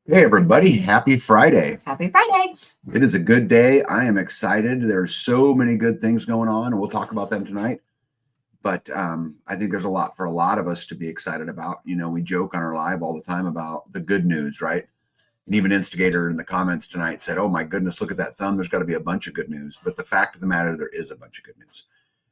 Hey, everybody. Happy Friday. Happy Friday. It is a good day. I am excited. There's so many good things going on, and we'll talk about them tonight. But I think there's a lot for a lot of us to be excited about. You know, we joke on our live all the time about the good news, right? And even Instigator in the comments tonight said, oh, my goodness, look at that thumb. There's got to be a bunch of good news. But the fact of the matter, there is a bunch of good news.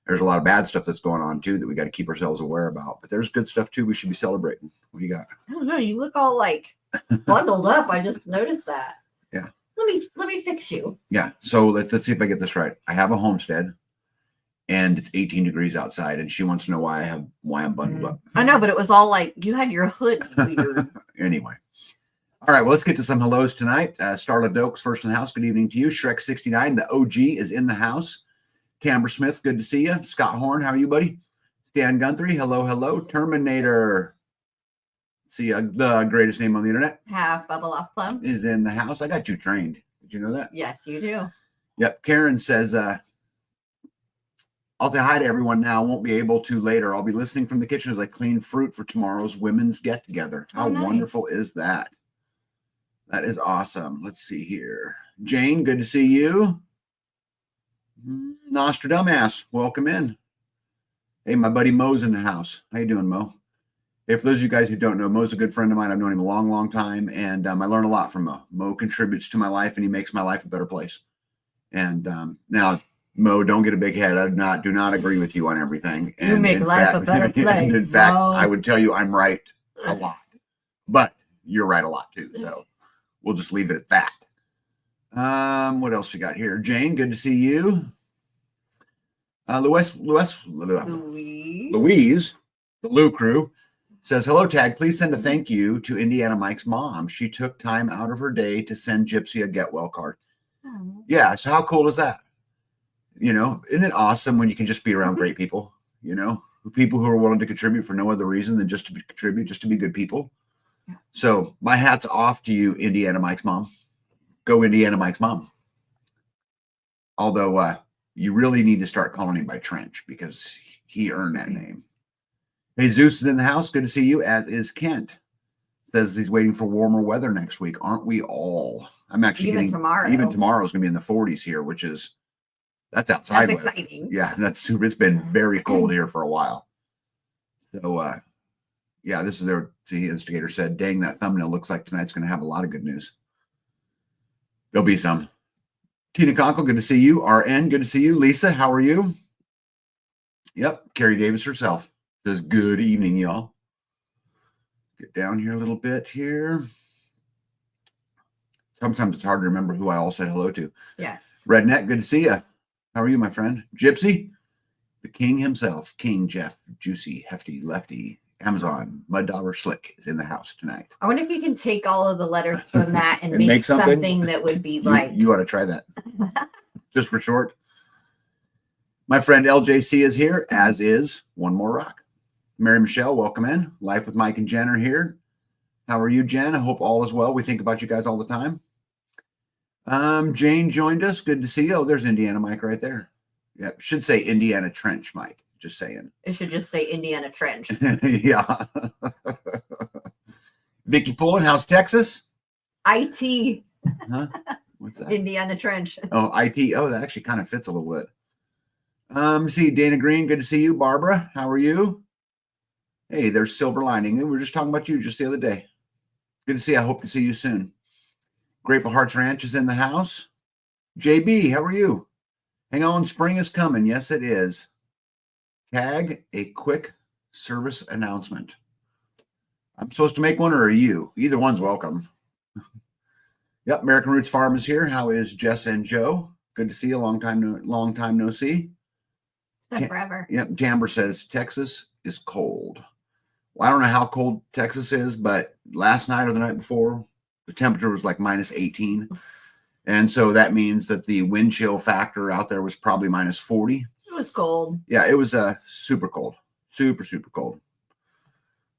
There's a lot of bad stuff that's going on, too, that we got to keep ourselves aware about. But there's good stuff, too, we should be celebrating. What do you got? I don't know. You look all like bundled up. I just noticed that. Yeah. Let me fix you. Yeah. So let's see if I get this right. I have a homestead and it's 18 degrees outside, and she wants to know why I'm bundled up. I know, but it was all like you had your hood weird. Anyway. All right, well, let's get to some hellos tonight. Starla Dokes, first in the house. Good evening to you. Shrek69, the OG, is in the house. Tamber Smith, good to see you. Scott Horn, how are you, buddy? Stan Guthrie, hello. Terminator. See, the greatest name on the internet. Half Bubble Off Plum is in the house. I got you trained. Did you know that? Yes, you do. Yep. Karen says, I'll say hi to everyone now. Won't be able to later. I'll be listening from the kitchen as I clean fruit for tomorrow's women's get together. How wonderful is that? That is awesome. Let's see here. Jane, good to see you. Nostradamus, welcome in. Hey, my buddy Mo's in the house. How you doing, Mo? If those of you guys who don't know, Mo's a good friend of mine. I've known him a long, long time, and I learn a lot from Mo. Mo contributes to my life, and he makes my life a better place. And now, Mo, don't get a big head. I do not agree with you on everything. And you make life a better place. In fact, I would tell you I'm right a lot, but you're right a lot too. So we'll just leave it at that. What else we got here? Jane, good to see you. Louise, the Lou crew, says, hello, Tag. Please send a thank you to Indiana Mike's mom. She took time out of her day to send Gypsy a get well card. Oh. Yeah. So how cool is that? You know, isn't it awesome when you can just be around great people, you know, people who are willing to contribute for no other reason than just to contribute, just to be good people. Yeah. So my hat's off to you, Indiana Mike's mom. Go Indiana Mike's mom. Although you really need to start calling him by Trench because he earned that name. Hey, Zeus is in the house. Good to see you, as is Kent. Says he's waiting for warmer weather next week. Aren't we all? I'm actually even tomorrow. Even tomorrow is going to be in the 40s here, which is, that's outside. That's exciting. Yeah, that's super. It's been very cold here for a while. So, yeah, this is their, the Instigator said, dang, that thumbnail looks like tonight's going to have a lot of good news. There'll be some. Tina Conkle, good to see you. RN, good to see you. Lisa, how are you? Yep, Carrie Davis herself. Says, good evening, y'all. Get down here a little bit here. Sometimes it's hard to remember who I all said hello to. Yes. Redneck, good to see you. How are you, my friend? Gypsy, the king himself, King Jeff, Juicy, Hefty, Lefty, Amazon, Mud Dollar Slick is in the house tonight. I wonder if you can take all of the letters from that and make something that would be like. You ought to try that. Just for short. My friend LJC is here, as is One More Rock. Mary Michelle, welcome in. Life with Mike and Jen are here. How are you, Jen? I hope all is well. We think about you guys all the time. Jane joined us. Good to see you. Oh, there's Indiana Mike right there. Yeah, should say Indiana Trench, Mike. Just saying. It should just say Indiana Trench. Yeah. Vicky Pullen, how's Texas? IT. Huh? What's that? Indiana Trench. Oh, IT. Oh, that actually kind of fits a little bit. See Dana Green. Good to see you. Barbara, how are you? Hey, there's Silver Lining. We were just talking about you just the other day. Good to see you. I hope to see you soon. Grateful Hearts Ranch is in the house. JB, how are you? Hang on, spring is coming. Yes, it is. Tag, a quick service announcement. I'm supposed to make one, or are you? Either one's welcome. Yep, American Roots Farm is here. How is Jess and Joe? Good to see you. Long time no see. It's been forever. Yep, Tamber says Texas is cold. Well, I don't know how cold Texas is, but last night or the night before, the temperature was like minus 18. And so that means that the wind chill factor out there was probably minus 40. It was cold. Yeah, it was super cold. Super, super cold.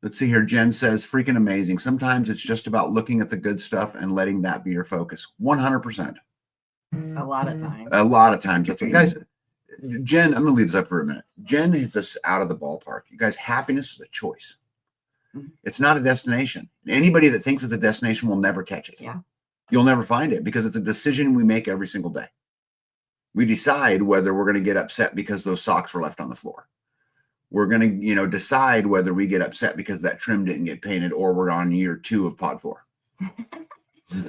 Let's see here. Jen says, freaking amazing. Sometimes it's just about looking at the good stuff and letting that be your focus. 100%. A lot of times. A lot of times. Guys, Jen, I'm going to leave this up for a minute. Jen is this out of the ballpark. You guys, happiness is a choice. It's not a destination. Anybody that thinks it's a destination will never catch it. Yeah. You'll never find it because it's a decision we make every single day. We decide whether we're going to get upset because those socks were left on the floor. We're going to, decide whether we get upset because that trim didn't get painted or we're on year 2 of pod 4.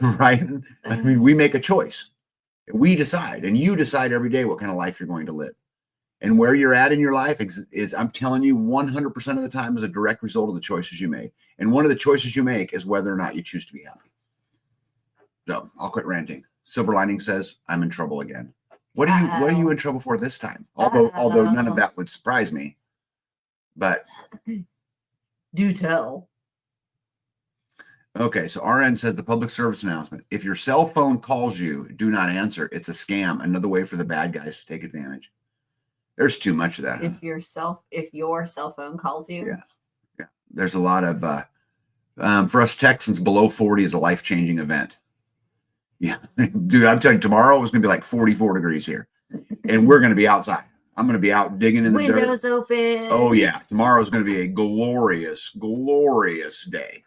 Right? I mean, we make a choice. We decide, and you decide every day what kind of life you're going to live. And where you're at in your life is I'm telling you, 100% of the time is a direct result of the choices you make. And one of the choices you make is whether or not you choose to be happy. So I'll quit ranting. Silver Lining says, I'm in trouble again. What are you in trouble for this time? Although none of that would surprise me. But do tell. Okay, so RN says the public service announcement. If your cell phone calls you, do not answer. It's a scam. Another way for the bad guys to take advantage. There's too much of that. If your cell phone calls you. Yeah. There's a lot of for us Texans, below 40 is a life-changing event. Yeah. Dude, I'm telling you, tomorrow it's gonna be like 44 degrees here. And we're gonna be outside. I'm going to be out digging in the dirt. Windows open. Oh, yeah. Tomorrow's going to be a glorious, glorious day.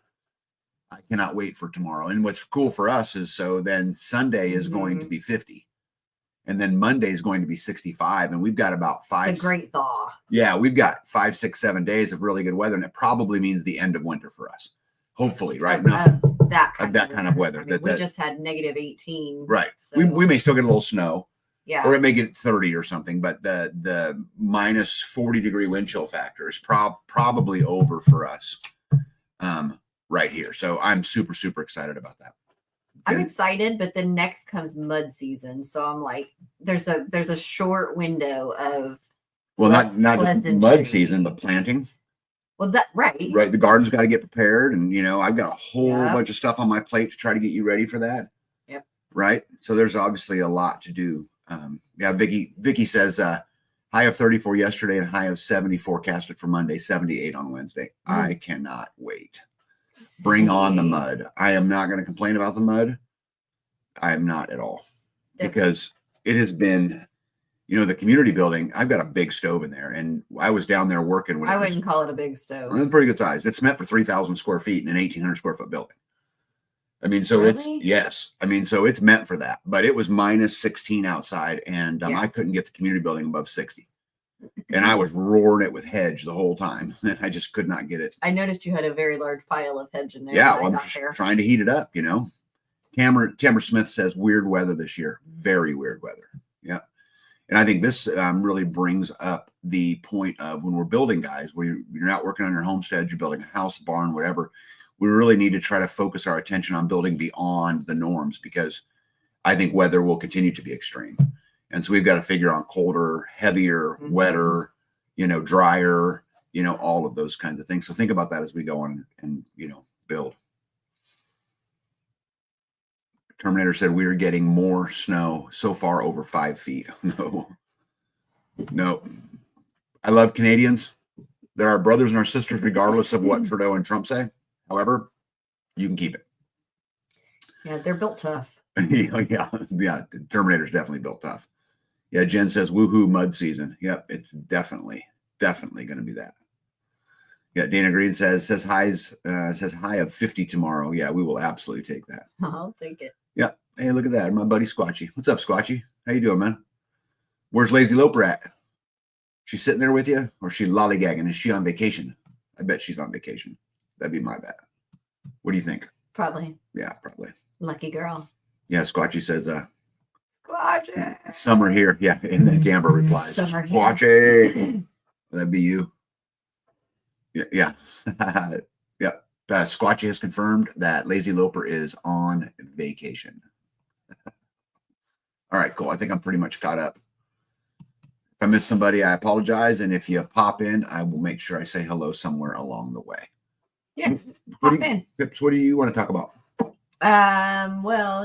I cannot wait for tomorrow. And what's cool for us is so then Sunday is going to be 50. And then Monday is going to be 65. And we've got about 5. The great thaw. Yeah, we've got 5, 6, 7 days of really good weather. And it probably means the end of winter for us. Hopefully, right? That kind of weather. I mean, we just had -18. Right. So. We may still get a little snow. Yeah. Or it may get 30 or something, but the minus 40 degree wind chill factor is probably over for us right here. So I'm super, super excited about that. I'm excited, but then next comes mud season. So I'm like, there's a short window of not just mud season, but planting. Well, right. The garden's got to get prepared, and I've got a whole bunch of stuff on my plate to try to get you ready for that. Yep. Right. So there's obviously a lot to do. Vicky says high of 34 yesterday and high of 70 forecasted for Monday, 78 on Wednesday. I cannot wait. Bring on the mud. I am not going to complain about the mud. I am not at all. Because it has been, the community building, I've got a big stove in there, and I was down there working when I wouldn't call it a big stove. It's pretty good size. It's meant for 3,000 square feet in an 1,800 square foot building. I mean, so so it's meant for that, but it was -16 outside, and I couldn't get the community building above 60, and I was roaring it with hedge the whole time. I just could not get it. I noticed you had a very large pile of hedge in there. Yeah, well, I'm just trying to heat it up, Tamara Smith says weird weather this year, very weird weather. Yeah, and I think this really brings up the point of when we're building, guys, where you're not working on your homestead, you're building a house, barn, whatever. We really need to try to focus our attention on building beyond the norms, because I think weather will continue to be extreme. And so we've got to figure on colder, heavier, wetter, drier, all of those kinds of things. So think about that as we go on and build. Terminator said we are getting more snow so far, over 5 feet. No. I love Canadians. They're our brothers and our sisters, regardless of what Trudeau and Trump say. However, you can keep it. Yeah, they're built tough. yeah. Terminator's definitely built tough. Yeah, Jen says, woohoo, mud season. Yep, it's definitely going to be that. Yeah, Dana Green says high of 50 tomorrow. Yeah, we will absolutely take that. I'll take it. Yeah. Hey, look at that. My buddy Squatchy. What's up, Squatchy? How you doing, man? Where's Lazy Loper at? She's sitting there with you, or is she lollygagging? Is she on vacation? I bet she's on vacation. That'd be my bet. What do you think? Probably. Yeah, probably. Lucky girl. Yeah, Squatchy says, Squatchy. Summer here. Yeah, and then Gamber replies, Summer Squatchy. That'd be you. Yeah. Yeah. Squatchy has confirmed that Lazy Loper is on vacation. All right, cool. I think I'm pretty much caught up. If I missed somebody, I apologize. And if you pop in, I will make sure I say hello somewhere along the way. Yes. Pop in. Pips, what do you want to talk about? Well,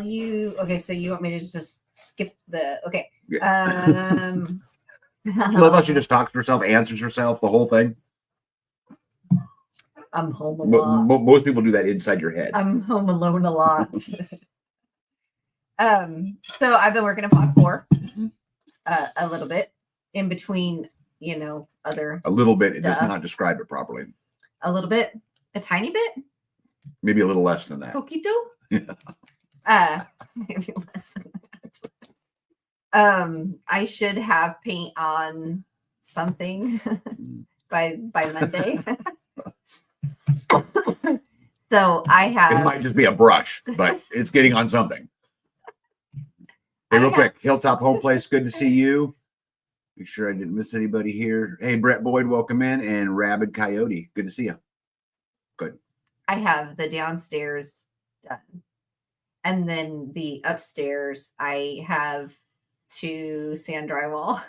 so you want me to just skip the, okay. Yeah. I love how she just talks to herself, answers herself, the whole thing. I'm home a lot. Most people do that inside your head. I'm home alone a lot. So I've been working on pod 4 a little bit in between, other a little bit. stuff. It does not describe it properly. A little bit. A tiny bit? Maybe a little less than that. Poquito? Yeah. Maybe less than that. I should have paint on something by Monday. So I It have might just be a brush, but it's getting on something. Hey, real quick, Hilltop Home Place, good to see you. Make sure I didn't miss anybody here. Hey, Brett Boyd, welcome in, and Rabid Coyote, good to see you. Good. I have the downstairs done. And then the upstairs, I have to sand drywall.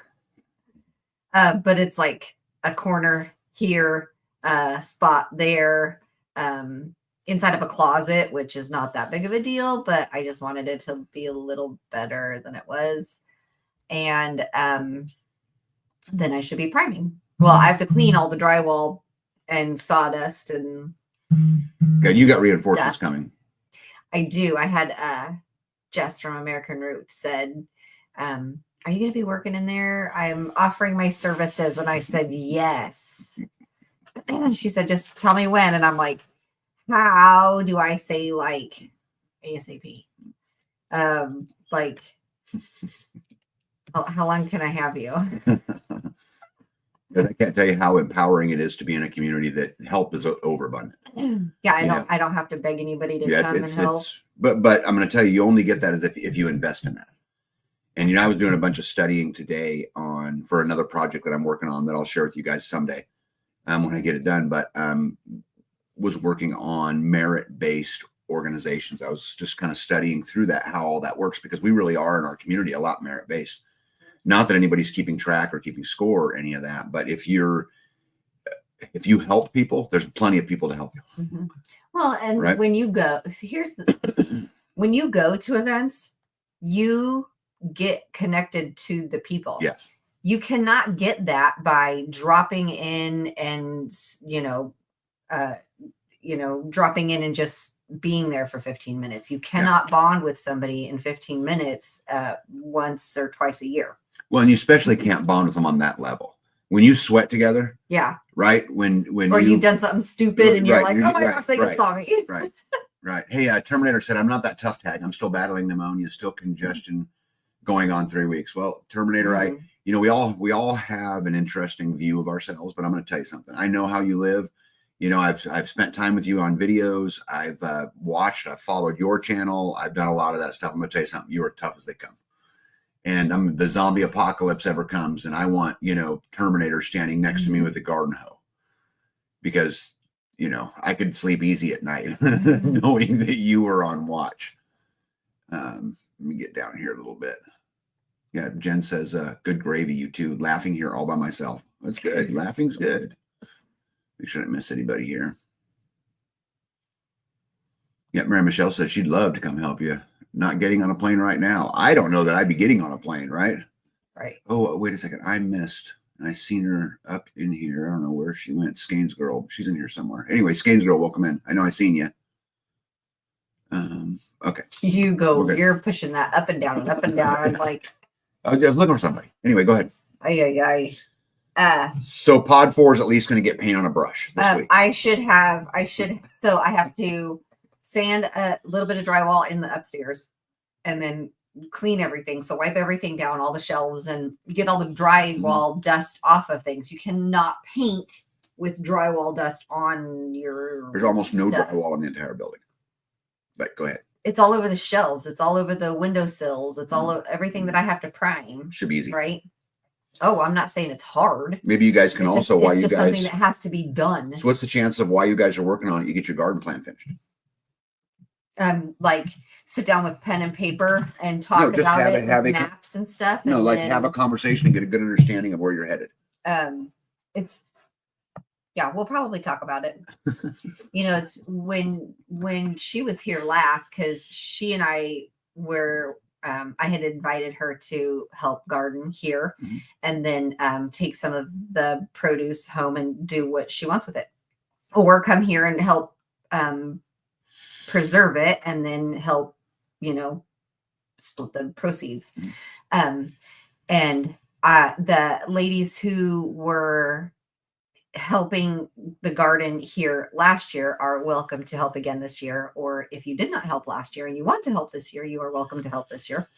But it's like a corner here, a spot there, inside of a closet, which is not that big of a deal, but I just wanted it to be a little better than it was. And then I should be priming. Well, I have to clean all the drywall and sawdust and Good. You got reinforcements coming. I do. I had Jess from American Roots said, are you going to be working in there? I'm offering my services. And I said, yes. And she said, just tell me when. And I'm like, how do I say like ASAP? Like, how long can I have you? I can't tell you how empowering it is to be in a community that help is overabundant. Yeah, I don't have to beg anybody to come and help. But I'm going to tell you, you only get that as if you invest in that. And I was doing a bunch of studying today for another project that I'm working on that I'll share with you guys someday when I get it done. But was working on merit-based organizations. I was just kind of studying through that, how all that works, because we really are in our community a lot merit-based. Not that anybody's keeping track or keeping score or any of that, but if you help people, there's plenty of people to help you. Mm-hmm. Well, and right? When you go, when you go to events, you get connected to the people. Yes. You cannot get that by dropping in and, dropping in and just being there for 15 minutes. You cannot bond with somebody in 15 minutes once or twice a year. Well, and you especially can't bond with them on that level. When you sweat together. Yeah. Right. When you've done something stupid and you're like, oh my gosh, they just saw me. Right. Right. Hey, Terminator said, I'm not that tough tag. I'm still battling pneumonia, still congestion going on 3 weeks. Well, Terminator, we all have an interesting view of ourselves, but I'm going to tell you something. I know how you live. I've spent time with you on videos. I've I've followed your channel. I've done a lot of that stuff. I'm going to tell you something. You are tough as they come. And the zombie apocalypse ever comes, and I want, Terminator standing next to me with a garden hoe, because, I could sleep easy at night knowing that you were on watch. Let me get down here a little bit. Yeah, Jen says, good gravy, you two. Laughing here all by myself. That's good. Laughing's good. Make sure I didn't miss anybody here. Yeah, Mary Michelle says she'd love to come help you. Not getting on a plane right now. I don't know that I'd be getting on a plane, right? Right. Oh, wait a second. I missed. I seen her up in here. I don't know where she went. Skane's girl. She's in here somewhere. Anyway, Skane's girl, welcome in. I know I seen you. Okay. You go. You're pushing that up and down and up and down. I'm like. I was looking for somebody. Anyway, go ahead. So pod 4 is at least going to get paint on a brush this week. I have to sand a little bit of drywall in the upstairs and then clean everything. So wipe everything down, all the shelves, and get all the drywall dust off of things. You cannot paint with drywall dust on your There's almost no drywall in the entire building. But go ahead. It's all over the shelves. It's all over the windowsills. It's all over everything that I have to prime. Should be easy. Right? Oh, I'm not saying it's hard. Maybe you guys can it's just something that has to be done. So what's the chance of while you guys are working on it, you get your garden plan finished? Like sit down with pen and paper and talk about it, with maps and stuff. No, and have a conversation and get a good understanding of where you're headed. We'll probably talk about it. It's when she was here last, because she and I were I had invited her to help garden here, and then take some of the produce home and do what she wants with it, or come here and help preserve it and then help, split the proceeds. And the ladies who were helping the garden here last year are welcome to help again this year. Or if you did not help last year and you want to help this year, you are welcome to help this year.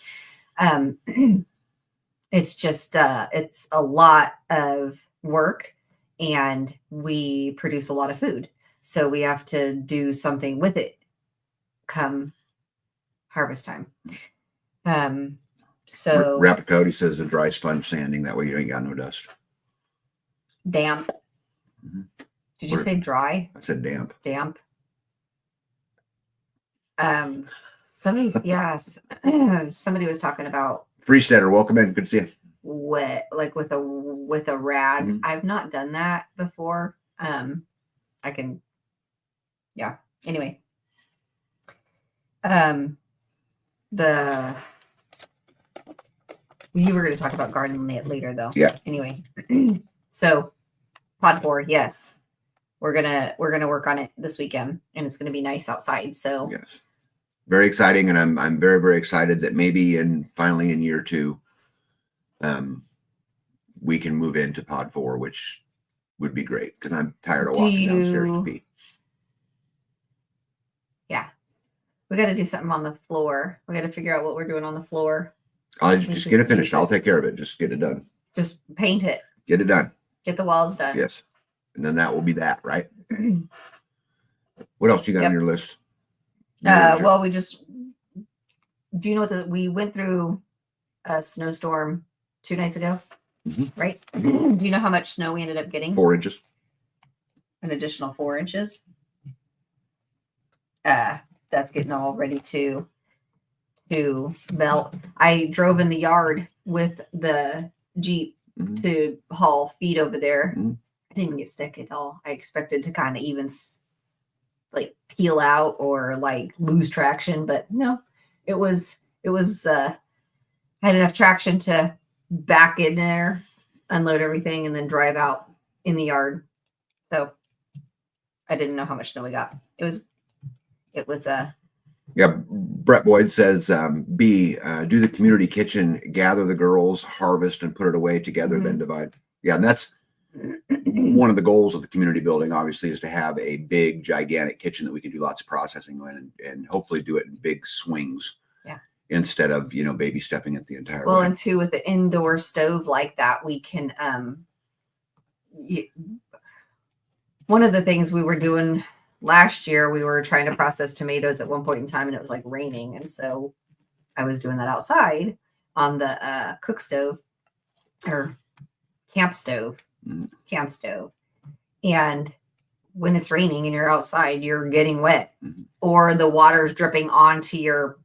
It's just, it's a lot of work, and we produce a lot of food. So we have to do something with it come harvest time. So Rapid Cody says the dry sponge sanding, that way you ain't got no dust. damp. Mm-hmm. Did you say dry? I said damp. Damp. Somebody was talking about Freesteader, welcome in. Good to see you. wet, like with a rag. Mhm. I've not done that before. I can, yeah. Anyway, you were going to talk about garden later, though. Yeah. Anyway, so pod 4, yes, we're gonna work on it this weekend, and it's gonna be nice outside. So yes, very exciting, and I'm very, very excited that maybe finally in year 2, we can move into pod 4, which would be great because I'm tired of walking downstairs to pee. Yeah, we got to do something on the floor. We got to figure out what we're doing on the floor. I'll just get it finished. I'll take care of it. Just get it done. Just paint it. Get it done. Get the walls done. Yes. And then that will be that, right? What else you got on your list? Well, do you know what we went through a snowstorm 2 nights ago, right? Do you know how much snow we ended up getting? 4 inches. An additional 4 inches. That's getting all ready to melt. I drove in the yard with the Jeep to haul feed over there. I didn't get stuck at all. I expected to kind of even like peel out or like lose traction, but no, it was had enough traction to back in there, unload everything, and then drive out in the yard. So I didn't know how much snow we got. It was yeah. Brett Boyd says, B, do the community kitchen, gather the girls, harvest, and put it away together, then divide. Yeah, and that's one of the goals of the community building, obviously, is to have a big, gigantic kitchen that we can do lots of processing in, and hopefully do it in big swings. Yeah. Instead of, baby stepping it the entire well, way. and too, with the indoor stove like that, we can one of the things we were doing last year, we were trying to process tomatoes at one point in time, and it was like raining, and so I was doing that outside on the cook stove or camp stove. And when it's raining and you're outside, you're getting wet, or the water's dripping onto your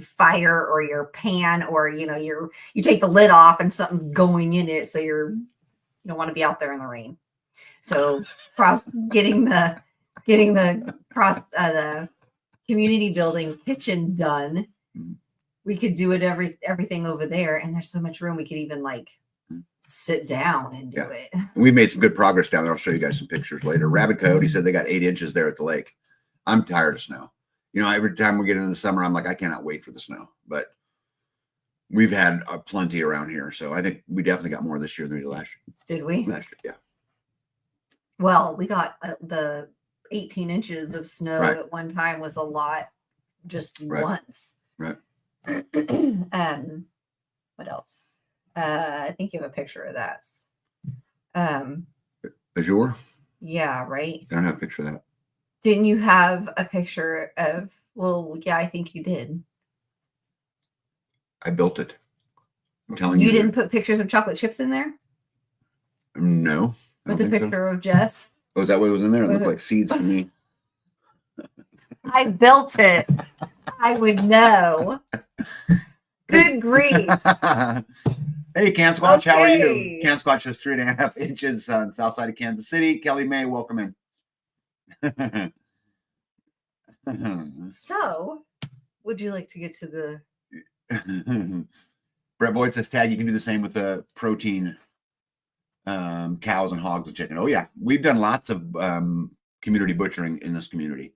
fire or your pan, or you take the lid off and something's going in it, so you don't want to be out there in the rain. So getting the community building kitchen done, we could do it everything over there, and there's so much room we could even like sit down and do it. We've made some good progress down there. I'll show you guys some pictures later. Rabbit Coyote said they got 8 inches there at the lake. I'm tired of snow. Every time we get into the summer, I'm like, I cannot wait for the snow. But we've had plenty around here, so I think we definitely got more this year than we did last year. Did we? Last year, yeah. Well, we got the 18 inches of snow at one time was a lot, just once. Right. What else? I think you have a picture of that. Azure? Yeah, right. I don't have a picture of that. Didn't you have a picture of? Well, yeah, I think you did. I built it. I'm telling you. You didn't put pictures of chocolate chips in there? No. With a picture of Jess? Oh, is that what was in there? It looked like seeds to me. I built it. I would know. Good grief. Hey, Can Squatch, how are you? Can Squatch is 3.5 inches on the south side of Kansas City. Kelly May, welcome in. So, would you like to get to the... Brett Boyd says, Tag, you can do the same with the protein cows and hogs and chicken. Oh, yeah. We've done lots of community butchering in this community.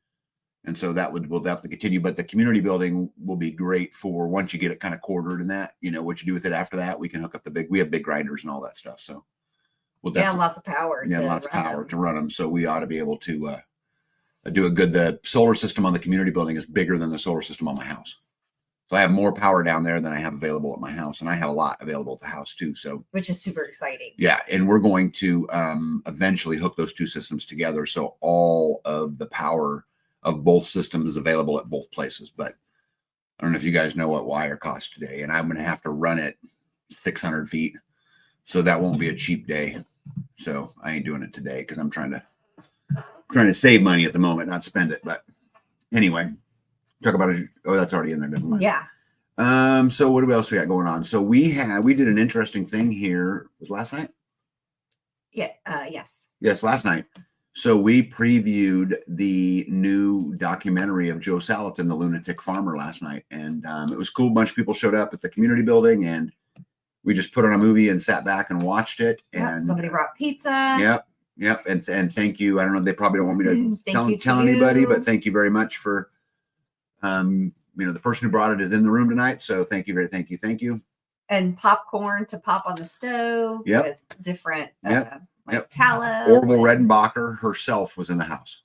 And so we'll definitely continue. But the community building will be great for once you get it kind of quartered and that, what you do with it after that. We can hook up we have big grinders and all that stuff. So We'll Yeah, definitely, lots of power. yeah, To lots of run power them. to run them. So we ought to be able to do a good. The solar system on the community building is bigger than the solar system on my house. So I have more power down there than I have available at my house, and I have a lot available at the house too. So, which is super exciting. Yeah, and we're going to eventually hook those two systems together, so all of the power of both systems is available at both places. But I don't know if you guys know what wire costs today, and I'm going to have to run it 600 feet, so that won't be a cheap day. So I ain't doing it today because I'm trying to save money at the moment, not spend it. But anyway. Talk about it. Oh, that's already in there. Never mind. Yeah. So what else we got going on? So we did an interesting thing here. Was last night? Yeah. Yes. Yes, last night. So we previewed the new documentary of Joel Salatin, the lunatic farmer, last night, and it was cool. A bunch of people showed up at the community building, and we just put on a movie and sat back and watched it. Yep, And somebody brought pizza. Yep. And thank you. I don't know. They probably don't want me to Thank tell anybody, but thank you very much for. The person who brought it is in the room tonight, so thank you. And popcorn to pop on the stove with different tallow. Orville Redenbacher herself was in the house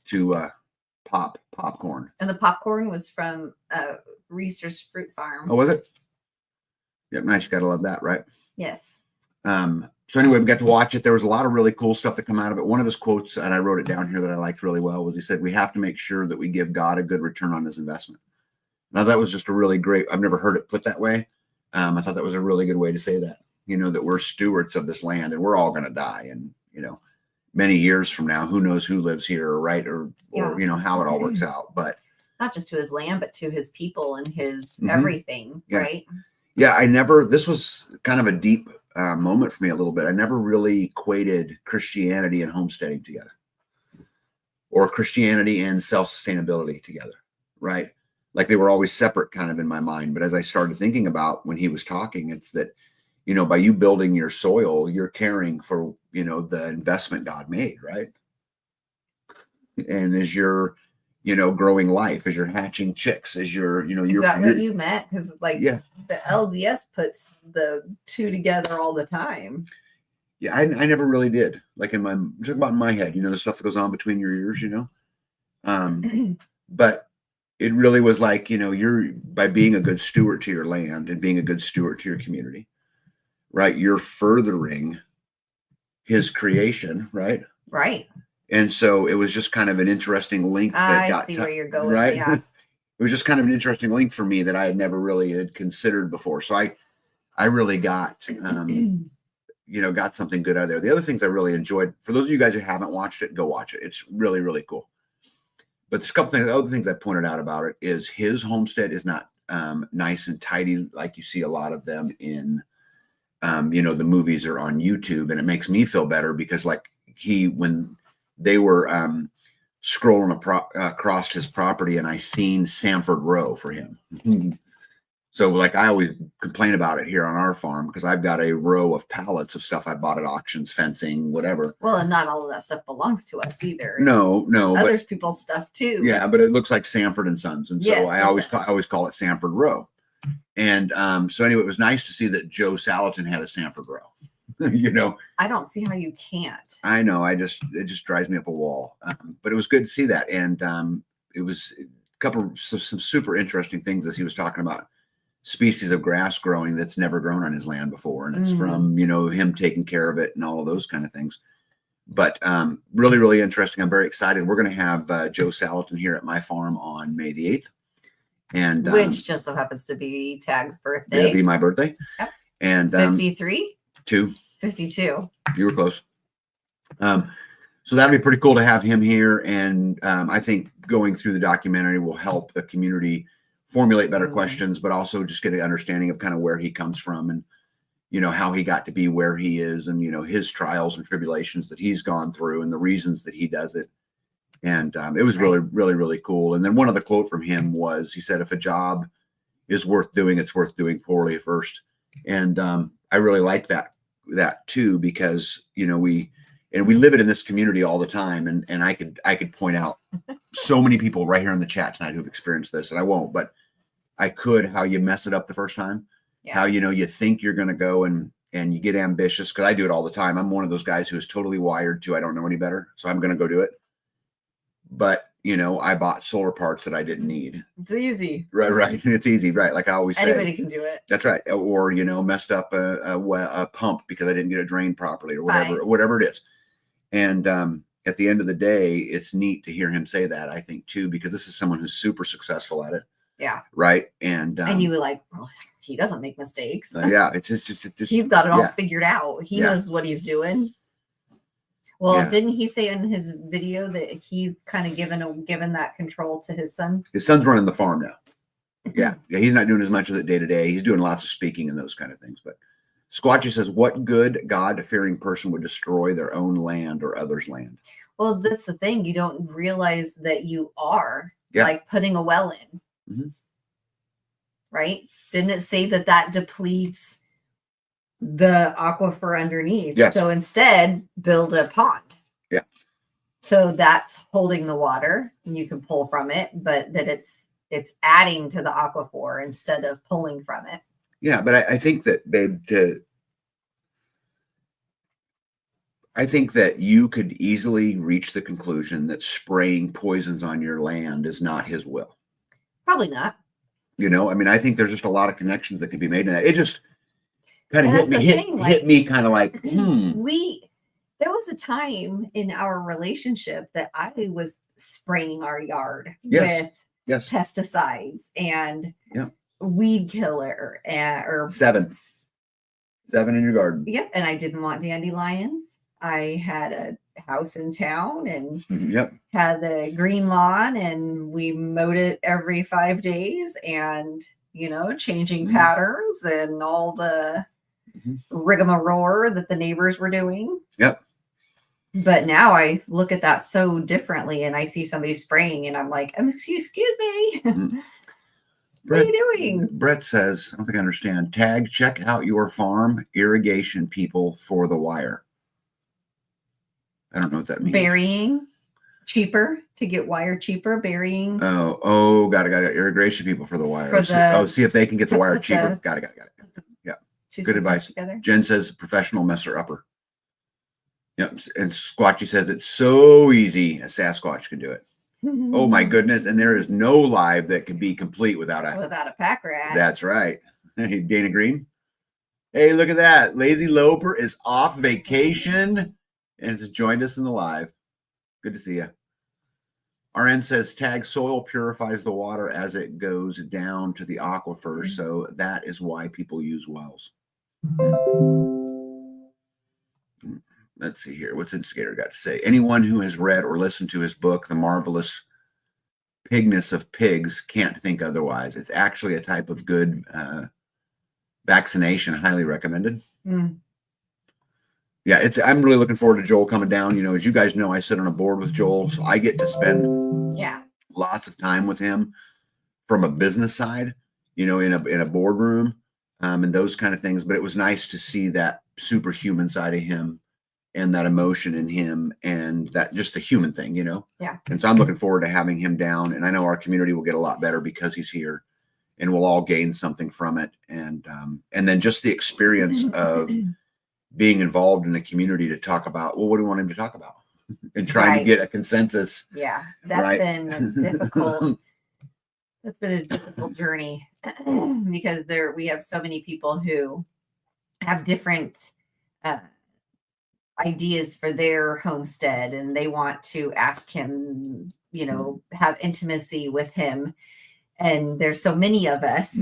to pop popcorn. And the popcorn was from Reese's Fruit Farm. Oh, was it? Yep, nice. You gotta love that, right? Yes. So anyway, we got to watch it. There was a lot of really cool stuff that come out of it. One of his quotes, and I wrote it down here that I liked really well, was he said, "We have to make sure that we give God a good return on his investment." Now that was just a really great, I've never heard it put that way. I thought that was a really good way to say that, that we're stewards of this land and we're all going to die. And, many years from now, who knows who lives here, right? Or how it all works out. But not just to his land, but to his people and his everything, right? Yeah, this was kind of a deep moment for me a little bit. I never really equated Christianity and homesteading together, or Christianity and self-sustainability together, right? Like they were always separate kind of in my mind. But as I started thinking about when he was talking, it's that, by you building your soil, you're caring for, the investment God made, right? And as you're, growing life, as you're hatching chicks, as you're, Is that what you meant? Because the LDS puts the two together all the time. Yeah, I never really did. Like I'm talking about in my head, the stuff that goes on between your ears, but it really was like, you're, by being a good steward to your land and being a good steward to your community, right? You're furthering his creation, right? Right. And so it was just kind of an interesting link. I see where you're going, right? Yeah. It was just kind of an interesting link for me that I had never really had considered before. So I really got, got something good out of there. The other things I really enjoyed, for those of you guys who haven't watched it, go watch it. It's really, really cool. But there's a couple things, other things I pointed out about it is his homestead is not nice and tidy like you see a lot of them in, the movies are on YouTube, and it makes me feel better because when they were scrolling across his property, and I seen Sanford Row for him. So I always complain about it here on our farm because I've got a row of pallets of stuff I bought at auctions, fencing, whatever. Well, and not all of that stuff belongs to us either. No, Other people's stuff too. Yeah, but it looks like Sanford and Sons, and so yes, I always call it Sanford Row. And so anyway, it was nice to see that Joel Salatin had a Sanford Row. I don't see how you can't. I know. It just drives me up a wall. But it was good to see that, and it was a couple some super interesting things as he was talking about species of grass growing that's never grown on his land before, and it's from him taking care of it and all of those kind of things. But really, really interesting. I'm very excited. We're going to have Joel Salatin here at my farm on May the 8th. And which just so happens to be Tag's birthday. It'll be my birthday. Yep. And 53? 52. You were close. So that'd be pretty cool to have him here. And I think going through the documentary will help the community formulate better questions, but also just get an understanding of kind of where he comes from and, how he got to be where he is and, his trials and tribulations that he's gone through and the reasons that he does it. And it was really, really, really cool. And then one of the quote from him was, he said, if a job is worth doing, it's worth doing poorly first. And I really like that too, because, we live it in this community all the time. And I could point out so many people right here in the chat tonight who've experienced this, and I won't, but I could, how you mess it up the first time, how, you think you're going to go and and you get ambitious, because I do it all the time. I'm one of those guys who is totally wired to, I don't know any better, so I'm going to go do it. But, I bought solar parts that I didn't need. It's easy. Right. It's easy. Right. Like I always say. Anybody can do it. That's right. Or, messed up a pump because I didn't get it drained properly or whatever it is. And at the end of the day, it's neat to hear him say that, I think, too, because this is someone who's super successful at it. Yeah. Right. And you were like, well, he doesn't make mistakes. Yeah. It's just he's got it all figured out. He knows what he's doing. Well, didn't he say in his video that he's kind of given that control to his son? His son's running the farm now. Yeah. He's not doing as much of it day to day. He's doing lots of speaking and those kind of things. But Squatchy says, what good God-fearing person would destroy their own land or others' land? Well, that's the thing. You don't realize that you are like putting a well in. Mm-hmm. Right? Didn't it say that depletes the aquifer underneath? Yes. So instead, build a pond. Yeah. So that's holding the water and you can pull from it, but that it's adding to the aquifer instead of pulling from it. Yeah, but I think that, babe, I think that you could easily reach the conclusion that spraying poisons on your land is not his will. Probably not. I think there's just a lot of connections that can be made in that. It just kind of hit me kind of like, there was a time in our relationship that I was spraying our yard with pesticides and weed killer or seven in your garden. Yep. And I didn't want dandelions. I had a house in town and had the green lawn, and we mowed it every 5 days, and changing patterns and all the rigmarole that the neighbors were doing. Yep. But now I look at that so differently, and I see somebody spraying and I'm like, excuse me. What are you doing? Brett says, I don't think I understand. Tag, check out your farm irrigation people for the wire. I don't know what that means. Burying cheaper to get wire cheaper. Burying. Oh, got it. Irrigation people for the wire. See if they can get the wire cheaper. Got it. Yeah. Good advice. Together. Jen says professional messer upper. Yep. And Squatchy says it's so easy. A Sasquatch can do it. Oh my goodness. And there is no live that can be complete without a pack rat. That's right. Hey, Dana Green. Hey, look at that. Lazy Loper is off vacation and has joined us in the live. Good to see you. RN says tag soil purifies the water as it goes down to the aquifer. So that is why people use wells. Let's see here. What's Instigator got to say? Anyone who has read or listened to his book, The Marvelous Pigness of Pigs, can't think otherwise. It's actually a type of good vaccination. Highly recommended. Yeah, I'm really looking forward to Joel coming down. As you guys know, I sit on a board with Joel, so I get to spend lots of time with him from a business side, in a boardroom and those kind of things. But it was nice to see that superhuman side of him and that emotion in him and that just the human thing, Yeah. And so I'm looking forward to having him down, and I know our community will get a lot better because he's here, and we'll all gain something from it. And then just the experience of being involved in a community to talk about, well, what do we want him to talk about? And trying to get a consensus. Yeah. That's been a difficult, that's been a difficult journey because we have so many people who have different ideas for their homestead, and they want to ask him, have intimacy with him. And there's so many of us.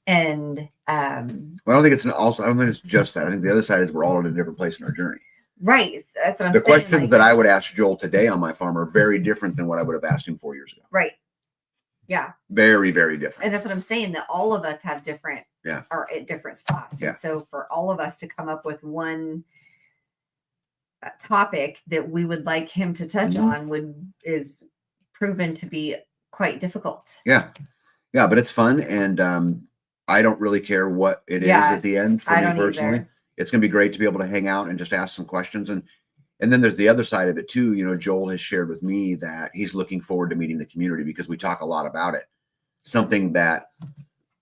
And I don't think it's just that. I think the other side is we're all at a different place in our journey. Right. That's what I'm saying. The questions that I would ask Joel today on my farm are very different than what I would have asked him 4 years ago. Right. Yeah. Very, very different. And that's what I'm saying, that all of us have different, are at different spots. Yeah. And so for all of us to come up with one topic that we would like him to touch on is proven to be quite difficult. Yeah. Yeah. But it's fun. And I don't really care what it is at the end for me personally. Either. It's going to be great to be able to hang out and just ask some questions. And then there's the other side of it too. Joel has shared with me that he's looking forward to meeting the community because we talk a lot about it. Something that,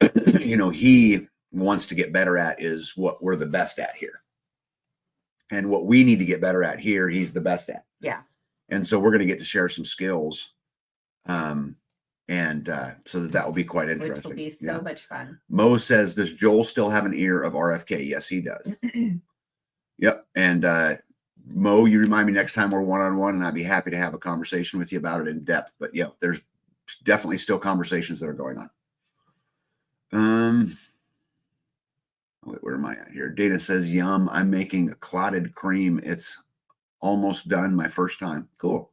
he wants to get better at is what we're the best at here. And what we need to get better at here, he's the best at. Yeah. And so we're going to get to share some skills. So that will be quite interesting. Which will be so much fun. Mo says, does Joel still have an ear of RFK? Yes, he does. Yep. And Mo, you remind me next time we're one-on-one, and I'd be happy to have a conversation with you about it in depth. But yeah, there's definitely still conversations that are going on. Wait, where am I at here? Dana says, yum, I'm making a clotted cream. It's almost done, my first time. Cool.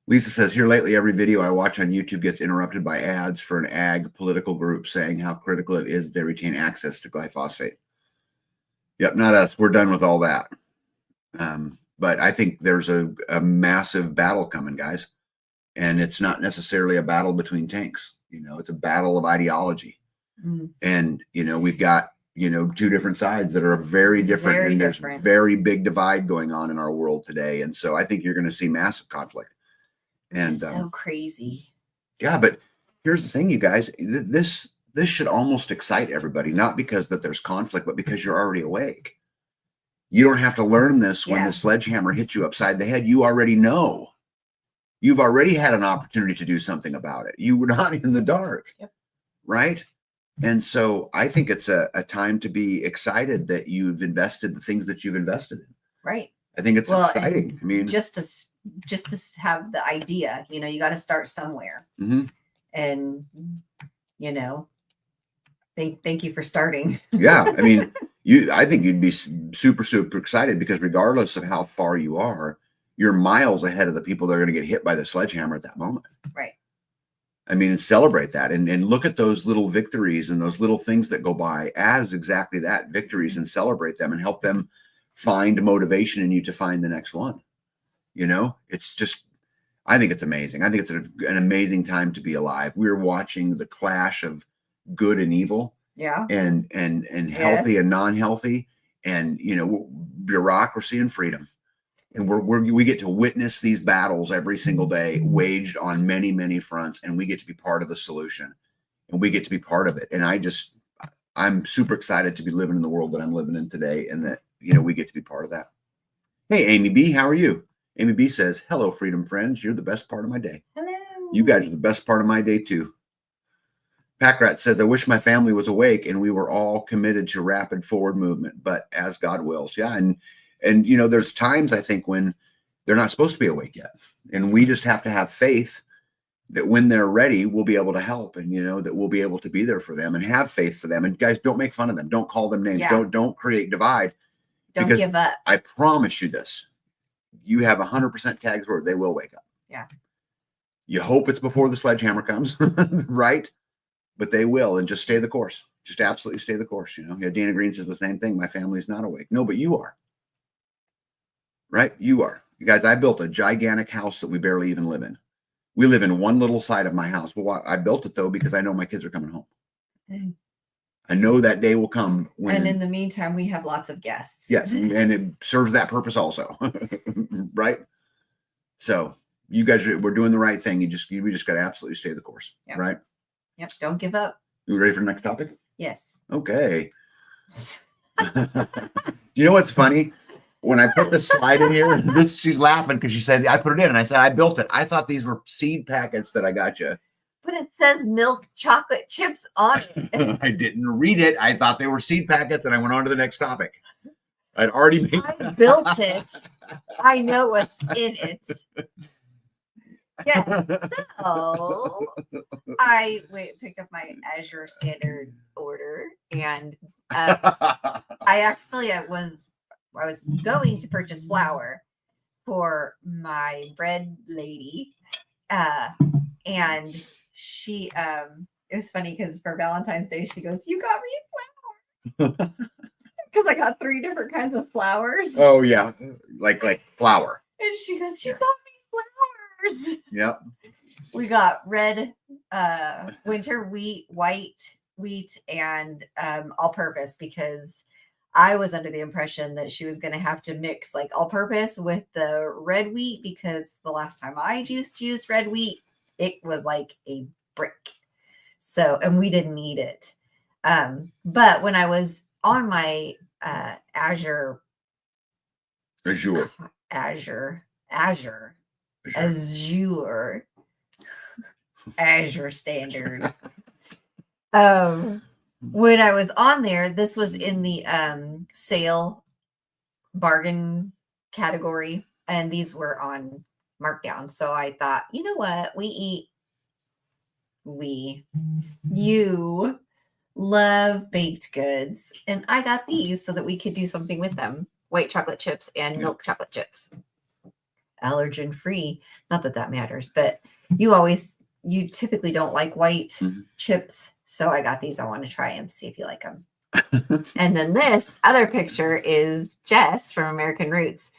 Lisa says, here lately, every video I watch on YouTube gets interrupted by ads for an ag political group saying how critical it is they retain access to glyphosate. Yep, not us. We're done with all that. But I think there's a massive battle coming, guys. And it's not necessarily a battle between tanks. It's a battle of ideology. And, we've got, two different sides that are very different. And there's a very big divide going on in our world today. And so I think you're going to see massive conflict. And so crazy. Yeah, but here's the thing, you guys. This should almost excite everybody, not because that there's conflict, but because you're already awake. You don't have to learn this when the sledgehammer hits you upside the head. You already know. You've already had an opportunity to do something about it. You were not in the dark. Yep. Right? And so I think it's a time to be excited that you've invested the things that you've invested in. Right. I think it's exciting. I mean, just to have the idea, you got to start somewhere. And, thank you for starting. Yeah. I mean, I think you'd be super, super excited because regardless of how far you are, you're miles ahead of the people that are going to get hit by the sledgehammer at that moment. Right. I mean, and celebrate that and look at those little victories and those little things that go by as exactly that, victories, and celebrate them and help them find motivation in you to find the next one. It's just, I think it's amazing. I think it's an amazing time to be alive. We're watching the clash of good and evil. Yeah. And healthy and non-healthy, and bureaucracy and freedom. And we get to witness these battles every single day, waged on many, many fronts, and we get to be part of the solution, and we get to be part of it. And I'm super excited to be living in the world that I'm living in today, and that we get to be part of that. Hey, Amy B, how are you? Amy B says, hello, freedom friends. You're the best part of my day. Hello. You guys are the best part of my day too. Packrat says, I wish my family was awake and we were all committed to rapid forward movement, but as God wills. Yeah. And there's times I think when they're not supposed to be awake yet. And we just have to have faith that when they're ready, we'll be able to help, and, that we'll be able to be there for them and have faith for them. And guys, don't make fun of them. Don't call them names. Yeah. Don't create divide. Don't give up. I promise you this. You have 100% tags word. They will wake up. Yeah. You hope it's before the sledgehammer comes, right? But they will, and just stay the course. Just absolutely stay the course. Dana Green says the same thing. My family's not awake. No, but you are. Right? You are. You guys, I built a gigantic house that we barely even live in. We live in one little side of my house. Well, I built it, though, because I know my kids are coming home. I know that day will come. And in the meantime, we have lots of guests. Yes, and it serves that purpose also. Right? So you guys, we're doing the right thing. We just got to absolutely stay the course. Yep. Right? Yep. Don't give up. You ready for the next topic? Yes. Okay. You know what's funny? When I put the slide in here, she's laughing because she said, I put it in. And I said, I built it. I thought these were seed packets that I got you. But it says milk chocolate chips on it. I didn't read it. I thought they were seed packets, and I went on to the next topic. I'd already made I built it. I know what's in it. Yeah. So I picked up my Azure standard order, and I actually I was going to purchase flour for my bread lady, and she it was funny because for Valentine's Day she goes, "You got me flowers," because I got 3 different kinds of flowers. Oh yeah, like flour. And she goes, "You got me flowers." Yep. We got red winter wheat, white wheat, and all-purpose, because I was under the impression that she was going to have to mix like all-purpose with the red wheat, because the last time I used red wheat, it was like a brick. So, and we didn't need it. But when I was on my Azure standard. When I was on there, this was in the sale bargain category, and these were on markdown. So I thought, you know what? You love baked goods, and I got these so that we could do something with them. White chocolate chips and milk chocolate chips. Allergen free. Not that that matters, but you typically don't like white chips. So I got these. I want to try them, see if you like them. And then this other picture is Jess from American Roots.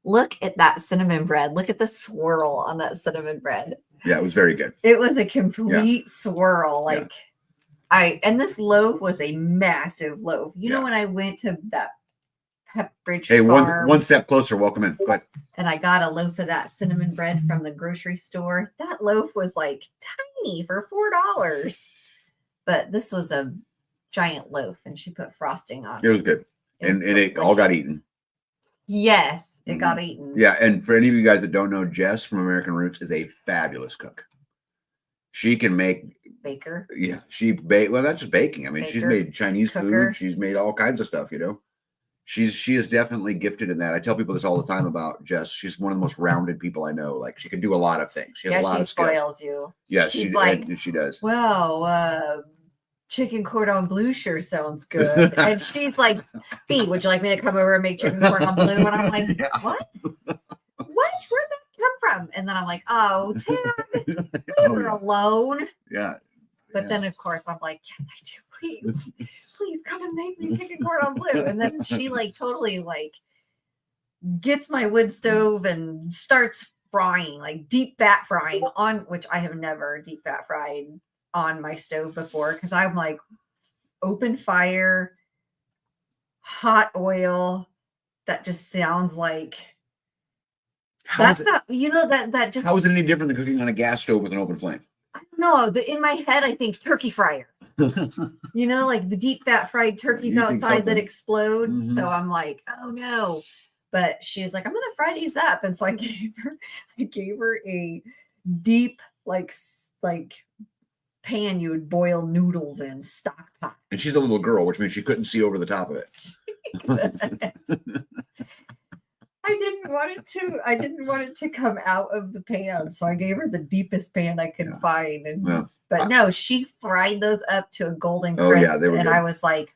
Look at that cinnamon bread. Look at the swirl on that cinnamon bread. Yeah, it was very good. It was a complete swirl. And this loaf was a massive loaf. You know, when I went to that Pepperidge Farm, one step closer. Welcome in. Go ahead. And I got a loaf of that cinnamon bread from the grocery store. That loaf was like tiny for $4. But this was a giant loaf, and she put frosting on it. It was good. And it all got eaten. Yes, it got eaten. Yeah, and for any of you guys that don't know, Jess from American Roots is a fabulous cook. She can make baker. Yeah, well, not just baking. I mean, she's made Chinese food. She's made all kinds of stuff, you know. She is definitely gifted in that. I tell people this all the time about Jess. She's one of the most rounded people I know. Like, she can do a lot of things. She has a lot of skills. She spoils you. Yes, she does. Well, chicken cordon bleu sure sounds good. And she's like, B, would you like me to come over and make chicken cordon bleu? And I'm like, what? Where'd that come from? And then I'm like, oh, Tad, we were alone. Yeah. But then, of course, I'm like, yes, I do. Please come and make me chicken cordon bleu. And then she totally gets my wood stove and starts frying, deep fat frying on, which I have never deep fat fried on my stove before, because I'm like, open fire, hot oil. That just sounds like that just. How is it any different than cooking on a gas stove with an open flame? I don't know. In my head, I think turkey fryer. The deep fat fried turkeys outside that explode. Mm-hmm. So I'm like, oh no. But she was like, I'm gonna fry these up. And so I gave her a deep pan you would boil noodles in, stock pot. And she's a little girl, which means she couldn't see over the top of it. I didn't want it to come out of the pan, so I gave her the deepest pan I could find. But no, she fried those up to a golden crisp. Oh yeah, they were good. I was like,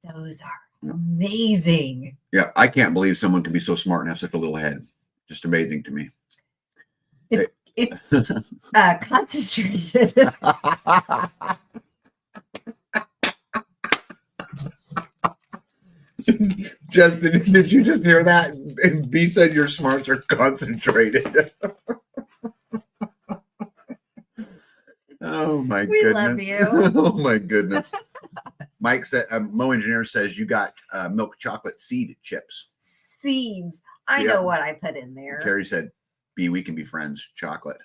oh, those are amazing. Yeah, I can't believe someone can be so smart and have such a little head. Just amazing to me. It's concentrated. Justin, did you just hear that? And B said your smarts are concentrated. Oh my goodness. We love you. Oh my goodness. Mike said, Mo Engineer says you got milk chocolate seed chips. Seeds. I know what I put in there. Carrie said, B, we can be friends. Chocolate.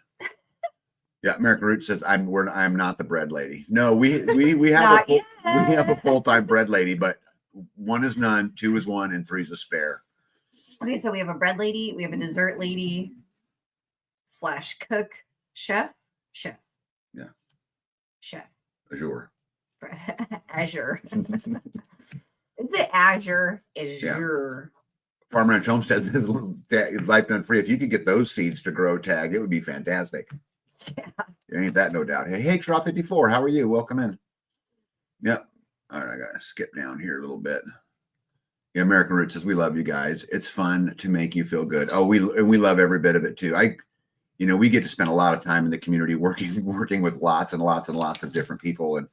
Yeah, American Root says I'm not the bread lady. No, we have a full-time bread lady, but 1 is none, 2 is 1, and 3 is a spare. Okay, so we have a bread lady, we have a dessert lady / cook, chef. Yeah. Chef. Azure. Azure. Is it Azure? Azure. Yeah. Farm Ranch Homestead says life done free. If you could get those seeds to grow tag, it would be fantastic. Yeah. Ain't that no doubt. Hey, Straw 54, how are you? Welcome in. Yep. All right, I gotta skip down here a little bit. Yeah, American Roots says we love you guys. It's fun to make you feel good. Oh, we love every bit of it too. We get to spend a lot of time in the community working with lots and lots and lots of different people. And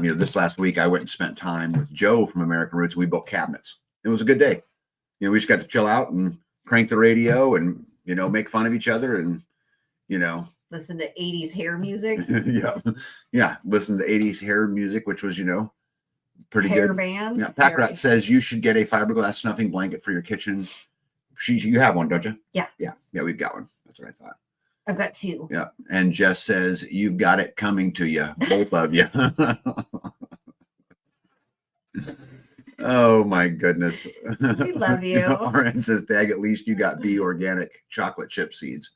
this last week I went and spent time with Joe from American Roots. We built cabinets. It was a good day. We just got to chill out and crank the radio and make fun of each other and listen to 80s hair music. yeah. Listen to 80s hair music, which was pretty hair good. Bands. Yeah, Packrat says you should get a fiberglass snuffing blanket for your kitchen. You have one, don't you? Yeah. We've got one. That's what I thought. I've got 2. Yeah, and Jess says you've got it coming to you, both of you. Oh my goodness. We love you. RN says, Dag, at least you got B organic chocolate chip seeds.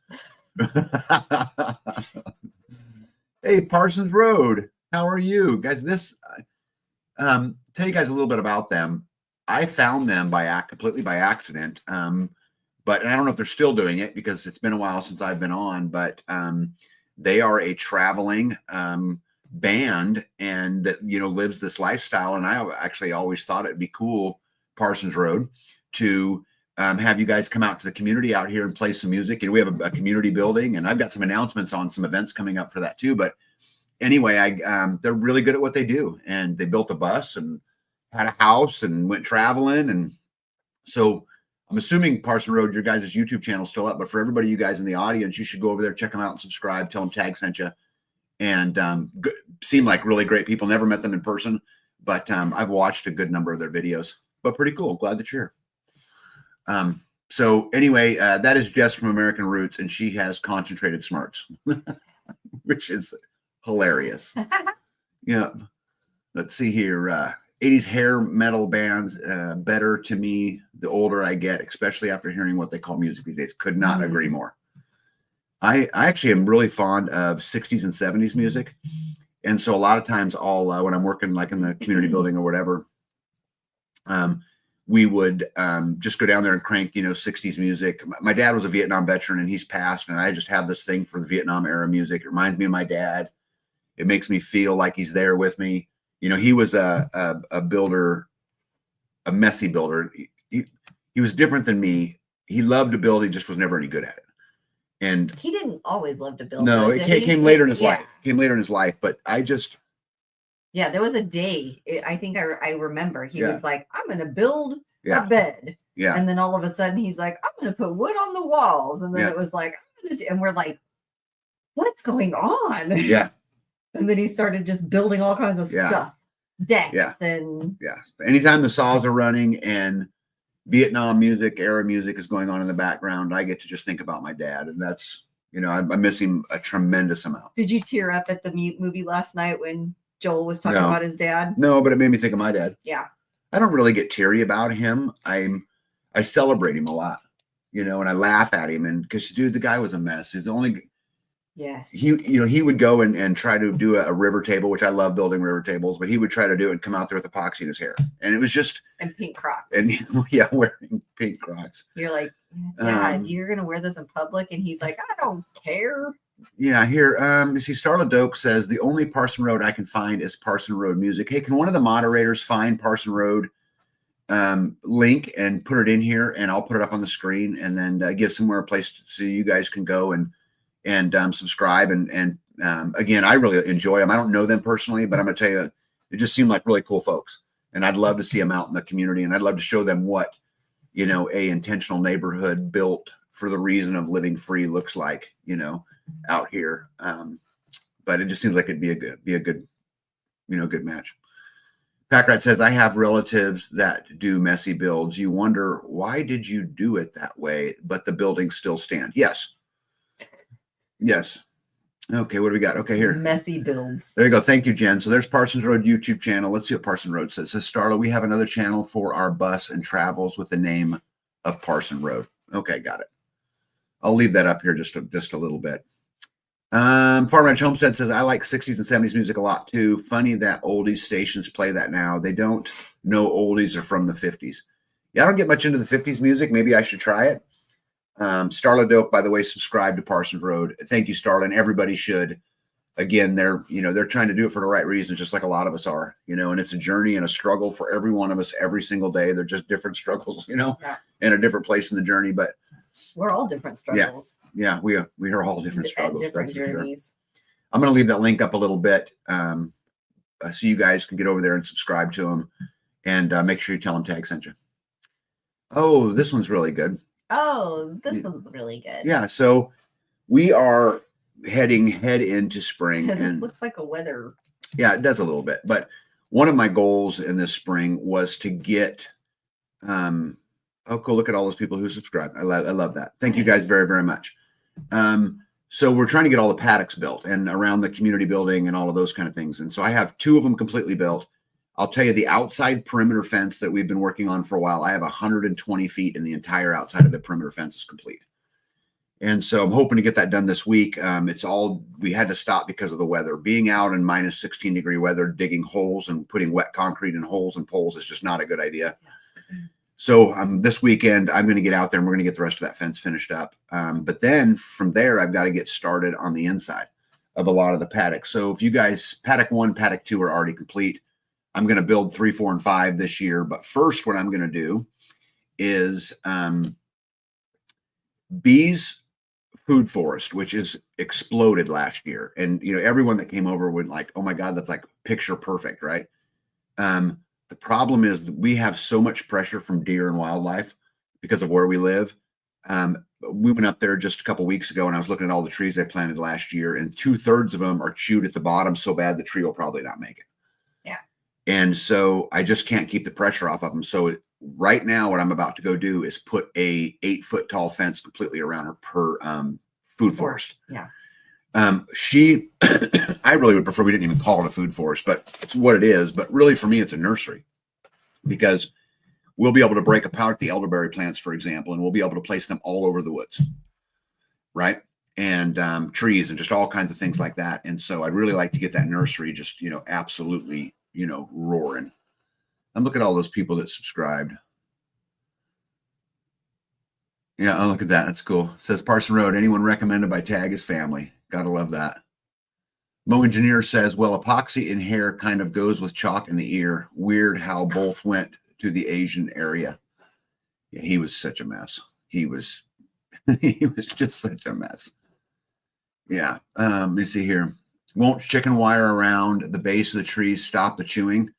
Hey, Parsons Road, how are you guys? Tell you guys a little bit about them. I found them completely by accident. But I don't know if they're still doing it because it's been a while since I've been on, but they are a traveling band and that, lives this lifestyle. And I actually always thought it'd be cool, Parsons Road, to have you guys come out to the community out here and play some music. And we have a community building, and I've got some announcements on some events coming up for that too. But anyway, they're really good at what they do, and they built a bus and had a house and went traveling. And so I'm assuming Parson Road, your guys' YouTube channel is still up, but for everybody, you guys in the audience, you should go over there, check them out and subscribe, tell them Tag sent you. And seem like really great people. Never met them in person, but I've watched a good number of their videos, but pretty cool. Glad that you're here. So anyway, that is Jess from American Roots, and she has concentrated smarts, which is hilarious. Yeah. Let's see here. 80s hair metal bands, better to me the older I get, especially after hearing what they call music these days. Could not agree more. I actually am really fond of 60s and 70s music. And so a lot of times I'll, when I'm working like in the community building or whatever, we would just go down there and crank, 60s music. My dad was a Vietnam veteran and he's passed. And I just have this thing for the Vietnam era music. It reminds me of my dad. It makes me feel like he's there with me. He was a builder, a messy builder. He was different than me. He loved to build. He just was never any good at it. And he didn't always love to build. No, it came later in his life. Came later in his life, but there was a day. I think I remember he was like, "I'm going to build a bed," and then all of a sudden he's like, "I'm going to put wood on the walls," and then it was like, "I'm going to," and we're like, "What's going on?" Yeah. And then he started just building all kinds of stuff, decks, and Anytime the saws are running and Vietnam music, era music is going on in the background, I get to just think about my dad, and that's, I miss him a tremendous amount. Did you tear up at the movie last night when Joel was talking about his dad? No, but it made me think of my dad. Yeah. I don't really get teary about him. I celebrate him a lot, and I laugh at him, and because dude, the guy was a mess. He's the only. Yes. He would go and try to do a river table, which I love building river tables, but he would try to do it and come out there with epoxy in his hair. And it was just. And pink Crocs. And wearing pink Crocs. You're like, Dad, you're going to wear this in public? And he's like, I don't care. Yeah, here. You see, Starla Doak says, the only Parson Road I can find is Parson Road music. Hey, can one of the moderators find Parson Road link and put it in here? And I'll put it up on the screen and then give somewhere a place so you guys can go and subscribe. And again, I really enjoy them. I don't know them personally, but I'm going to tell you, it just seemed like really cool folks. And I'd love to see them out in the community. And I'd love to show them what, a intentional neighborhood built for the reason of living free looks like, out here. But it just seems like it'd be a good match. Packrat says, I have relatives that do messy builds. You wonder, why did you do it that way? But the buildings still stand. Yes. Okay, what do we got? Okay, here. Messy builds. There you go. Thank you, Jen. So there's Parsons Road YouTube channel. Let's see what Parson Road says. It says, Starla, we have another channel for our bus and travels with the name of Parson Road. Okay, got it. I'll leave that up here just a little bit. Farm Ranch Homestead says, I like 60s and 70s music a lot too. Funny that oldies stations play that now. They don't know oldies are from the 50s. Yeah, I don't get much into the 50s music. Maybe I should try it. Starla Dope, by the way, subscribe to Parsons Road. Thank you, Starla, and everybody should. Again, they're trying to do it for the right reasons, just like a lot of us are, and it's a journey and a struggle for every one of us every single day. They're just different struggles, in a different place in the journey, but we're all different struggles. Yeah, we are all different struggles. Different journeys. Sure. I'm going to leave that link up a little bit so you guys can get over there and subscribe to them, and make sure you tell them Tag sent you. Oh, this one's really good. Oh, this one's really good. Yeah, so we are head into spring. It and looks like a weather. Yeah, it does a little bit. But one of my goals in this spring was to get oh, cool. Look at all those people who subscribe. I love that. Thank you guys very, very much. So we're trying to get all the paddocks built and around the community building and all of those kind of things. And so I have 2 of them completely built. I'll tell you, the outside perimeter fence that we've been working on for a while, I have 120 feet, and the entire outside of the perimeter fence is complete. And so I'm hoping to get that done this week. We had to stop because of the weather. Being out in minus 16-degree weather, digging holes and putting wet concrete in holes and poles is just not a good idea. So this weekend, I'm going to get out there and we're going to get the rest of that fence finished up. But then from there, I've got to get started on the inside of a lot of the paddocks. So if you guys, paddock 1, paddock 2 are already complete. I'm going to build 3, 4, and 5 this year. But first, what I'm going to do is bees food forest, which is exploded last year. And, everyone that came over went like, oh my God, that's like picture perfect, right? The problem is that we have so much pressure from deer and wildlife because of where we live. We went up there just a couple weeks ago and I was looking at all the trees they planted last year, and 2/3 of them are chewed at the bottom so bad the tree will probably not make it. Yeah. And so I just can't keep the pressure off of them. So right now, what I'm about to go do is put a 8-foot tall fence completely around her food forest. Yeah. I really would prefer we didn't even call it a food forest, but it's what it is. But really for me, it's a nursery, because we'll be able to break apart the elderberry plants, for example, and we'll be able to place them all over the woods. Right. And trees and just all kinds of things like that. And so I'd really like to get that nursery just, absolutely, roaring. And look at all those people that subscribed. Yeah, oh, look at that. That's cool. It says Parson Road, anyone recommended by Tag is family. Gotta love that. Mo Engineer says, well, epoxy in hair kind of goes with chalk in the ear. Weird how both went to the Asian area. Yeah, he was such a mess. He was just such a mess. Yeah. Let me see here. Won't chicken wire around the base of the trees stop the chewing?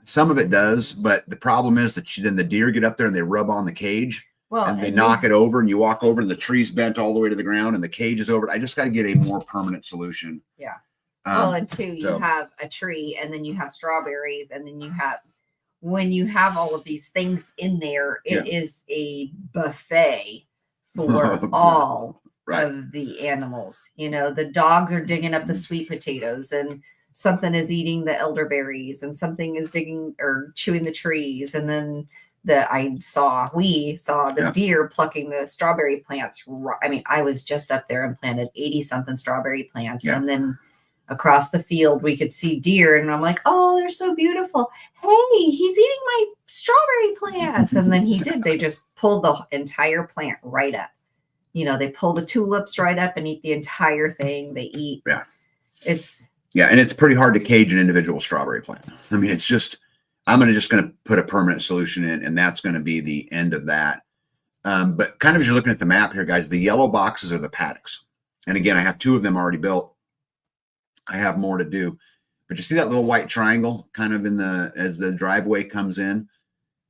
Some of it does, but the problem is that then the deer get up there and they rub on the cage. Well, and they knock it over, and you walk over and the tree's bent all the way to the ground and the cage is over. I just got to get a more permanent solution. Yeah. And two, you have a tree, and then you have strawberries, and then when you have all of these things in there, it is a buffet for all of the animals. The dogs are digging up the sweet potatoes, and something is eating the elderberries, and something is digging or chewing the trees, and then we saw the deer plucking the strawberry plants. I mean, I was just up there and planted 80-something strawberry plants. Yeah. And then across the field, we could see deer. And I'm like, oh, they're so beautiful. Hey, he's eating my strawberry plants. And then he did. They just pulled the entire plant right up. They pull the tulips right up and eat the entire thing. They eat. Yeah. And it's pretty hard to cage an individual strawberry plant. I mean, it's just... I'm just going to put a permanent solution in, and that's going to be the end of that. But kind of as you're looking at the map here, guys, the yellow boxes are the paddocks. And again, I have 2 of them already built. I have more to do. But you see that little white triangle kind of as the driveway comes in?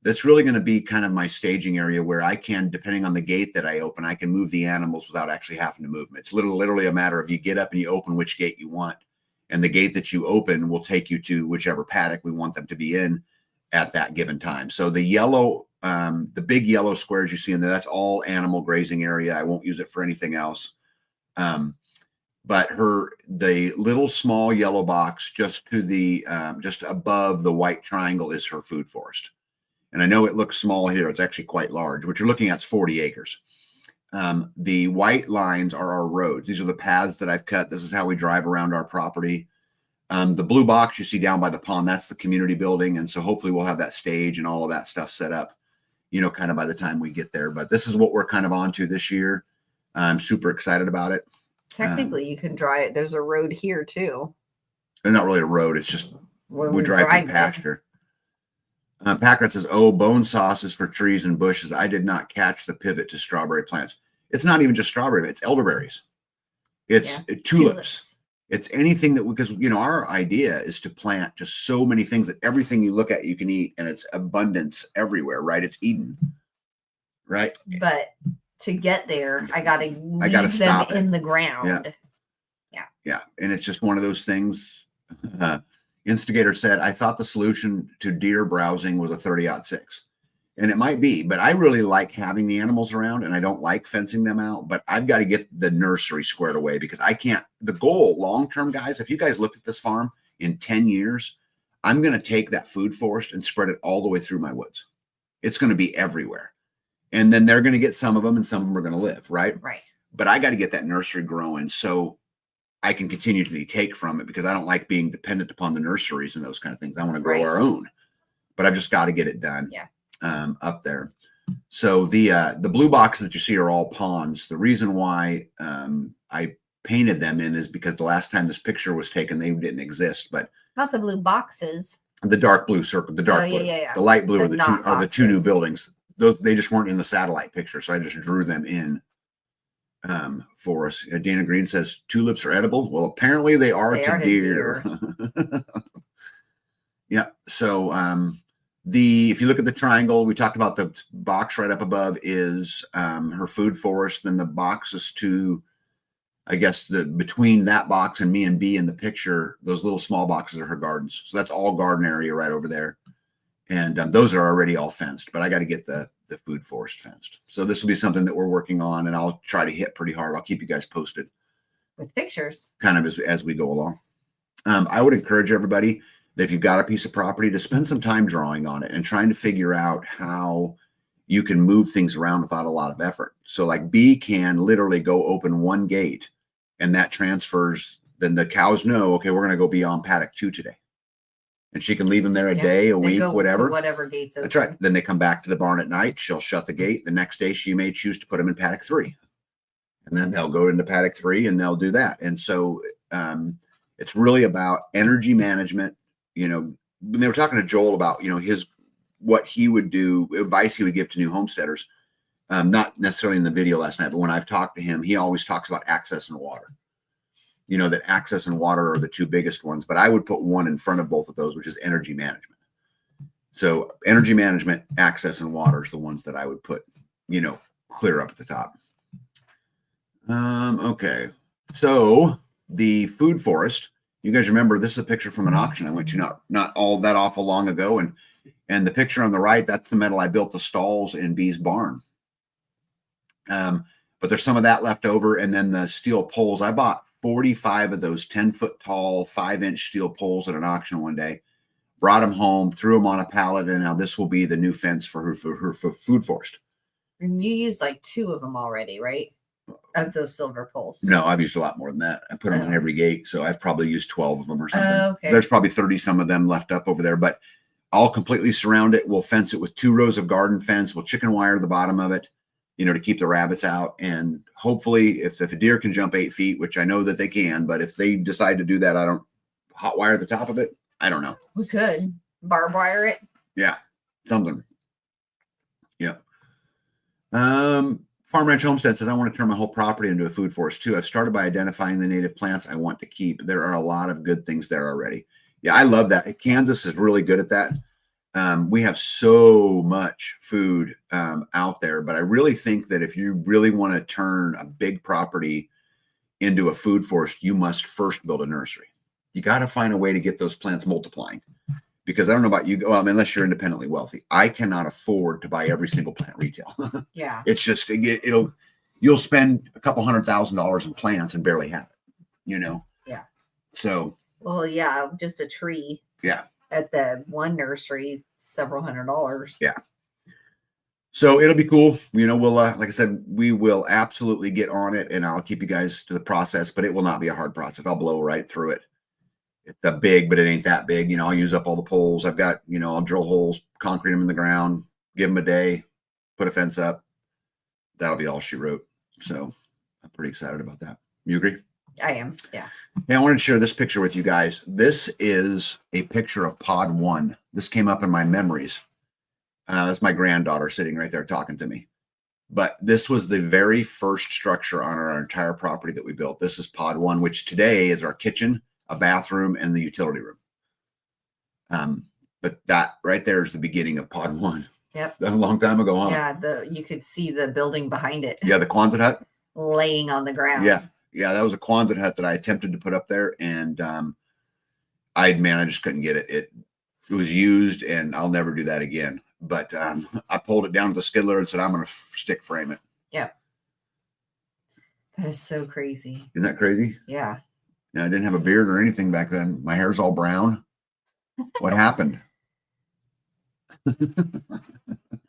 That's really going to be kind of my staging area where I can, depending on the gate that I open, I can move the animals without actually having to move them. It's literally a matter of you get up and you open which gate you want. And the gate that you open will take you to whichever paddock we want them to be in at that given time. So the yellow, the big yellow squares you see in there, that's all animal grazing area. I won't use it for anything else. But the little small yellow box just to the, just above the white triangle is her food forest. And I know it looks small here. It's actually quite large. What you're looking at is 40 acres. The white lines are our roads. These are the paths that I've cut. This is how we drive around our property. The blue box you see down by the pond, that's the community building. And so hopefully we'll have that stage and all of that stuff set up, kind of by the time we get there. But this is what we're kind of on to this year. I'm super excited about it. Technically, you can drive. There's a road here too. It's not really a road. It's just we drive through pasture. Packard says, oh, bone sauce is for trees and bushes. I did not catch the pivot to strawberry plants. It's not even just strawberry. It's elderberries. It's tulips. It's anything that, because, our idea is to plant just so many things that everything you look at, you can eat, and it's abundance everywhere, right? It's Eden, right? But to get there, I got to leave them in the ground. Yeah. And it's just one of those things. Instigator said, I thought the solution to deer browsing was a 30-06. And it might be, but I really like having the animals around, and I don't like fencing them out. But I've got to get the nursery squared away, because I can't. The goal long-term, guys, if you guys look at this farm in 10 years, I'm going to take that food forest and spread it all the way through my woods. It's going to be everywhere. And then they're going to get some of them and some of them are going to live, right? Right. But I got to get that nursery growing so I can continue to take from it, because I don't like being dependent upon the nurseries and those kind of things. I want to grow our own, but I've just got to get it done up there. So the blue boxes that you see are all ponds. The reason why I painted them in is because the last time this picture was taken, they didn't exist. But not the blue boxes. The dark blue circle, the dark blue, the light blue are the two new buildings. Those, they just weren't in the satellite picture, so I just drew them in for us. Dana Green says tulips are edible. Well, apparently they are to deer. Yeah. So if you look at the triangle, we talked about the box right up above is her food forest. Then the boxes to, I guess, between that box and me and B in the picture, those little small boxes are her gardens. So that's all garden area right over there. And those are already all fenced, but I got to get the food forest fenced. So this will be something that we're working on, and I'll try to hit pretty hard. I'll keep you guys posted with pictures kind of as we go along. I would encourage everybody that if you've got a piece of property, to spend some time drawing on it and trying to figure out how you can move things around without a lot of effort. So like B can literally go open one gate and that transfers. Then the cows know, okay, we're going to go be on paddock 2 today. And she can leave them there a day, a week, whatever. Whatever gates open. That's right. Then they come back to the barn at night. She'll shut the gate. The next day she may choose to put them in paddock 3. And then they'll go into paddock 3 and they'll do that. And so it's really about energy management. You know, when they were talking to Joel about, you know, what he would do, advice he would give to new homesteaders, not necessarily in the video last night, but when I've talked to him, he always talks about access and water. You know, that access and water are the 2 biggest ones, but I would put one in front of both of those, which is energy management. So energy management, access, and water is the ones that I would put, you know, clear up at the top. Okay. So the food forest, you guys remember, this is a picture from an auction I went to not all that awful long ago. And the picture on the right, that's the metal I built the stalls in B's barn. But there's some of that left over. And then the steel poles, I bought 45 of those 10-foot tall, 5-inch steel poles at an auction one day, brought them home, threw them on a pallet. And now this will be the new fence for her food forest. And you used like 2 of them already, right? Of those silver poles. No, I've used a lot more than that. I put them on every gate. So I've probably used 12 of them or something. Okay. There's probably 30 some of them left up over there, but I'll completely surround it. We'll fence it with 2 rows of garden fence. We'll chicken wire the bottom of it, you know, to keep the rabbits out. And hopefully if a deer can jump 8 feet, which I know that they can, but if they decide to do that, I don't hot wire the top of it. I don't know. We could barb wire it. Yeah. Something. Yeah. Farm Ranch Homestead says, I want to turn my whole property into a food forest too. I've started by identifying the native plants I want to keep. There are a lot of good things there already. Yeah, I love that. Kansas is really good at that. We have so much food out there, but I really think that if you really want to turn a big property into a food forest, you must first build a nursery. You got to find a way to get those plants multiplying, because I don't know about you, unless you're independently wealthy. I cannot afford to buy every single plant retail. Yeah. It's just, you'll spend a couple $100,000 in plants and barely have it, you know? Yeah. So. Well, yeah, just a tree. Yeah. At the one nursery, several $100s. Yeah. So it'll be cool. You know, we'll, like I said, we will absolutely get on it, and I'll keep you guys to the process, but it will not be a hard process. I'll blow right through it. It's a big, but it ain't that big. You know, I'll use up all the poles. I've got, you know, I'll drill holes, concrete them in the ground, give them a day, put a fence up. That'll be all she wrote. So I'm pretty excited about that. You agree? I am. Yeah. Hey, I wanted to share this picture with you guys. This is a picture of pod 1. This came up in my memories. That's my granddaughter sitting right there talking to me. But this was the very first structure on our entire property that we built. This is pod 1, which today is our kitchen, a bathroom, and the utility room. But that right there is the beginning of pod 1. Yep. A long time ago, huh? Yeah, you could see the building behind it. Yeah, the Quonset hut. Laying on the ground. Yeah. Yeah, that was a Quonset hut that I attempted to put up there, and I just couldn't get it. It was used, and I'll never do that again. But I pulled it down to the skidler and said, I'm going to stick frame it. Yeah. That is so crazy. Isn't that crazy? Yeah. Yeah, I didn't have a beard or anything back then. My hair's all brown. What happened?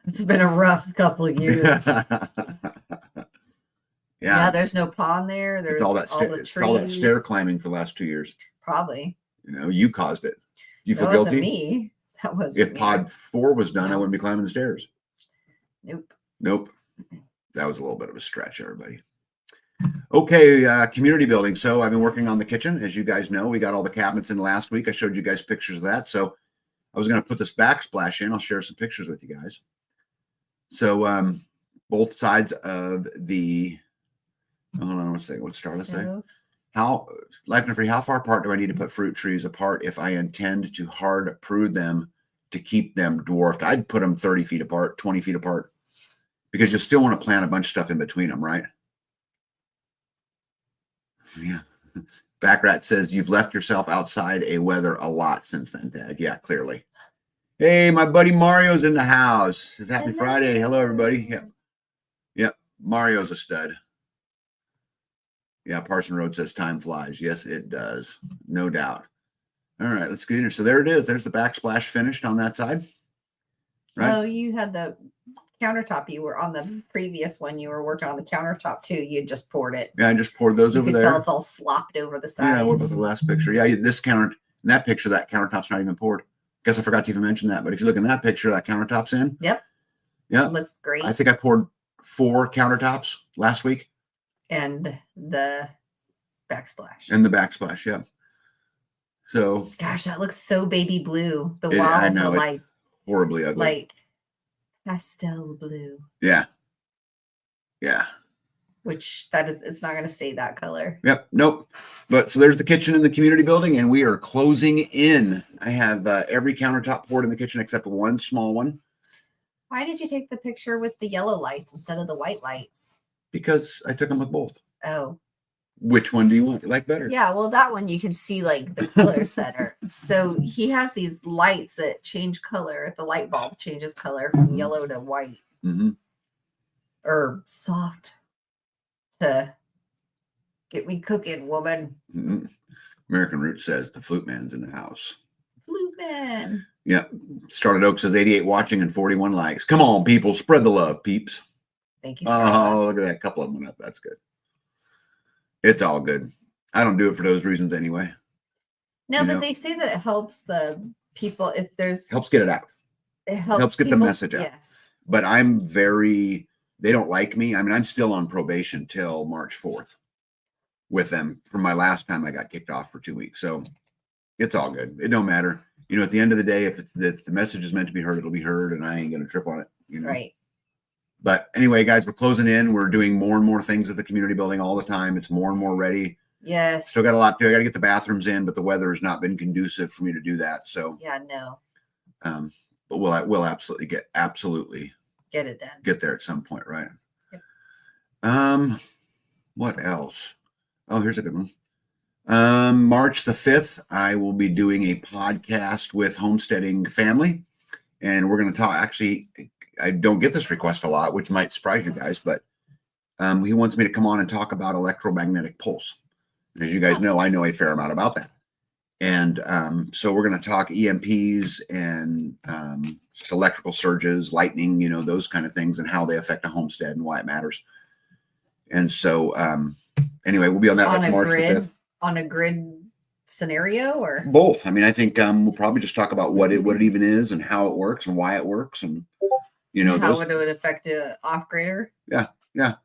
It's been a rough couple of years. Yeah, there's no pond there. There's it's all that trees. all that stair climbing for the last 2 years. Probably. You caused it. You feel That guilty? wasn't me. That wasn't If me. pod 4 was done, I No. wouldn't be climbing the stairs. Nope. That was a little bit of a stretch, everybody. Okay, community building. So I've been working on the kitchen. As you guys know, we got all the cabinets in last week. I showed you guys pictures of that. So I was going to put this backsplash in. I'll share some pictures with you guys. So both sides of the, hold on one second. What's Starla say? How, Life and Free, how far apart do I need to put fruit trees apart if I intend to hard prune them to keep them dwarfed? I'd put them 30 feet apart, 20 feet apart, because you still want to plant a bunch of stuff in between them, right? Yeah. Backrat says you've left yourself outside a weather a lot since then, Dad. Yeah, clearly. Hey, my buddy Mario's in the house. It's Happy Friday. Hello, everybody. Yep. Mario's a stud. Yeah, Parson Road says time flies. Yes, it does. No doubt. All right, let's get in here. So there it is. There's the backsplash finished on that side. Right. Oh, you had the countertop. You were on the previous one. You were working on the countertop too. You had just poured it. Yeah, I just poured those you over could there. Tell it's all slopped over the sides. Yeah, what about the last picture? Yeah, this counter, in that picture, that countertop's not even poured. Guess I forgot to even mention that. But if you look in that picture, that countertop's in. Yep. Yeah. It looks great. I think I poured 4 countertops last week. And the backsplash. And the backsplash, yeah. So. Gosh, that looks so baby blue. The walls I know, are like horribly ugly. Like pastel blue. Yeah. Yeah. Which it's not going to stay that color. Yep. Nope. But so there's the kitchen in the community building, and we are closing in. I have every countertop poured in the kitchen except one small one. Why did you take the picture with the yellow lights instead of the white lights? Because I took them with both. Oh. Which one do you want? You like better? Yeah, well, that one you can see like the colors better. So he has these lights that change color. The light bulb changes color from yellow to white. Mm-hmm. Or soft to get me cooking, woman. Mm-hmm. American Root says the flute man's in the house. Flute man. Yeah. Started Oak says 88 watching and 41 likes. Come on, people. Spread the love, peeps. Thank you, Starla. Oh, look at that. A couple of them went up. That's good. It's all good. I don't do it for those reasons anyway. No, but they say that it helps the people if there's... Helps get it out. It helps get the message out. Yes. But they don't like me. I mean, I'm still on probation till March 4th with them from my last time I got kicked off for 2 weeks. So it's all good. It don't matter. At the end of the day, if the message is meant to be heard, it'll be heard, and I ain't going to trip on it. Right. But anyway, guys, we're closing in. We're doing more and more things at the community building all the time. It's more and more ready. Yes. Still got a lot to do. I got to get the bathrooms in, but the weather has not been conducive for me to do that. So yeah, no. But we'll absolutely get it done. Get there at some point, right? Yep. What else? Oh, here's a good one. March the 5th, I will be doing a podcast with Homesteading family, and we're going to talk. Actually, I don't get this request a lot, which might surprise you guys, but he wants me to come on and talk about electromagnetic pulse. As you guys know, I know a fair amount about that. And so we're going to talk EMPs and just electrical surges, lightning, those kind of things, and how they affect a homestead and why it matters. And so anyway, we'll be on that. On That's March the 5th. On a grid scenario or? Both. I mean, I think we'll probably just talk about what it even is and how it works and why it works and, how it would affect an off-grader. Yeah. Yeah.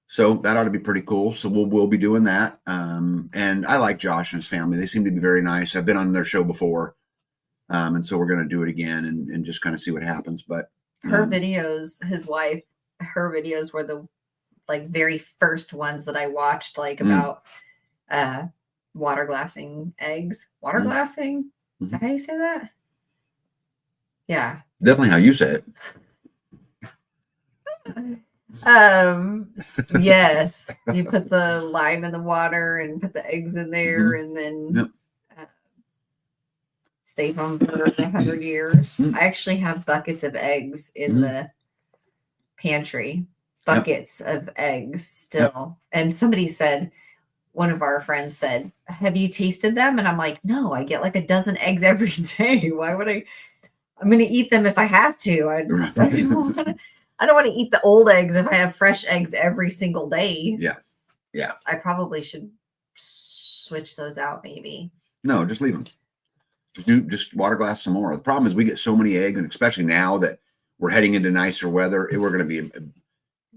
So that ought to be pretty cool. So we'll be doing that. And I like Josh and his family. They seem to be very nice. I've been on their show before. And so we're going to do it again and just kind of see what happens. But her videos, his wife, her videos were the very first ones that I watched, about water glassing eggs. Water glassing? Is that how you say that? Yeah. Definitely how you say it. Yes, you put the lime in the water and put the eggs in there and then stay them for 100 years. I actually have buckets of eggs in the pantry, buckets of eggs still. And somebody said, one of our friends said, "Have you tasted them?" And I'm like, "No, I get like a dozen eggs every day. Why would I? I'm going to eat them if I have to. I don't want to eat the old eggs if I have fresh eggs every single day." Yeah. Yeah. I probably should switch those out maybe. No, just leave them. Just water glass some more. The problem is we get so many eggs, and especially now that we're heading into nicer weather, we're going to be,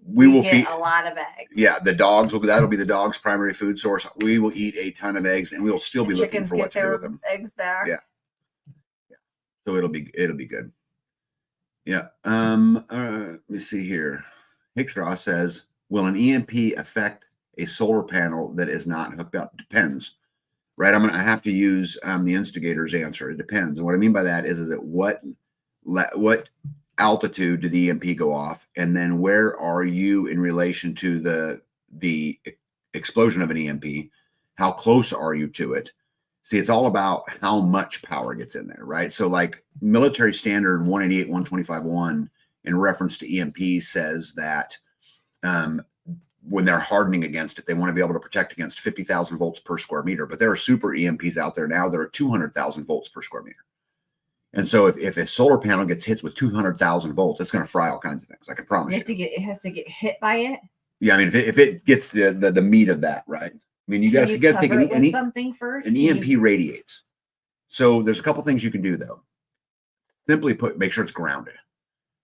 we will get feed a lot of eggs. Yeah, the dogs that'll be the dog's primary food source. We will eat a ton of eggs, and we will still be looking for what to do with them. Eggs back. Yeah. So it'll be good. Yeah. Let me see here. Hickshaw says, will an EMP affect a solar panel that is not hooked up? Depends. Right. I have to use the instigator's answer. It depends. And what I mean by that is that what altitude did the EMP go off, and then where are you in relation to the explosion of an EMP? How close are you to it? See, it's all about how much power gets in there, right? So like military standard 188.125.1 in reference to EMP says that when they're hardening against it, they want to be able to protect against 50,000 volts per square meter. But there are super EMPs out there now that are 200,000 volts per square meter. And so if a solar panel gets hit with 200,000 volts, it's going to fry all kinds of things. I can promise you. It has to get hit by it. Yeah, I mean, if it gets the meat of that, right? I mean, you got to think something first. An EMP radiates. So there's a couple things you can do though. Simply make sure it's grounded,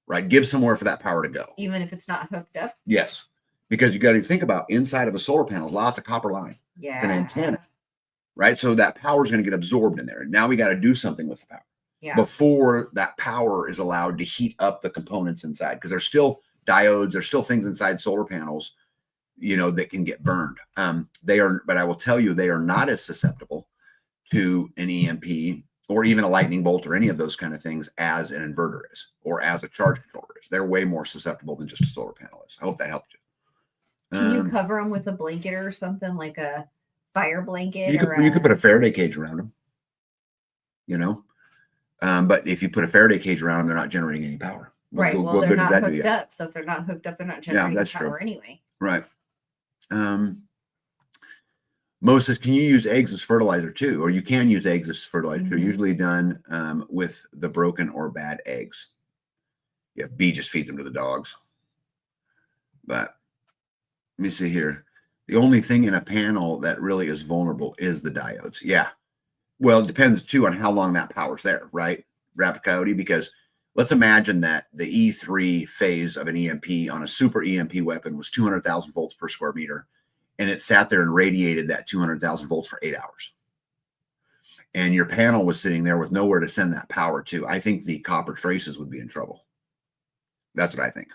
right? Give somewhere for that power to go. Even if it's not hooked up? Yes. Because you got to think about inside of a solar panel, lots of copper line. Yeah. It's an antenna, right? So that power is going to get absorbed in there. Now we got to do something with the power. Yeah. Before that power is allowed to heat up the components inside, because there's still diodes, there's still things inside solar panels, that can get burned. But I will tell you, they are not as susceptible to an EMP or even a lightning bolt or any of those kind of things as an inverter is, or as a charge controller is. They're way more susceptible than just a solar panel is. I hope that helped you. Can you cover them with a blanket or something, like a fire blanket? You could put a Faraday cage around them, but if you put a Faraday cage around them, they're not generating any power. Right. Well, they're not hooked up. So if they're not hooked up, they're not generating power anyway. Right. Moses, can you use eggs as fertilizer too? Or you can use eggs as fertilizer too, usually done with the broken or bad eggs. Yeah, B just feeds them to the dogs. But let me see here. The only thing in a panel that really is vulnerable is the diodes. Yeah. Well, it depends too on how long that power's there, right? Rapid Coyote, because let's imagine that the E3 phase of an EMP on a super EMP weapon was 200,000 volts per square meter, and it sat there and radiated that 200,000 volts for 8 hours. And your panel was sitting there with nowhere to send that power to. I think the copper traces would be in trouble. That's what I think.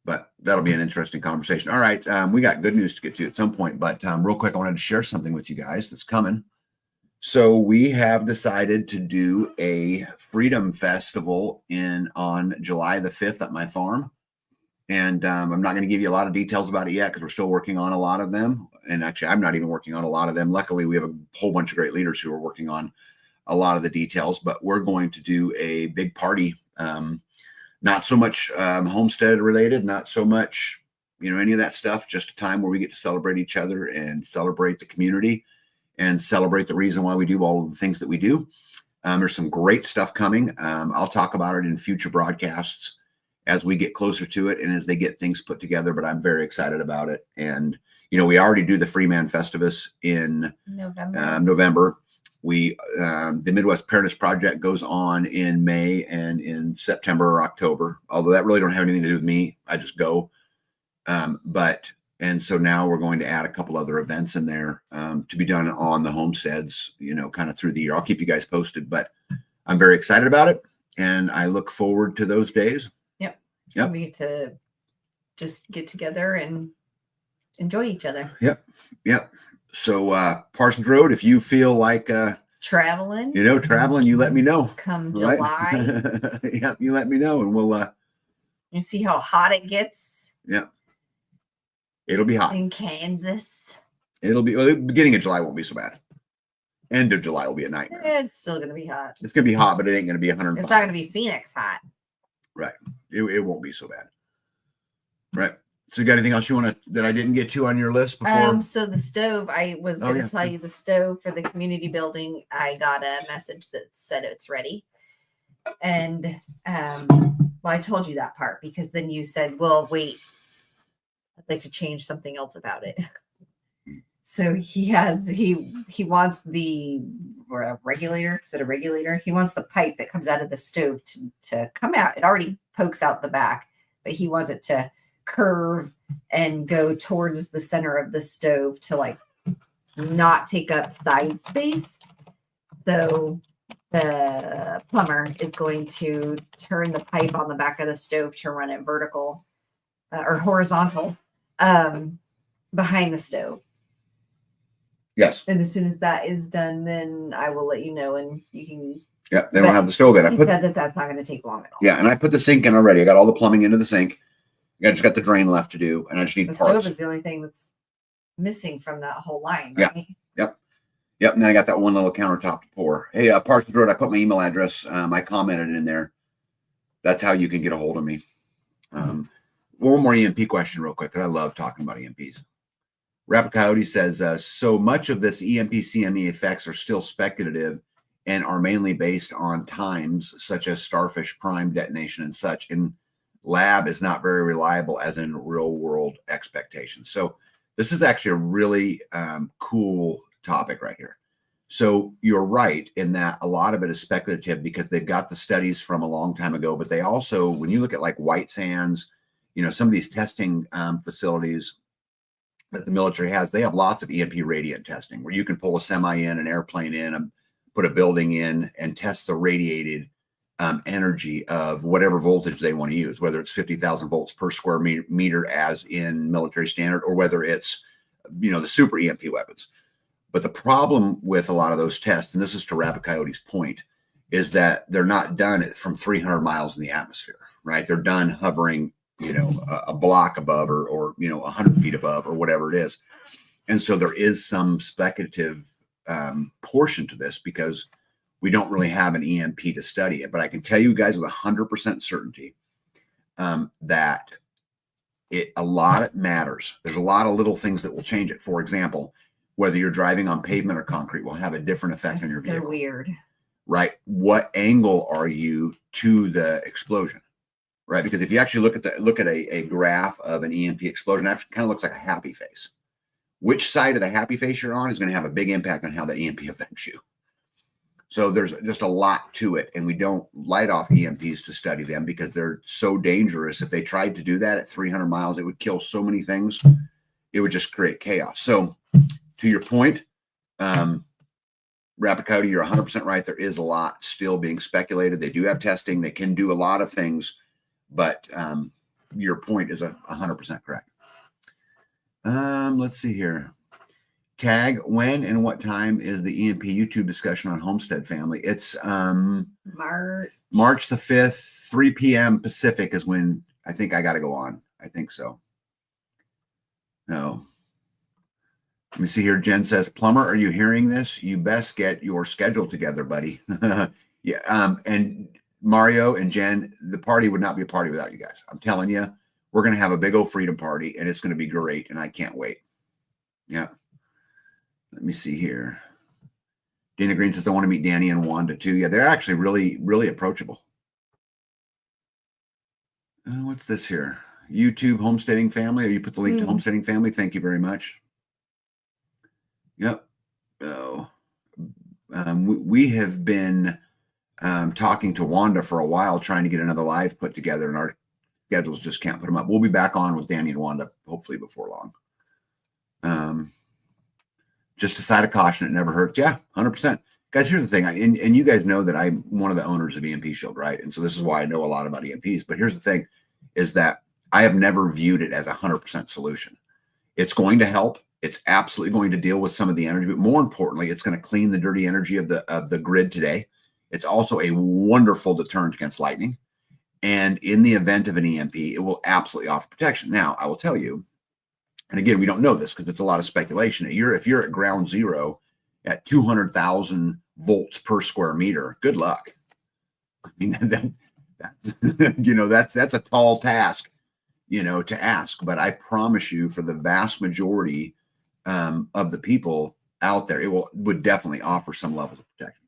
But that'll be an interesting conversation. All right, we got good news to get to at some point, but real quick, I wanted to share something with you guys that's coming. So we have decided to do a Freedom Festival on July the 5th at my farm. And I'm not going to give you a lot of details about it yet because we're still working on a lot of them. And actually, I'm not even working on a lot of them. Luckily, we have a whole bunch of great leaders who are working on a lot of the details. But we're going to do a big party, not so much homestead related, not so much, any of that stuff, just a time where we get to celebrate each other and celebrate the community and celebrate the reason why we do all of the things that we do. There's some great stuff coming. I'll talk about it in future broadcasts as we get closer to it and as they get things put together, but I'm very excited about it. And, we already do the Freeman Festivus in November. The Midwest Preparedness Project goes on in May and in September or October, although that really don't have anything to do with me. I just go. And so now we're going to add a couple other events in there to be done on the homesteads, kind of through the year. I'll keep you guys posted, but I'm very excited about it. And I look forward to those days. Yep. We get to just get together and enjoy each other. Yep. So Parsons Road, if you feel like traveling, you let me know. Come July. Right? Yep, you let me know and we'll you see how hot it gets. Yep. It'll be hot. In Kansas. The beginning of July won't be so bad. End of July will be a nightmare. It's still going to be hot. It's going to be hot, but it ain't going to be 105. It's not going to be Phoenix hot. Right. It won't be so bad. Right. So you got anything else you want to that I didn't get to on your list before? So the stove, I was Oh, going to yeah. tell you the stove for the community building. I got a message that said it's ready. And well, I told you that part because then you said, well, wait, I'd like to change something else about it. So he wants the or a regulator. Is it a regulator? He wants the pipe that comes out of the stove to come out. It already pokes out the back, but he wants it to curve and go towards the center of the stove to like not take up side space. So the plumber is going to turn the pipe on the back of the stove to run it vertical or horizontal behind the stove. Yes. And as soon as that is done, then I will let you know, and you can. Yeah, they don't have the stove in. He said that that's not going to take long at all. Yeah, and I put the sink in already. I got all the plumbing into the sink. I just got the drain left to do, and I just need the parts. stove is the only thing that's missing from that whole line, right? Yep, and then I got that one little countertop to pour. Hey, Parsons Road, I put my email address. I commented in there. That's how you can get a hold of me. One more EMP question real quick, because I love talking about EMPs. Rapid Coyote says, so much of this EMP CME effects are still speculative and are mainly based on times such as starfish prime detonation and such. In lab is not very reliable as in real world expectations. So this is actually a really cool topic right here. So you're right in that a lot of it is speculative because they've got the studies from a long time ago, but they also, when you look at like White Sands, some of these testing facilities that the military has, they have lots of EMP radiant testing where you can pull a semi in, an airplane in, and put a building in and test the radiated energy of whatever voltage they want to use, whether it's 50,000 volts per square meter as in military standard, or whether it's, the super EMP weapons. But the problem with a lot of those tests, and this is to Rapid Coyote's point, is that they're not done from 300 miles in the atmosphere, right? They're done hovering a block above or 100 feet above or whatever it is. And so there is some speculative portion to this because we don't really have an EMP to study it. But I can tell you guys with 100% certainty that a lot of matters. There's a lot of little things that will change it. For example, whether you're driving on pavement or concrete will have a different effect on your vehicle. They're weird. Right? What angle are you to the explosion? Right, because if you actually look at a graph of an EMP explosion, it actually kind of looks like a happy face. Which side of the happy face you're on is going to have a big impact on how the EMP affects you. So there's just a lot to it, and we don't light off EMPs to study them because they're so dangerous. If they tried to do that at 300 miles, it would kill so many things. It would just create chaos. So to your point, Rapid Coyote, you're 100% right. There is a lot still being speculated. They do have testing. They can do a lot of things. But your point is 100% correct. Let's see here. Tag, when and what time is the EMP YouTube discussion on Homestead family? It's March the 5th, 3 p.m. Pacific is when I think I got to go on. I think so. No. Let me see here. Jen says, Plumber, are you hearing this? You best get your schedule together, buddy. Yeah. And Mario and Jen, the party would not be a party without you guys. I'm telling you, we're going to have a big old freedom party and it's going to be great. And I can't wait. Yeah. Let me see here. Dana Green says, I want to meet Danny and Wanda too. Yeah, they're actually really, really approachable. What's this here? YouTube Homesteading Family. Or you put the link to Homesteading Family. Thank you very much. Yep. Oh, we have been talking to Wanda for a while, trying to get another live put together, and our schedules just can't put them up. We'll be back on with Danny and Wanda hopefully before long. Just a side of caution, it never hurts. Yeah, 100%. Guys, here's the thing, and you guys know that I'm one of the owners of EMP Shield, right? And so this is why I know a lot about EMPs. But here's the thing, is that I have never viewed it as a 100% solution. It's going to help. It's absolutely going to deal with some of the energy, but more importantly, it's going to clean the dirty energy of the grid today. It's also a wonderful deterrent against lightning. And in the event of an EMP, it will absolutely offer protection. Now, I will tell you, and again, we don't know this because it's a lot of speculation. If you're at ground zero at 200,000 volts per square meter, good luck. I mean, that's that's a tall task. to ask. But I promise you, for the vast majority of the people out there, it would definitely offer some level of protection.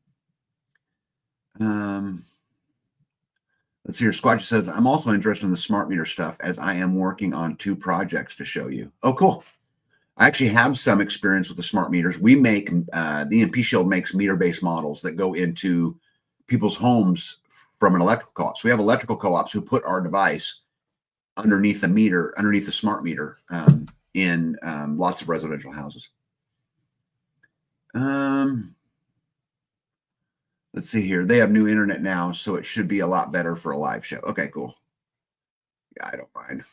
Let's see here. Squatchy says, I'm also interested in the smart meter stuff, as I am working on 2 projects to show you. Oh, cool. I actually have some experience with the smart meters. We make, the EMP Shield makes meter-based models that go into people's homes from an electrical co-op. So we have electrical co-ops who put our device underneath the meter, underneath the smart meter, in lots of residential houses. Let's see here. They have new internet now, so it should be a lot better for a live show. Okay, cool. Yeah, I don't mind.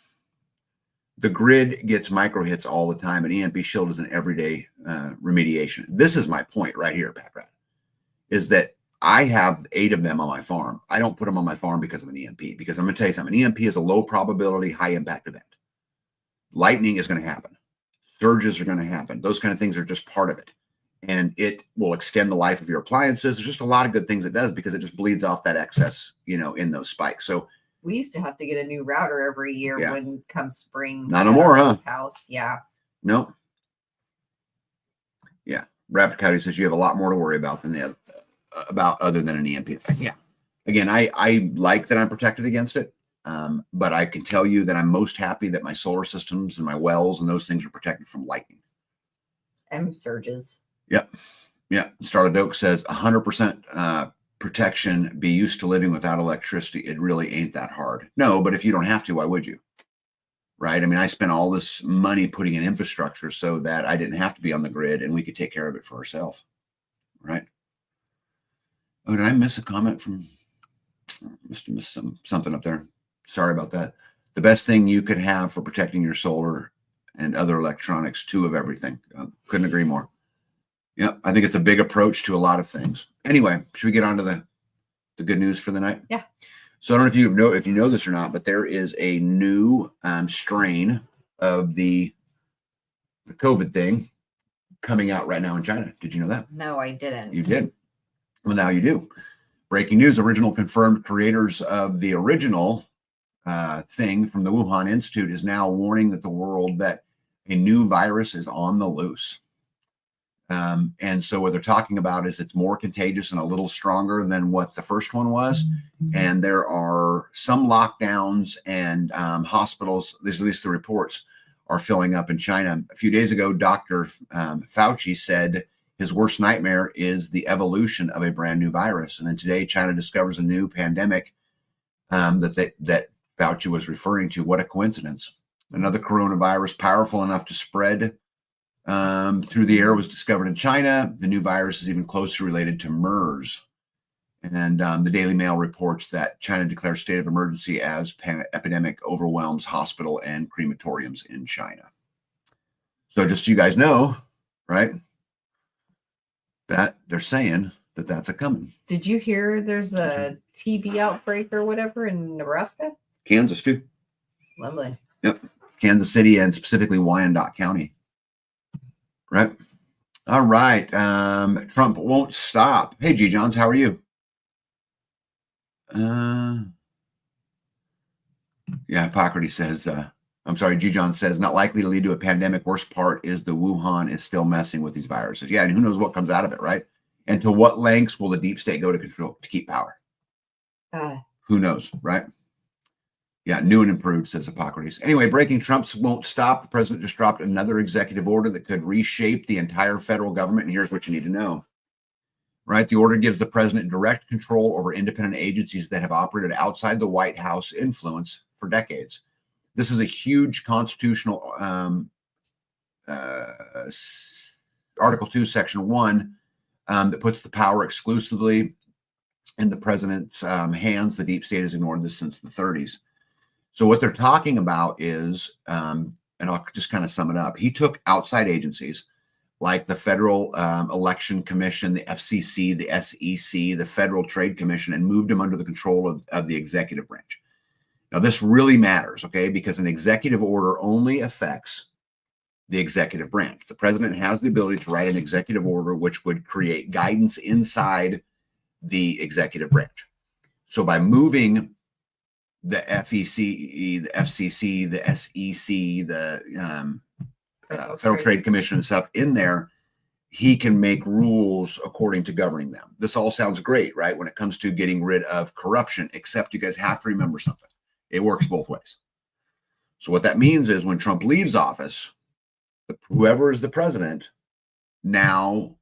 The grid gets micro hits all the time, and EMP Shield is an everyday remediation. This is my point right here, Pat Pratt, is that I have 8 of them on my farm. I don't put them on my farm because of an EMP, because I'm going to tell you something. An EMP is a low probability, high impact event. Lightning is going to happen. Surges are going to happen. Those kind of things are just part of it. And it will extend the life of your appliances. There's just a lot of good things it does, because it just bleeds off that excess, in those spikes. So we used to have to get a new router every year when comes spring. Not no more, huh? House, yeah. No. Yeah. Rapid Coyote says you have a lot more to worry about other than an EMP. Yeah. Again, I like that I'm protected against it. But I can tell you that I'm most happy that my solar systems and my wells and those things are protected from lightning. And surges. Yep. Yeah. Starlet Oak says 100% protection. Be used to living without electricity. It really ain't that hard. No, but if you don't have to, why would you? Right? I mean, I spent all this money putting in infrastructure so that I didn't have to be on the grid and we could take care of it for ourselves. Right? Oh, did I miss a comment from? Must have missed something up there. Sorry about that. The best thing you could have for protecting your solar and other electronics, 2 of everything. Couldn't agree more. Yep, I think it's a big approach to a lot of things. Anyway, should we get on to the good news for the night? Yeah. So I don't know if you know this or not, but there is a new strain of the COVID thing coming out right now in China. Did you know that? No, I didn't. You did. Well, now you do. Breaking news: original confirmed creators of the original thing from the Wuhan Institute is now warning the world that a new virus is on the loose. And so what they're talking about is it's more contagious and a little stronger than what the first one was. And there are some lockdowns and hospitals, at least the reports, are filling up in China. A few days ago, Dr. Fauci said his worst nightmare is the evolution of a brand new virus. And then today, China discovers a new pandemic that Fauci was referring to. What a coincidence. Another coronavirus powerful enough to spread through the air was discovered in China. The new virus is even closely related to MERS. And the Daily Mail reports that China declares state of emergency as epidemic overwhelms hospital and crematoriums in China. So just so you guys know, right, that they're saying that that's a coming. Did you hear there's a TB outbreak or whatever in Nebraska? Kansas too. Lovely. Yep. Kansas City and specifically Wyandotte County. Right. All right. Trump won't stop. Hey, G. Johns, how are you? Yeah, Hippocrates says, I'm sorry, G. John says, not likely to lead to a pandemic. Worst part is the Wuhan is still messing with these viruses. Yeah, and who knows what comes out of it, right? And to what lengths will the deep state go to keep power? Who knows, right? Yeah, new and improved, says Hippocrates. Anyway, breaking: Trump's won't stop. The president just dropped another executive order that could reshape the entire federal government. And here's what you need to know, right? The order gives the president direct control over independent agencies that have operated outside the White House influence for decades. This is a huge constitutional Article 2, Section 1 that puts the power exclusively in the president's hands. The deep state has ignored this since the 30s. So what they're talking about is, and I'll just kind of sum it up. He took outside agencies like the Federal Election Commission, the FCC, the SEC, the Federal Trade Commission, and moved them under the control of the executive branch. Now, this really matters, okay, because an executive order only affects the executive branch. The president has the ability to write an executive order which would create guidance inside the executive branch. So by moving the FEC, the FCC, the SEC, the Federal Trade Commission and stuff in there, he can make rules according to governing them. This all sounds great, right? When it comes to getting rid of corruption, except you guys have to remember something. It works both ways. So what that means is when Trump leaves office, whoever is the president now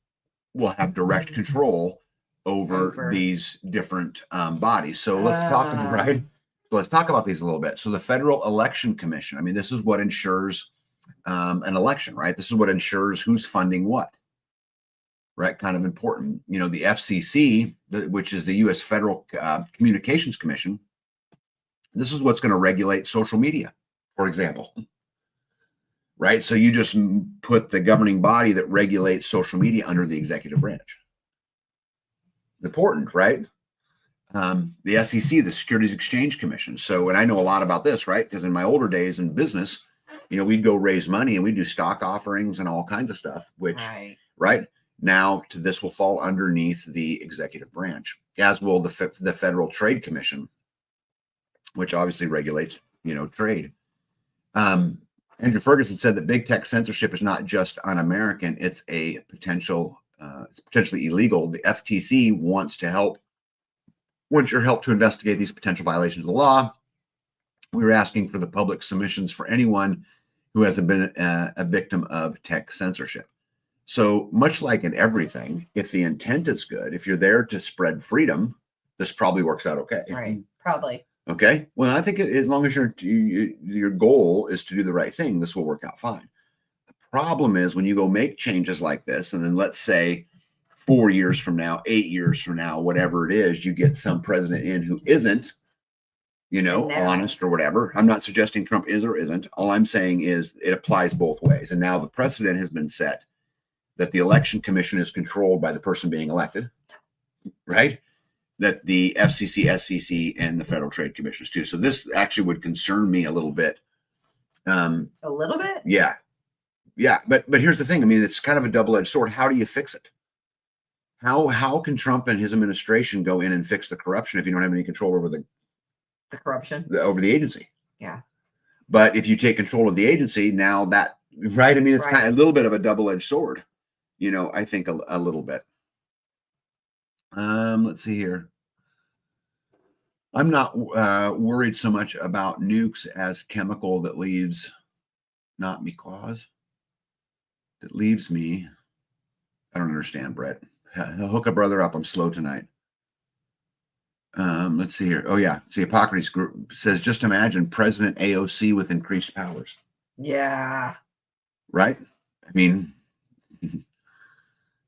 will have direct control over these different bodies. So let's talk about, right? So let's talk about these a little bit. So the Federal Election Commission, I mean, this is what ensures an election, right? This is what ensures who's funding what, right? Kind of important. You know, the FCC, which is the U.S. Federal Communications Commission, this is what's going to regulate social media, for example, right? So you just put the governing body that regulates social media under the executive branch. Important, right? The SEC, the Securities Exchange Commission. So, and I know a lot about this, right? Because in my older days in business, you know, we'd go raise money and we'd do stock offerings and all kinds of stuff, which, right? Now this will fall underneath the executive branch, as will the Federal Trade Commission, which obviously regulates, you know, trade. Andrew Ferguson said that big tech censorship is not just un-American, it's a potential, it's potentially illegal. The FTC wants your help to investigate these potential violations of the law. We were asking for the public submissions for anyone who has been a victim of tech censorship. So much like in everything, if the intent is good, if you're there to spread freedom, this probably works out okay. Right, probably. Okay. Well, I think as long as your goal is to do the right thing, this will work out fine. The problem is when you go make changes like this, and then let's say 4 years from now, 8 years from now, whatever it is, you get some president in who isn't, you know, honest or whatever. I'm not suggesting Trump is or isn't. All I'm saying is it applies both ways. And now the precedent has been set that the election commission is controlled by the person being elected, right? That the FCC, SCC, and the Federal Trade Commissions too. So this actually would concern me a little bit. A little bit? Yeah. Yeah. But here's the thing. I mean, it's kind of a double-edged sword. How do you fix it? How can Trump and his administration go in and fix the corruption if you don't have any control over the corruption, over the agency? Yeah. But if you take control of the agency, now that, right? I mean, it's kind of a little bit of a double-edged sword, you know, I think a little bit. Let's see here. I'm not worried so much about nukes as chemical that leaves, not me claws, that leaves me. I don't understand, Brett. Hook a brother up. I'm slow tonight. Let's see here. Oh yeah. See, Hippocrates group says, just imagine President AOC with increased powers. Yeah. Right? I mean,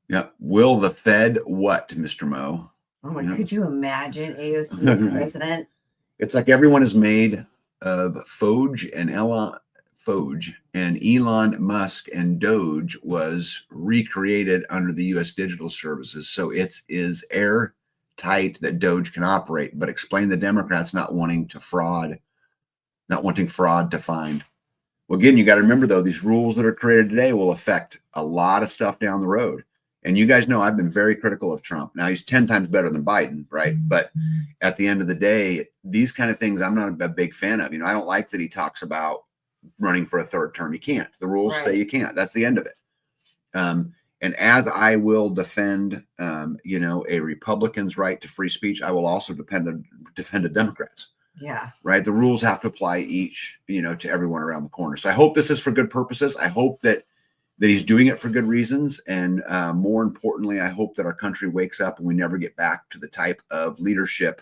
yeah. Will the Fed what, Mr. Mo? Oh my, could you imagine AOC president? It's like everyone is made of Foge and Elon Musk, and Doge was recreated under the U.S. Digital Services. So it is airtight that Doge can operate, but explain the Democrats not wanting fraud defined. Well, again, you got to remember, though, these rules that are created today will affect a lot of stuff down the road. And you guys know I've been very critical of Trump. Now he's 10 times better than Biden, right? But at the end of the day, these kind of things I'm not a big fan of. You know, I don't like that he talks about running for a third term. You can't. The rules say you can't. That's the end of it. And as I will defend, you know, a Republican's right to free speech, I will also defend the Democrats. Yeah. Right. The rules have to apply each, you know, to everyone around the corner. So I hope this is for good purposes. I hope that he's doing it for good reasons. And more importantly, I hope that our country wakes up and we never get back to the type of leadership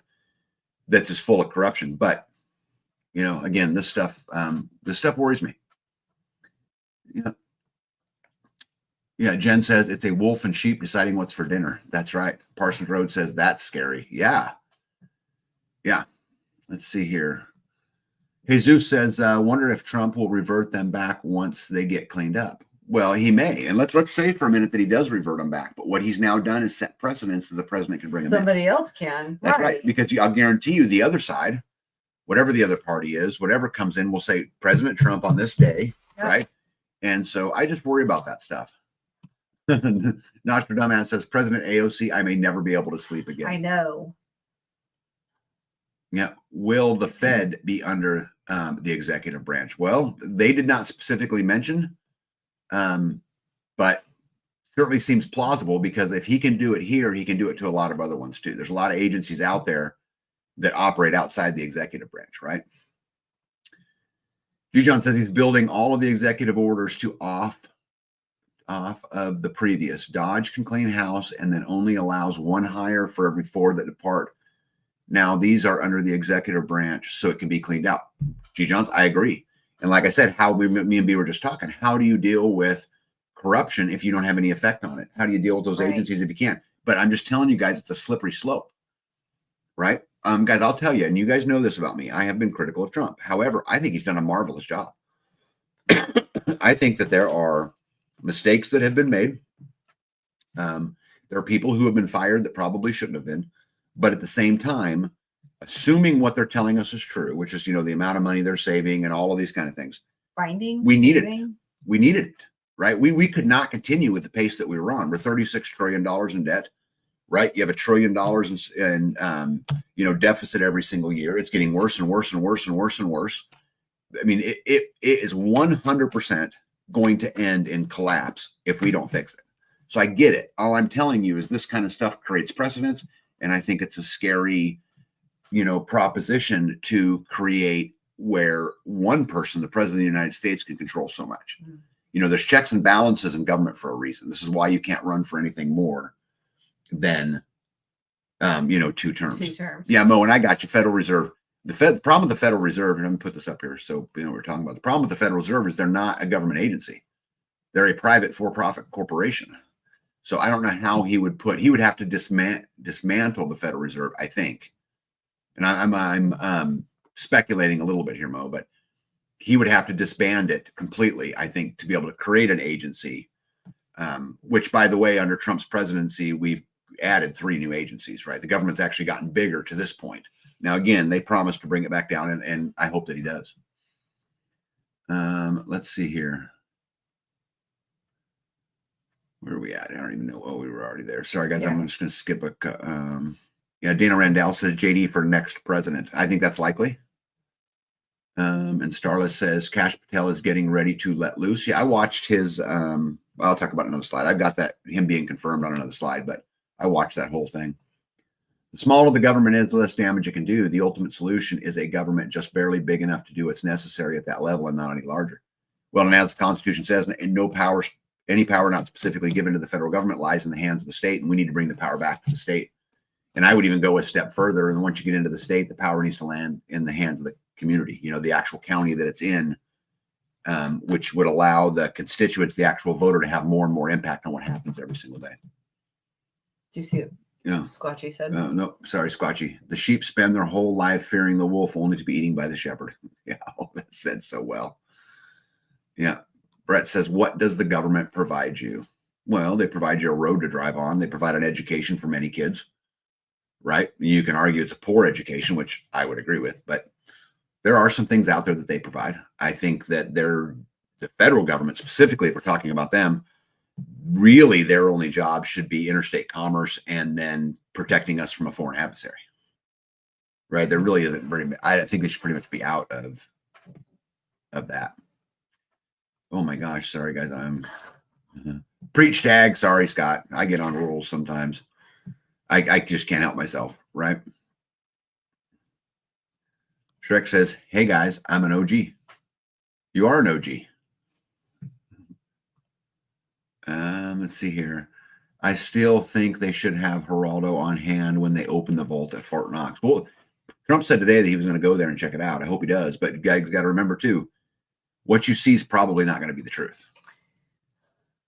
that's as full of corruption. But, you know, again, this stuff worries me. Yeah. Yeah. Jen says it's a wolf and sheep deciding what's for dinner. That's right. Parsons Road says that's scary. Yeah. Yeah. Let's see here. Jesus says, wonder if Trump will revert them back once they get cleaned up. Well, he may. And let's say for a minute that he does revert them back. But what he's now done is set precedents that the president can bring him in. Somebody else can. That's right. Because I'll guarantee you the other side, whatever the other party is, whatever comes in, will say President Trump on this day. Yep. Right. And so I just worry about that stuff. Nostradamus says, President AOC, I may never be able to sleep again. I know. Yeah. Will the Fed be under the executive branch? Well, they did not specifically mention, but certainly seems plausible, because if he can do it here, he can do it to a lot of other ones too. There's a lot of agencies out there that operate outside the executive branch, right? G. John says he's building all of the executive orders to off of the previous. Dodge can clean house and then only allows one hire for every 4 that depart. Now these are under the executive branch, so it can be cleaned out. G. Johns, I agree. And like I said, me and B were just talking, how do you deal with corruption if you don't have any effect on it? How do you deal with those agencies if you can't? But I'm just telling you guys, it's a slippery slope, right? Guys, I'll tell you, and you guys know this about me, I have been critical of Trump. However, I think he's done a marvelous job. I think that there are mistakes that have been made. There are people who have been fired that probably shouldn't have been. But at the same time, assuming what they're telling us is true, which is, the amount of money they're saving and all of these kind of things, we needed it, right? We could not continue with the pace that we were on. We're $36 trillion in debt, right? You have $1 trillion in deficit every single year. It's getting worse and worse and worse and worse and worse. I mean, it is 100% going to end in collapse if we don't fix it. So I get it. All I'm telling you is this kind of stuff creates precedence. And I think it's a scary, proposition to create where one person, the president of the United States, can control so much. There's checks and balances in government for a reason. This is why you can't run for anything more than, 2 terms. 2 terms. Yeah, Mo, and I got you. Federal Reserve. The problem with the Federal Reserve, and let me put this up here so we're talking about. The problem with the Federal Reserve is they're not a government agency. They're a private for-profit corporation. So I don't know how he would have to dismantle the Federal Reserve, I think. And I'm speculating a little bit here, Mo, but he would have to disband it completely, I think, to be able to create an agency, which, by the way, under Trump's presidency, we've added 3 new agencies, right? The government's actually gotten bigger to this point. Now, again, they promised to bring it back down, and I hope that he does. Let's see here. Where are we at? I don't even know. Oh, we were already there. Sorry, guys. Yeah. I'm just going to skip a. Dana Randall says JD for next president. I think that's likely. And Starla says Kash Patel is getting ready to let loose. Yeah, I watched his. I'll talk about another slide. I've got him being confirmed on another slide, but I watched that whole thing. The smaller the government is, the less damage it can do. The ultimate solution is a government just barely big enough to do what's necessary at that level and not any larger. Well, and as the Constitution says, any power not specifically given to the federal government lies in the hands of the state, and we need to bring the power back to the state. And I would even go a step further. And once you get into the state, the power needs to land in the hands of the community, the actual county that it's in, which would allow the constituents, the actual voter, to have more and more impact on what happens every single day. Do you see it? Yeah. Squatchy said. No, sorry, Squatchy. The sheep spend their whole life fearing the wolf, only to be eaten by the shepherd. Yeah, that's said so well. Yeah. Brett says, what does the government provide you? Well, they provide you a road to drive on. They provide an education for many kids, right? You can argue it's a poor education, which I would agree with, but there are some things out there that they provide. I think that the federal government, specifically, if we're talking about them, really their only job should be interstate commerce and then protecting us from a foreign adversary, right? There really isn't I think they should pretty much be out of that. Oh my gosh. Sorry, guys. Preach tag. Sorry, Scott. I get on rules sometimes. I just can't help myself, right? Shrek says, hey guys, I'm an OG. You are an OG. Let's see here. I still think they should have Geraldo on hand when they open the vault at Fort Knox. Well, Trump said today that he was going to go there and check it out. I hope he does. But you guys got to remember, too, what you see is probably not going to be the truth.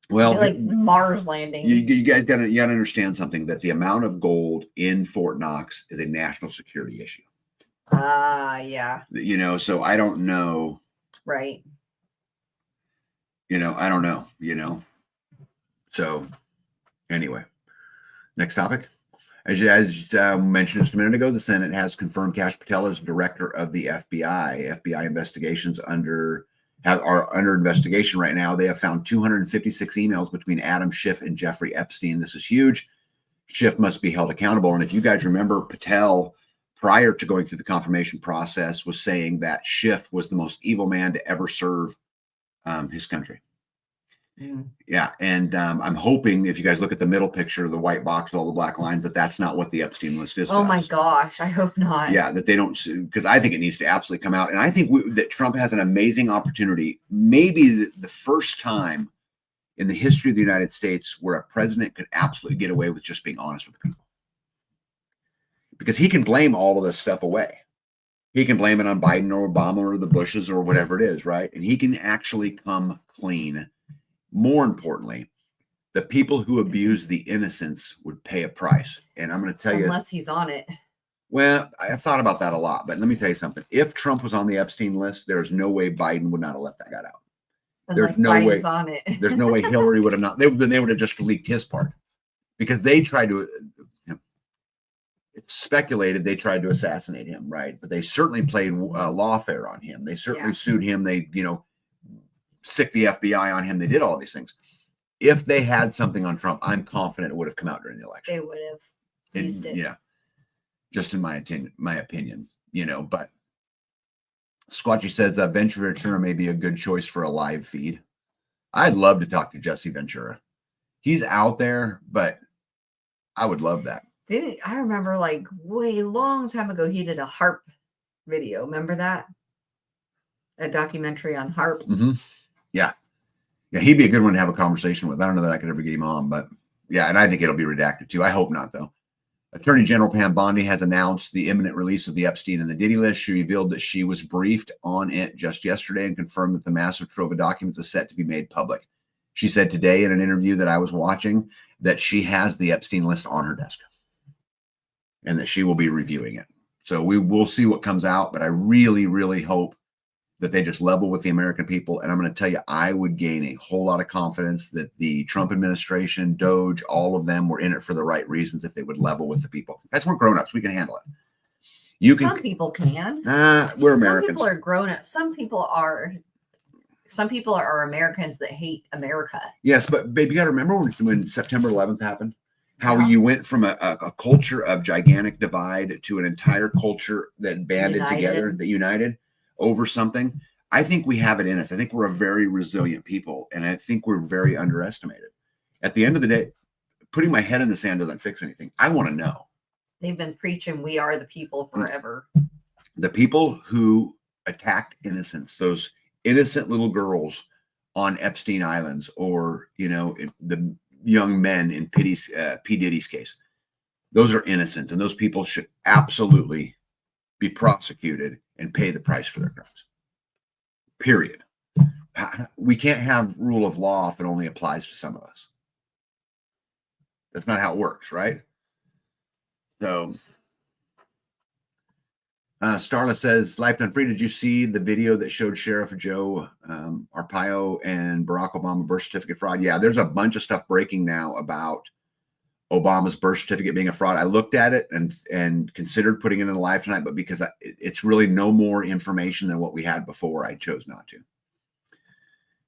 Well, like Mars landing. You guys got to understand something, that the amount of gold in Fort Knox is a national security issue. Yeah. So I don't know. Right. I don't know, So anyway, next topic. As mentioned just a minute ago, the Senate has confirmed Kash Patel as director of the FBI. FBI investigations are under investigation right now. They have found 256 emails between Adam Schiff and Jeffrey Epstein. This is huge. Schiff must be held accountable. And if you guys remember, Patel prior to going through the confirmation process, was saying that Schiff was the most evil man to ever serve his country. Yeah, and I'm hoping if you guys look at the middle picture, the white box with all the black lines, that's not what the Epstein list is. Oh my gosh, I hope not. Yeah, that they don't, because I think it needs to absolutely come out. And I think that Trump has an amazing opportunity, maybe the first time in the history of the United States where a president could absolutely get away with just being honest with people. Because he can blame all of this stuff away. He can blame it on Biden or Obama or the Bushes or whatever it is, right? And he can actually come clean. More importantly, the people who abuse the innocents would pay a price. And I'm going to tell you, unless he's on it. Well, I've thought about that a lot, but let me tell you something. If Trump was on the Epstein list, there's no way Biden would not have let that guy out. Unless Biden's on it. There's no way Hillary would have not. They would have just leaked his part, because they tried to. It's speculated they tried to assassinate him, right? But they certainly played lawfare on him. They certainly sued him. They, sicked the FBI on him. They did all of these things. If they had something on Trump, I'm confident it would have come out during the election. They would have used it. Yeah, just in my opinion, But Squatchy says Ventura may be a good choice for a live feed. I'd love to talk to Jesse Ventura. He's out there, but I would love that. I remember way long time ago, he did a harp video. Remember that? A documentary on harp. Mm-hmm. Yeah, he'd be a good one to have a conversation with. I don't know that I could ever get him on, but yeah, and I think it'll be redacted too. I hope not, though. Attorney General Pam Bondi has announced the imminent release of the Epstein and the Diddy list. She revealed that she was briefed on it just yesterday and confirmed that the massive trove of documents is set to be made public. She said today in an interview that I was watching that she has the Epstein list on her desk and that she will be reviewing it. So we will see what comes out, but I really, really hope that they just level with the American people. And I'm going to tell you, I would gain a whole lot of confidence that the Trump administration, Doge, all of them were in it for the right reasons if they would level with the people. That's we're grown-ups. We can handle it. Some people can. We're Americans. Some people are grown-ups. Some people are Americans that hate America. Yes, but babe, you got to remember when September 11th happened, how you went from a culture of gigantic divide to an entire culture that banded together, that united over something. I think we have it in us. I think we're a very resilient people, and I think we're very underestimated. At the end of the day, putting my head in the sand doesn't fix anything. I want to know. They've been preaching we are the people forever. The people who attacked innocents, those innocent little girls on Epstein Islands, or the young men in P. Diddy's case, those are innocent, and those people should absolutely be prosecuted and pay the price for their crimes. Period. We can't have rule of law if it only applies to some of us. That's not how it works, right? So, Starla says, Life Done Free, did you see the video that showed Sheriff Joe Arpaio and Barack Obama birth certificate fraud? Yeah, there's a bunch of stuff breaking now about Obama's birth certificate being a fraud. I looked at it and considered putting it in the live tonight, but because it's really no more information than what we had before, I chose not to.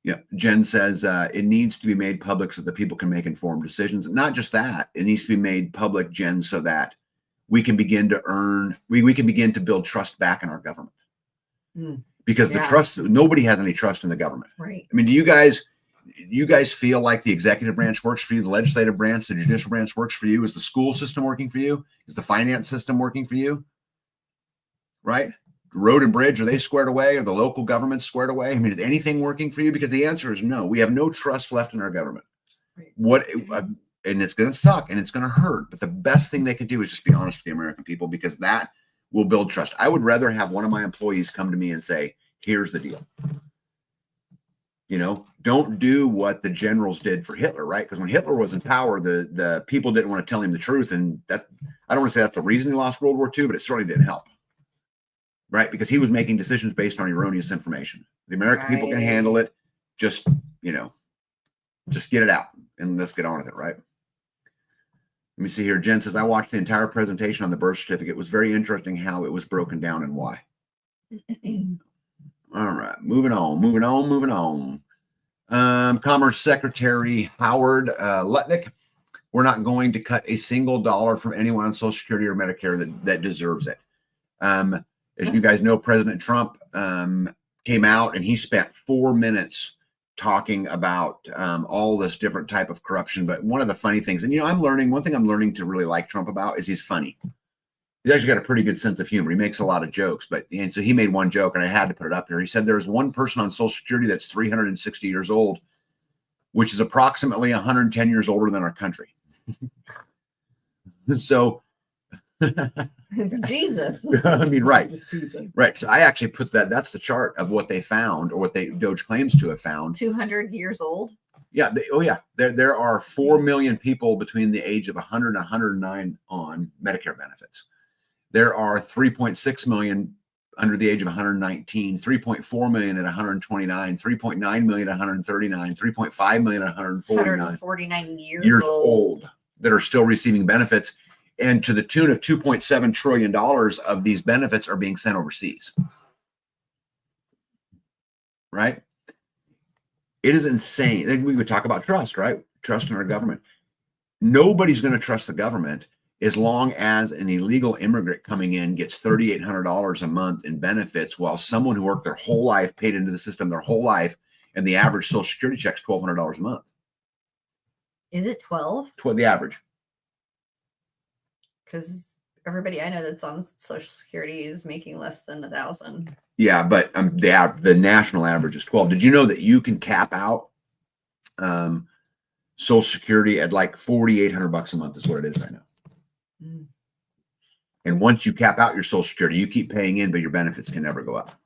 Yeah, Jen says it needs to be made public so that people can make informed decisions. Not just that, it needs to be made public, Jen, so that we can begin to we can begin to build trust back in our government. Because the trust, nobody has any trust in the government. Right. I mean, do you guys feel like the executive branch works for you, the legislative branch, the judicial branch works for you? Is the school system working for you? Is the finance system working for you? Right? Road and bridge, are they squared away? Are the local governments squared away? I mean, is anything working for you? Because the answer is no. We have no trust left in our government. Right. And it's going to suck and it's going to hurt. But the best thing they can do is just be honest with the American people, because that will build trust. I would rather have one of my employees come to me and say, here's the deal. Don't do what the generals did for Hitler, right? Because when Hitler was in power, the people didn't want to tell him the truth. And that, I don't want to say that's the reason he lost World War II, but it certainly didn't help. Right? Because he was making decisions based on erroneous information. The American people can handle it. Just get it out and let's get on with it, right? Let me see here. Jen says, I watched the entire presentation on the birth certificate. It was very interesting how it was broken down and why. All right, moving on. Commerce Secretary Howard Lutnick, we're not going to cut a single dollar from anyone on Social Security or Medicare that deserves it. As you guys know, President Trump came out and he spent 4 minutes talking about all this different type of corruption. But one of the funny things, and one thing I'm learning to really like Trump about is he's funny. He's actually got a pretty good sense of humor. He makes a lot of jokes, and so he made one joke, and I had to put it up here. He said there's one person on Social Security that's 360 years old, which is approximately 110 years older than our country. So it's Jesus. I mean, right. Just teasing. Right. So I actually put that's the chart of what they found, or what Doge claims to have found. 200 years old. Yeah. There are 4 million people between the age of 100 and 109 on Medicare benefits. There are 3.6 million under the age of 119, 3.4 million at 129, 3.9 million at 139, 3.5 million at 149 years old that are still receiving benefits. And to the tune of $2.7 trillion of these benefits are being sent overseas. Right? It is insane. And we would talk about trust, right? Trust in our government. Nobody's going to trust the government as long as an illegal immigrant coming in gets $3,800 a month in benefits, while someone who worked their whole life, paid into the system their whole life, and the average Social Security check's $1,200 a month. Is it 12? The average. Because everybody I know that's on Social Security is making less than 1,000. Yeah, but the national average is 12. Did you know that you can cap out Social Security at like $4,800 a month is what it is right now. And once you cap out your Social Security, you keep paying in, but your benefits can never go up.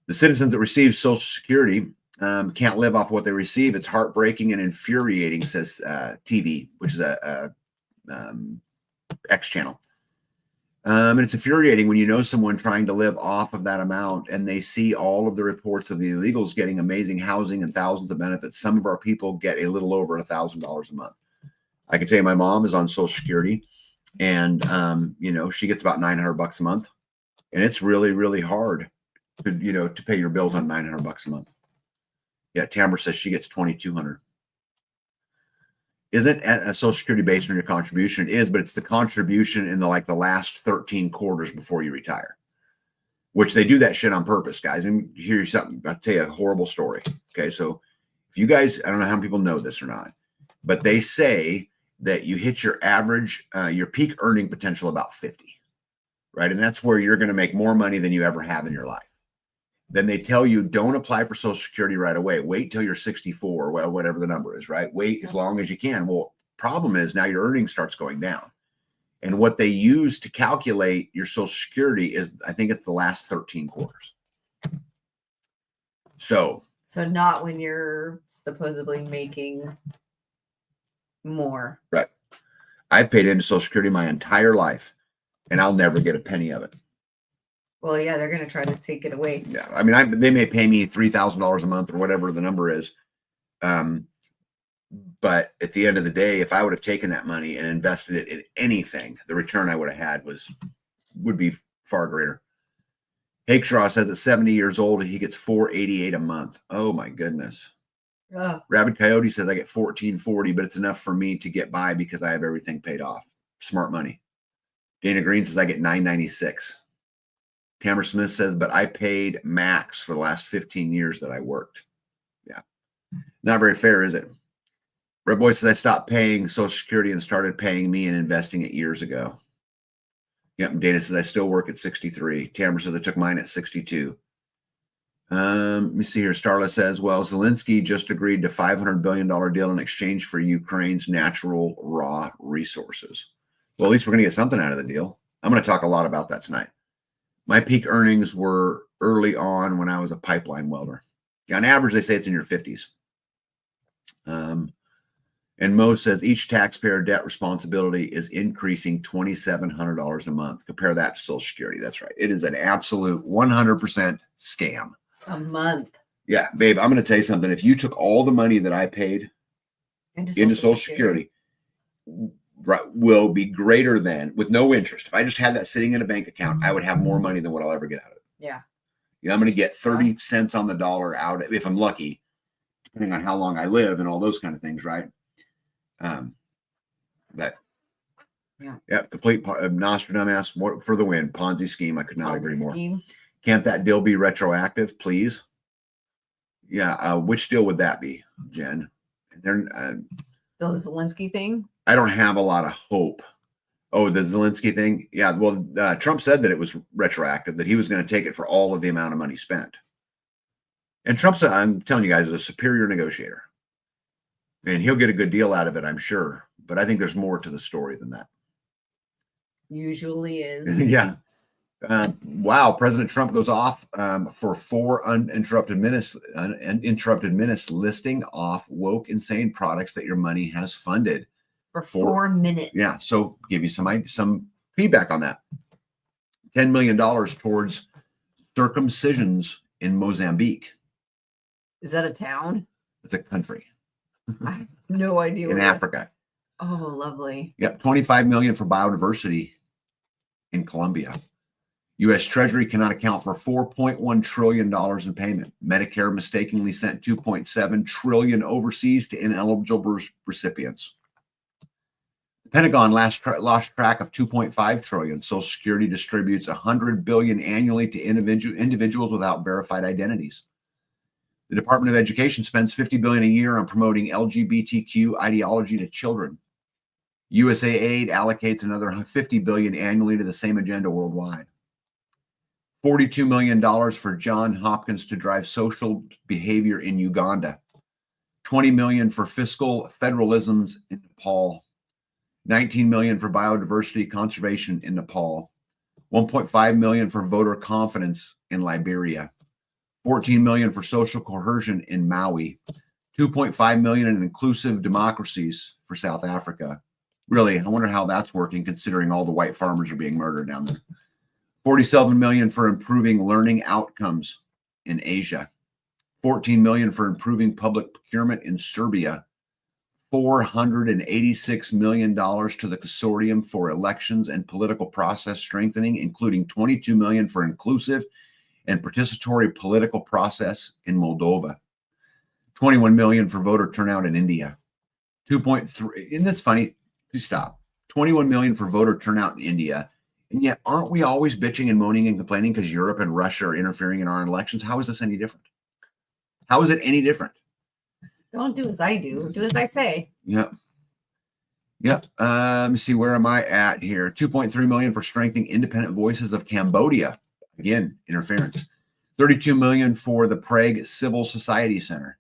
The citizens that receive Social Security can't live off what they receive. It's heartbreaking and infuriating, says TV, which is a X channel. And it's infuriating when you know someone trying to live off of that amount, and they see all of the reports of the illegals getting amazing housing and thousands of benefits. Some of our people get a little over $1,000 a month. I can tell you my mom is on Social Security, and she gets about $900 a month, and it's really, really hard to pay your bills on $900 a month. Yeah, Tamara says she gets $2,200. Isn't a Social Security based on your contribution? It is, but it's the contribution in the last 13 quarters before you retire, which they do that shit on purpose, guys. And here's something. I'll tell you a horrible story. Okay, so if you guys, I don't know how many people know this or not, but they say that you hit your average, your peak earning potential about 50, right? And that's where you're going to make more money than you ever have in your life. Then they tell you don't apply for Social Security right away. Wait till you're 64, well, whatever the number is, right? Wait as long as you can. Well, problem is now your earnings starts going down. And what they use to calculate your Social Security is, I think it's the last 13 quarters. So not when you're supposedly making more. Right. I've paid into Social Security my entire life, and I'll never get a penny of it. Well, yeah, they're going to try to take it away. Yeah. I mean, they may pay me $3,000 a month or whatever the number is. But at the end of the day, if I would have taken that money and invested it in anything, the return I would have had would be far greater. Hakeshaw says at 70 years old, he gets $488 a month. Oh my goodness. Rabid Coyote says I get $1,440, but it's enough for me to get by because I have everything paid off. Smart money. Dana Green says I get $996. Tamara Smith says, but I paid max for the last 15 years that I worked. Yeah. Not very fair, is it? Red Boy says I stopped paying Social Security and started paying me and investing it years ago. Yep. Dana says I still work at 63. Tamara says I took mine at 62. Let me see here. Starla says, well, Zelensky just agreed to $500 billion deal in exchange for Ukraine's natural raw resources. Well, at least we're going to get something out of the deal. I'm going to talk a lot about that tonight. My peak earnings were early on when I was a pipeline welder. On average, they say it's in your 50s. And Mo says each taxpayer debt responsibility is increasing $2,700 a month. Compare that to Social Security. That's right. It is an absolute 100% scam. A month. Yeah, babe, I'm going to tell you something. If you took all the money that I paid into Social Security, right, will be greater than, with no interest. If I just had that sitting in a bank account, I would have more money than what I'll ever get out of it. Yeah. I'm going to get 30 cents on the dollar out if I'm lucky, depending on how long I live and all those kind of things, right? But Yeah. Complete Nostradamus for the win. Ponzi scheme. I could not agree more. Scheme. Can't that deal be retroactive, please? Yeah. Which deal would that be, Jen? The Zelensky thing? I don't have a lot of hope. Oh, the Zelensky thing? Yeah. Well, Trump said that it was retroactive, that he was going to take it for all of the amount of money spent. And Trump's, I'm telling you guys, is a superior negotiator. And he'll get a good deal out of it, I'm sure. But I think there's more to the story than that. Usually is. Yeah. Wow. President Trump goes off for 4 uninterrupted minutes listing off woke, insane products that your money has funded. For 4 minutes. Yeah. So give you some feedback on that. $10 million towards circumcisions in Mozambique. Is that a town? It's a country. I have no idea. In Africa. Oh, lovely. Yep. $25 million for biodiversity in Colombia. U.S. Treasury cannot account for $4.1 trillion in payment. Medicare mistakenly sent $2.7 trillion overseas to ineligible recipients. The Pentagon lost track of $2.5 trillion. Social Security distributes $100 billion annually to individuals without verified identities. The Department of Education spends $50 billion a year on promoting LGBTQ ideology to children. USAID allocates another $50 billion annually to the same agenda worldwide. $42 million for Johns Hopkins to drive social behavior in Uganda. $20 million for fiscal federalisms in Nepal. $19 million for biodiversity conservation in Nepal. $1.5 million for voter confidence in Liberia. $14 million for social cohesion in Maui. $2.5 million in inclusive democracies for South Africa. Really, I wonder how that's working considering all the white farmers are being murdered down there. $47 million for improving learning outcomes in Asia. $14 million for improving public procurement in Serbia. $486 million to the Consortium for Elections and Political Process Strengthening, including $22 million for inclusive and participatory political process in Moldova. $21 million for voter turnout in India. 2.3, and that's funny, please stop. $21 million for voter turnout in India. And yet, aren't we always bitching and moaning and complaining because Europe and Russia are interfering in our elections? How is this any different? How is it any different? Don't do as I do. Do as I say. Yep. Let me see. Where am I at here? $2.3 million for strengthening independent voices of Cambodia. Again, interference. $32 million for the Prague Civil Society Center.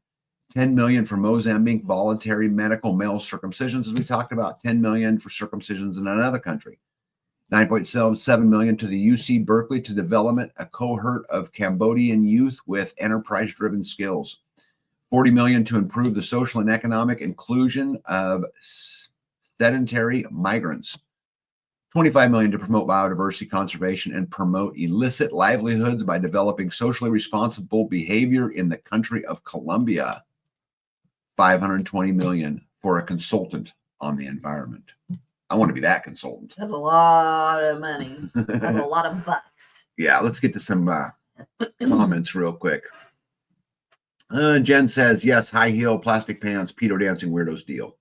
$10 million for Mozambique voluntary medical male circumcisions, as we talked about. $10 million for circumcisions in another country. $9.7 million to the UC Berkeley to development a cohort of Cambodian youth with enterprise-driven skills. $40 million to improve the social and economic inclusion of sedentary migrants. $25 million to promote biodiversity conservation and promote illicit livelihoods by developing socially responsible behavior in the country of Colombia. $520 million for a consultant on the environment. I want to be that consultant. That's a lot of money. That's a lot of bucks. Yeah, let's get to some comments real quick. Jen says, yes, high heel, plastic pants, pedo dancing weirdos deal.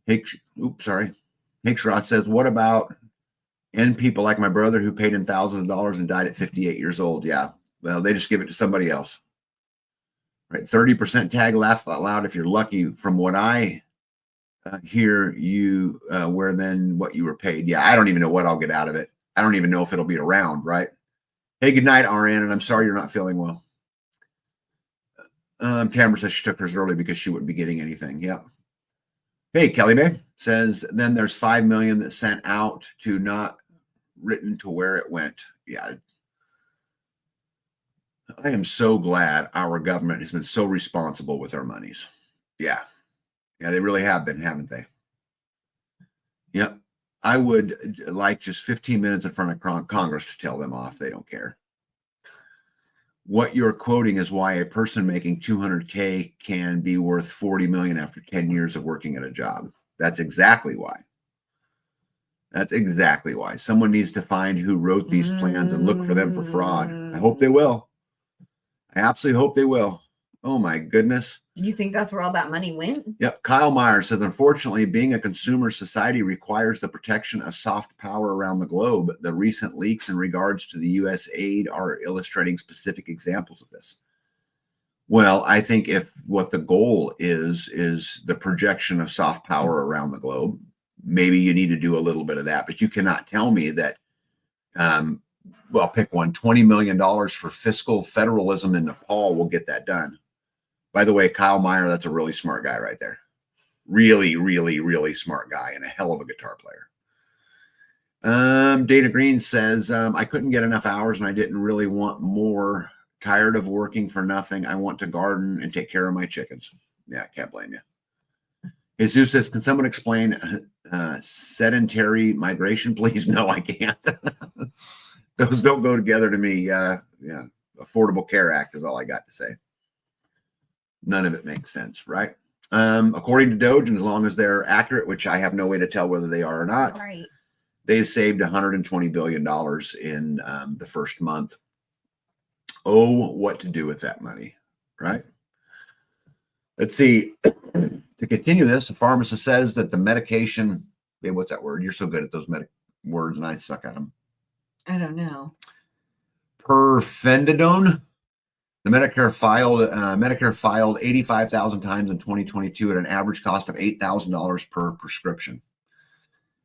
Hicksrot says, what about people like my brother who paid in thousands of dollars and died at 58 years old? Yeah, well, they just give it to somebody else. Right, 30% tag laugh out loud if you're lucky. From what I hear, you where then what you were paid. Yeah, I don't even know what I'll get out of it. I don't even know if it'll be around, right? Hey, good night, RN, and I'm sorry you're not feeling well. Tamara says she took hers early because she wouldn't be getting anything. Yep. Hey, Kelly May says, then there's 5 million that sent out to not written to where it went. Yeah. I am so glad our government has been so responsible with our monies. Yeah. Yeah, they really have been, haven't they? Yep. I would like just 15 minutes in front of Congress to tell them off. They don't care. What you're quoting is why a person making 200K can be worth 40 million after 10 years of working at a job. That's exactly why. That's exactly why. Someone needs to find who wrote these plans and look for them for fraud. I hope they will. I absolutely hope they will. Oh my goodness. You think that's where all that money went? Yep. Kyle Meyer says, unfortunately, being a consumer society requires the protection of soft power around the globe. The recent leaks in regards to the U.S. aid are illustrating specific examples of this. Well, I think if what the goal is the projection of soft power around the globe, maybe you need to do a little bit of that. But you cannot tell me that, well, pick one, $20 million for fiscal federalism in Nepal will get that done. By the way, Kyle Meyer, that's a really smart guy right there. Really, really, really smart guy and a hell of a guitar player. Dana Green says, I couldn't get enough hours and I didn't really want more. Tired of working for nothing. I want to garden and take care of my chickens. Yeah, can't blame you. Jesus says, can someone explain sedentary migration, please? No, I can't. Those don't go together to me. Yeah. Affordable Care Act is all I got to say. None of it makes sense, right? According to Doge, and as long as they're accurate, which I have no way to tell whether they are or not, Right. they've saved $120 billion in the first month. Oh, what to do with that money, right? Let's see. To continue this, the pharmacist says that the medication, babe, what's that word? You're so good at those words and I suck at them. I don't know. Perfendidone. The Medicare filed 85,000 times in 2022 at an average cost of $8,000 per prescription.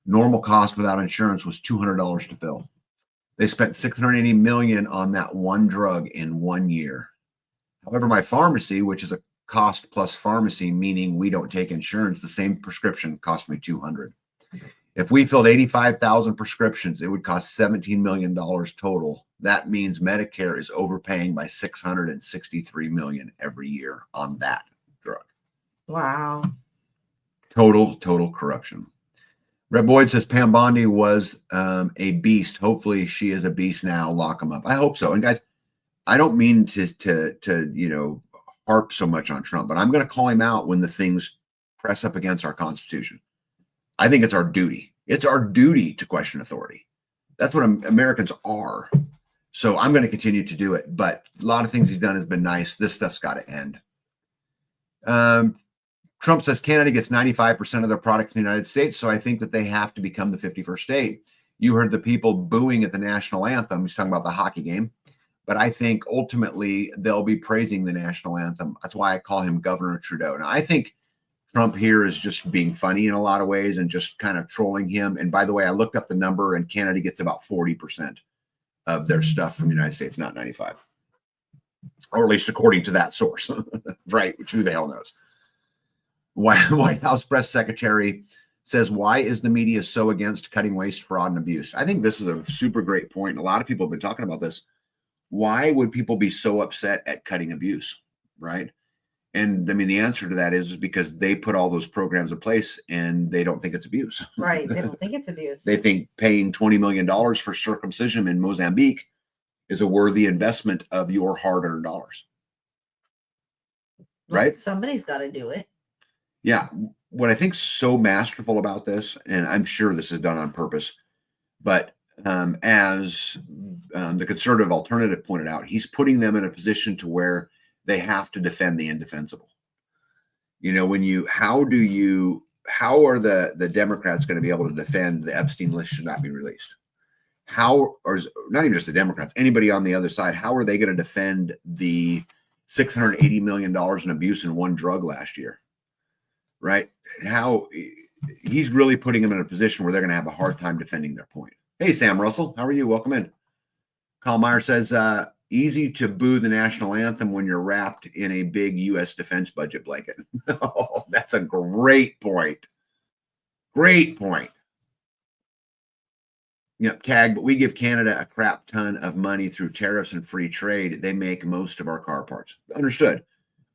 Normal cost without insurance was $200 to fill. They spent $680 million on that one drug in 1 year. However, my pharmacy, which is a cost plus pharmacy, meaning we don't take insurance, the same prescription cost me $200. If we filled 85,000 prescriptions, it would cost $17 million total. That means Medicare is overpaying by $663 million every year on that drug. Wow. Total corruption. Red Boyd says Pam Bondi was a beast. Hopefully she is a beast now. Lock him up. I hope so. And guys, I don't mean to harp so much on Trump, but I'm going to call him out when the things press up against our Constitution. I think it's our duty. It's our duty to question authority. That's what Americans are. So I'm going to continue to do it. But a lot of things he's done has been nice. This stuff's got to end. Trump says Canada gets 95% of their products in the United States, so I think that they have to become the 51st state. You heard the people booing at the national anthem. He's talking about the hockey game. But I think ultimately they'll be praising the national anthem. That's why I call him Governor Trudeau. Now, I think Trump here is just being funny in a lot of ways and just kind of trolling him. And by the way, I looked up the number and Canada gets about 40% of their stuff from the United States, not 95. Or at least according to that source, right? Which who the hell knows? White House press secretary says, why is the media so against cutting waste, fraud, and abuse? I think this is a super great point. And a lot of people have been talking about this. Why would people be so upset at cutting abuse, right? And I mean, the answer to that is because they put all those programs in place and they don't think it's abuse. Right. They don't think it's abuse. They think paying $20 million for circumcision in Mozambique is a worthy investment of your hard-earned dollars. Right? Somebody's got to do it. Yeah. What I think's so masterful about this, and I'm sure this is done on purpose, but as the conservative alternative pointed out, he's putting them in a position to where they have to defend the indefensible. You know, how are the Democrats going to be able to defend the Epstein list should not be released? Or not even just the Democrats, anybody on the other side, how are they going to defend the $680 million in abuse in one drug last year? Right? How he's really putting them in a position where they're going to have a hard time defending their point. Hey, Sam Russell, how are you? Welcome in. Kyle Meyer says, easy to boo the national anthem when you're wrapped in a big U.S. defense budget blanket. Oh, that's a great point. Great point. Yep, tag, but we give Canada a crap ton of money through tariffs and free trade. They make most of our car parts. Understood.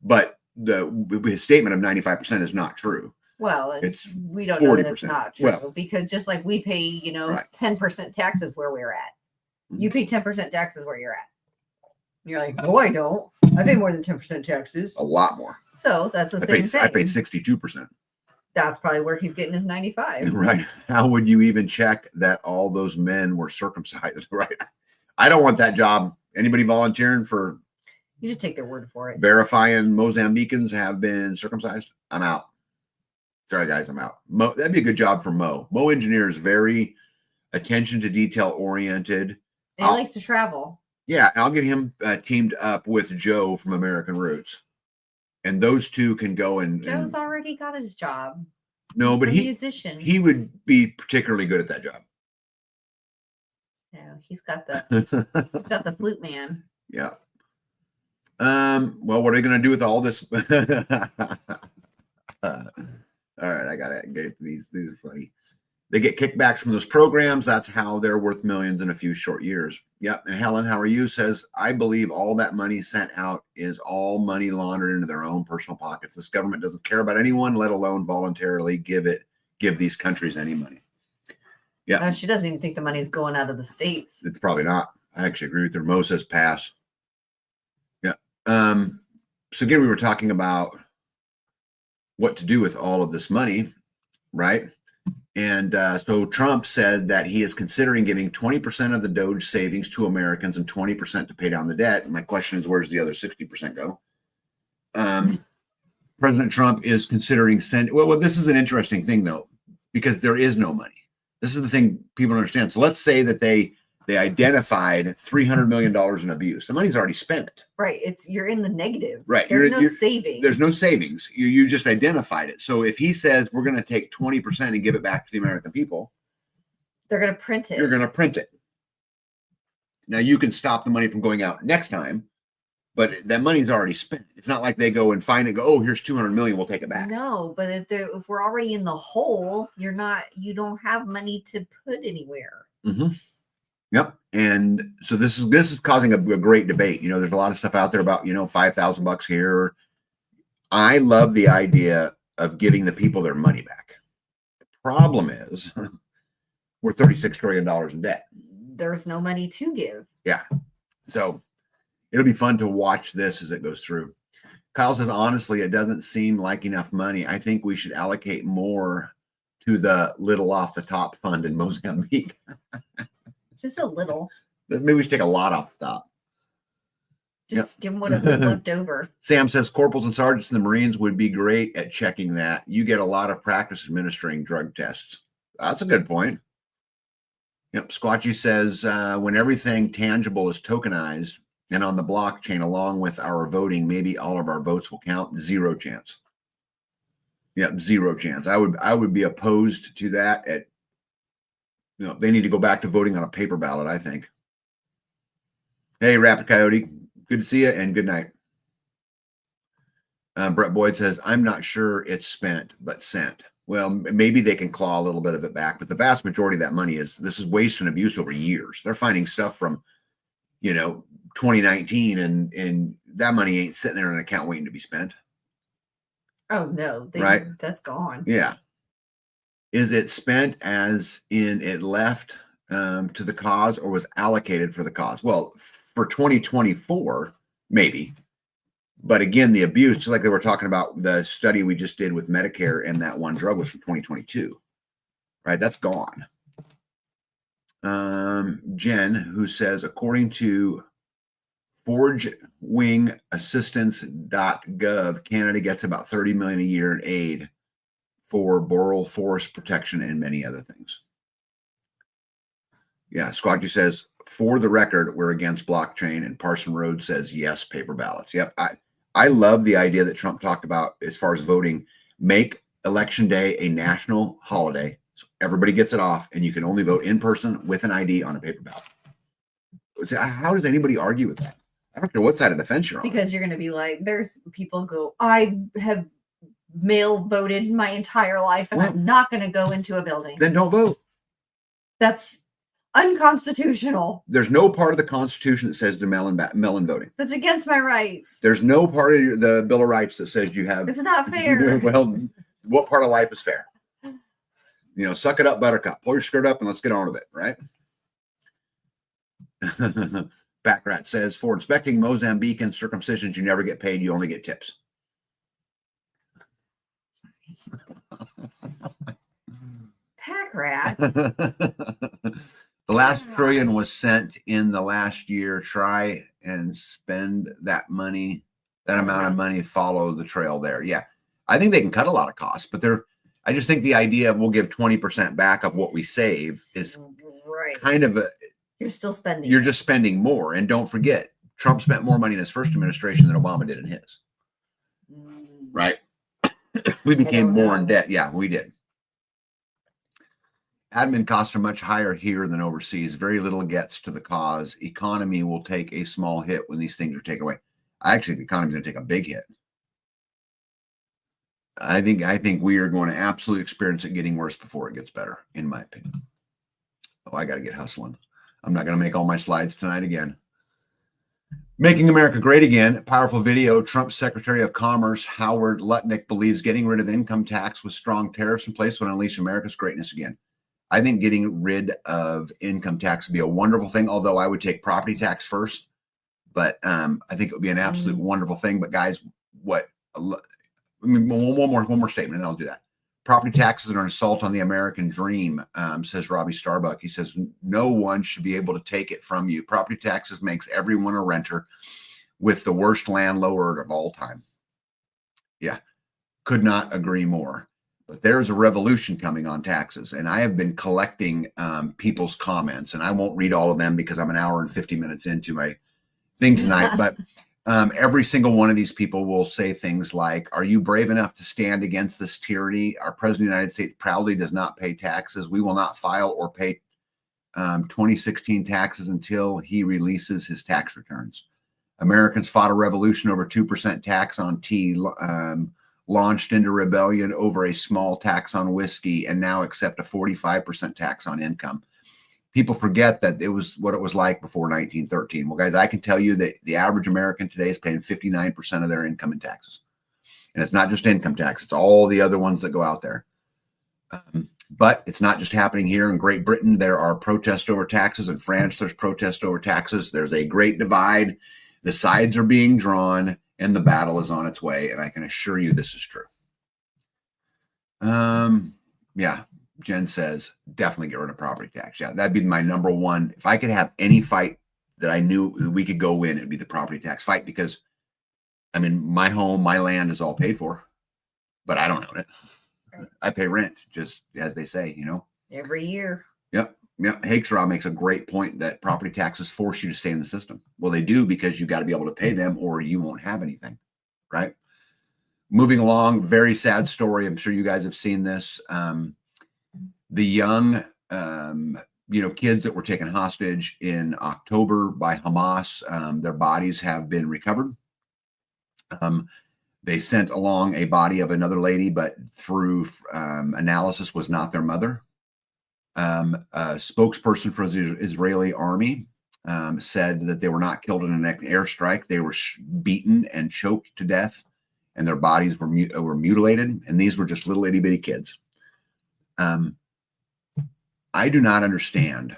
But his statement of 95% is not true. Well, we don't 40%. Know that it's not true because just like we pay, 10% taxes where we're at. You pay 10% taxes where you're at. You're like, no, I don't. I pay more than 10% taxes. A lot more. So that's the same thing. I pay 62%. That's probably where he's getting his 95. Right. How would you even check that all those men were circumcised? Right. I don't want that job. Anybody volunteering for You just take their word for it. Verifying Mozambicans have been circumcised. I'm out. Sorry, guys, I'm out. That'd be a good job for Mo. Mo Engineer is very attention to detail oriented. And he likes to travel. Yeah, I'll get him teamed up with Joe from American Roots. And those two can go and... Joe's already got his job. No, but musician. He would be particularly good at that job. Yeah, he's got the flute man. Yeah. Well, what are they going to do with all this? All right, I got it. These are funny. They get kickbacks from those programs. That's how they're worth millions in a few short years. Yep. And Helen, how are you? Says, I believe all that money sent out is all money laundered into their own personal pockets. This government doesn't care about anyone, let alone voluntarily give these countries any money. Yeah. She doesn't even think the money's going out of the States. It's probably not. I actually agree with her. Mo says pass. Yeah. So again, we were talking about what to do with all of this money, right? And so Trump said that he is considering giving 20% of the Doge savings to Americans and 20% to pay down the debt. And my question is, where's the other 60% go? President Trump is considering well, this is an interesting thing, though, because there is no money. This is the thing people don't understand. So let's say that they identified $300 million in abuse. The money's already spent. Right. You're in the negative. Right. There's no savings. There's no savings. You just identified it. So if he says we're going to take 20% and give it back to the American people, they're going to print it. You're going to print it. Now you can stop the money from going out next time, but that money's already spent. It's not like they go and find it and go, oh, here's 200 million. We'll take it back. No, but if we're already in the hole, you don't have money to put anywhere. Mm-hmm. Yep. And so this is causing a great debate. There's a lot of stuff out there about, $5,000 here. I love the idea of giving the people their money back. The problem is we're $36 trillion in debt. There's no money to give. Yeah. So it'll be fun to watch this as it goes through. Kyle says, honestly, it doesn't seem like enough money. I think we should allocate more to the little off the top fund in Mozambique. Just a little. Maybe we should take a lot off the top. Just give them whatever left over. Sam says corporals and sergeants in the Marines would be great at checking that. You get a lot of practice administering drug tests. That's a good point. Yep. Squatchy says when everything tangible is tokenized and on the blockchain along with our voting, maybe all of our votes will count. Zero chance. Yep, zero chance. I would be opposed to that. They need to go back to voting on a paper ballot, I think. Hey, Rapid Coyote, good to see you and good night. Brett Boyd says, I'm not sure it's spent, but sent. Well, maybe they can claw a little bit of it back, but the vast majority of that money this is waste and abuse over years. They're finding stuff from, 2019 and that money ain't sitting there in an account waiting to be spent. Oh, no. Right? That's gone. Yeah. Is it spent as in it left to the cause or was allocated for the cause? Well, for 2024, maybe. But again, the abuse, just like they were talking about the study we just did with Medicare and that one drug was from 2022, right? That's gone. Jen, who says, according to forgewingassistance.gov, Canada gets about $30 million a year in aid for boreal forest protection and many other things. Yeah, Squatchy says, for the record, we're against blockchain, and Parson Road says yes, paper ballots. Yep, I love the idea that Trump talked about as far as voting. Make Election Day a national holiday, so everybody gets it off, and you can only vote in person with an ID on a paper ballot. How does anybody argue with that? I don't care what side of the fence you're on. Because you're going to be like, there's people go, I have mail voted my entire life, and I'm not going to go into a building. Then don't vote. That's unconstitutional. There's no part of the Constitution that says to mail-in voting. That's against my rights. There's no part of the Bill of Rights that says you have. It's not fair. Well, what part of life is fair? Suck it up, buttercup. Pull your skirt up and let's get on with it, right? Backrat says, for inspecting Mozambican circumcisions, you never get paid. You only get tips. Pack rat. The last trillion was sent in the last year. Try and spend that money, that amount of money, follow the trail there. Yeah. I think they can cut a lot of costs, but I just think the idea of we'll give 20% back of what we save is kind of you're still spending. You're just spending more. And don't forget, Trump spent more money in his first administration than Obama did in his. Right? We became more in debt. Yeah, we did. Admin costs are much higher here than overseas. Very little gets to the cause. Economy will take a small hit when these things are taken away. Actually, the economy is going to take a big hit. I think we are going to absolutely experience it getting worse before it gets better, in my opinion. Oh, I got to get hustling. I'm not going to make all my slides tonight again. Making America Great Again, powerful video. Trump's Secretary of Commerce, Howard Lutnick, believes getting rid of income tax with strong tariffs in place would unleash America's greatness again. I think getting rid of income tax would be a wonderful thing, although I would take property tax first. But I think it would be an absolute wonderful thing. But guys, one more statement, and I'll do that. Property taxes are an assault on the American dream, says Robbie Starbuck. He says, no one should be able to take it from you. Property taxes makes everyone a renter with the worst landlord of all time. Yeah, could not agree more. But there's a revolution coming on taxes. And I have been collecting people's comments, and I won't read all of them because I'm an hour and 50 minutes into my thing tonight. But every single one of these people will say things like, are you brave enough to stand against this tyranny? Our president of the United States proudly does not pay taxes. We will not file or pay 2016 taxes until he releases his tax returns. Americans fought a revolution over 2% tax on tea, launched into rebellion over a small tax on whiskey, and now accept a 45% tax on income. People forget that it was what it was like before 1913. Well, guys, I can tell you that the average American today is paying 59% of their income in taxes. And it's not just income tax. It's all the other ones that go out there. But it's not just happening here in Great Britain. There are protests over taxes. In France, there's protests over taxes. There's a great divide. The sides are being drawn, and the battle is on its way. And I can assure you this is true. Yeah. Jen says, definitely get rid of property tax. Yeah, that'd be my number one. If I could have any fight that I knew we could go win, it'd be the property tax fight, because, I mean, my home, my land is all paid for, but I don't own it. Right. I pay rent, just as they say, you know. Every year. Yep. Yeah. Hakesraw makes a great point that property taxes force you to stay in the system. Well, they do, because you got to be able to pay them or you won't have anything, right? Moving along, very sad story. I'm sure you guys have seen this. The young, kids that were taken hostage in October by Hamas, their bodies have been recovered. They sent along a body of another lady, but through analysis was not their mother. A spokesperson for the Israeli army said that they were not killed in an airstrike. They were beaten and choked to death, and their bodies were mutilated. And these were just little itty bitty kids. I do not understand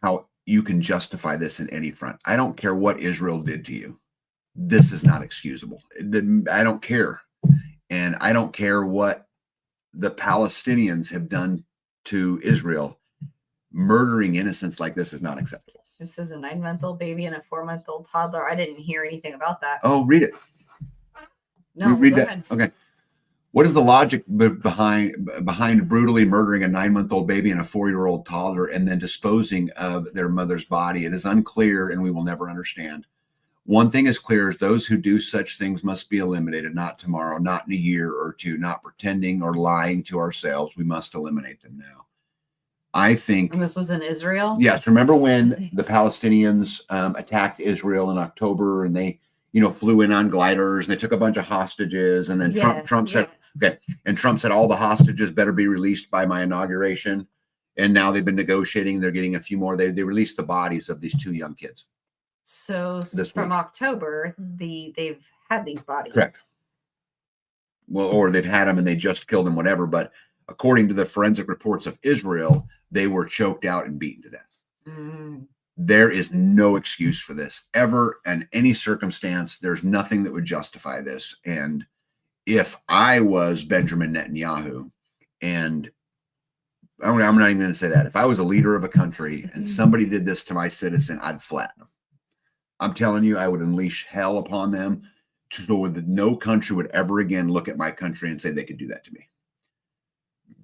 how you can justify this in any front. I don't care what Israel did to you. This is not excusable. I don't care. And I don't care what the Palestinians have done to Israel. Murdering innocents like this is not acceptable. This is a 9-month-old baby and a 4-month-old toddler. I didn't hear anything about that. Oh, read it. No, read go that. ahead. Okay. What is the logic behind brutally murdering a 9-month-old baby and a 4-year-old toddler and then disposing of their mother's body? It is unclear, and we will never understand. One thing is clear, is those who do such things must be eliminated, not tomorrow, not in a year or two, not pretending or lying to ourselves. We must eliminate them now. I think... And this was in Israel? Yes. Remember when the Palestinians attacked Israel in October, and they flew in on gliders, and they took a bunch of hostages, and then Trump said, okay, and Trump said all the hostages better be released by my inauguration. And now they've been negotiating. They're getting a few more. They released the bodies of these 2 young kids. So from October, they've had these bodies. Correct. Well, or they've had them and they just killed them, whatever. But according to the forensic reports of Israel, they were choked out and beaten to death. Mm. There is no excuse for this ever in any circumstance. There's nothing that would justify this. And if I was Benjamin Netanyahu, and I'm not even going to say that, if I was a leader of a country and somebody did this to my citizen, I'd flatten them. I'm telling you, I would unleash hell upon them so that no country would ever again look at my country and say they could do that to me.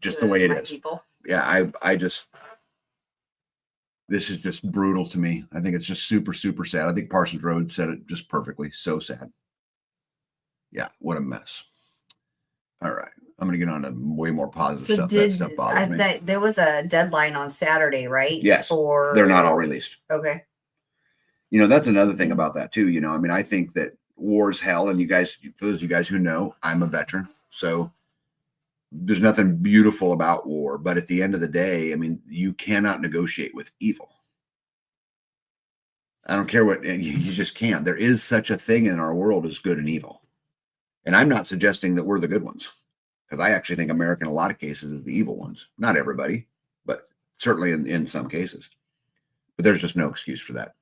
Just the way it is. People. Yeah, I just, this is just brutal to me. I think it's just super, super sad. I think Parsons Road said it just perfectly. So sad. Yeah, what a mess. All right. I'm going to get on to way more positive stuff. That stuff bothers me. There was a deadline on Saturday, right? Yes. They're not all released. Okay. You know, that's another thing about that too. You know, I mean, I think that war's hell. And you guys, for those of you guys who know, I'm a veteran. So there's nothing beautiful about war. But at the end of the day, I mean, you cannot negotiate with evil. I don't care what, you just can't. There is such a thing in our world as good and evil. And I'm not suggesting that we're the good ones, because I actually think America in a lot of cases is the evil ones. Not everybody, but certainly in some cases. But there's just no excuse for that.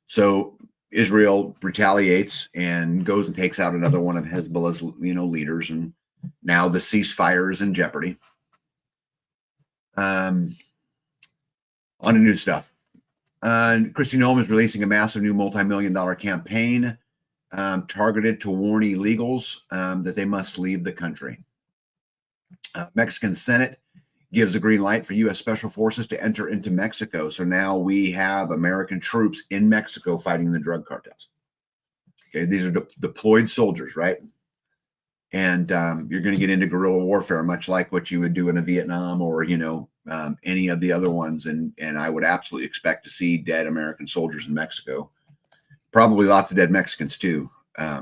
So Israel retaliates and goes and takes out another one of Hezbollah's, leaders, and now the ceasefire is in jeopardy. On to new stuff. Kristi Noem is releasing a massive new multi-million-dollar campaign targeted to warn illegals that they must leave the country. Mexican Senate gives a green light for U.S. Special Forces to enter into Mexico. So now we have American troops in Mexico fighting the drug cartels. Okay, these are deployed soldiers, right? And you're going to get into guerrilla warfare, much like what you would do in a Vietnam or, any of the other ones. And I would absolutely expect to see dead American soldiers in Mexico. Probably lots of dead Mexicans too. I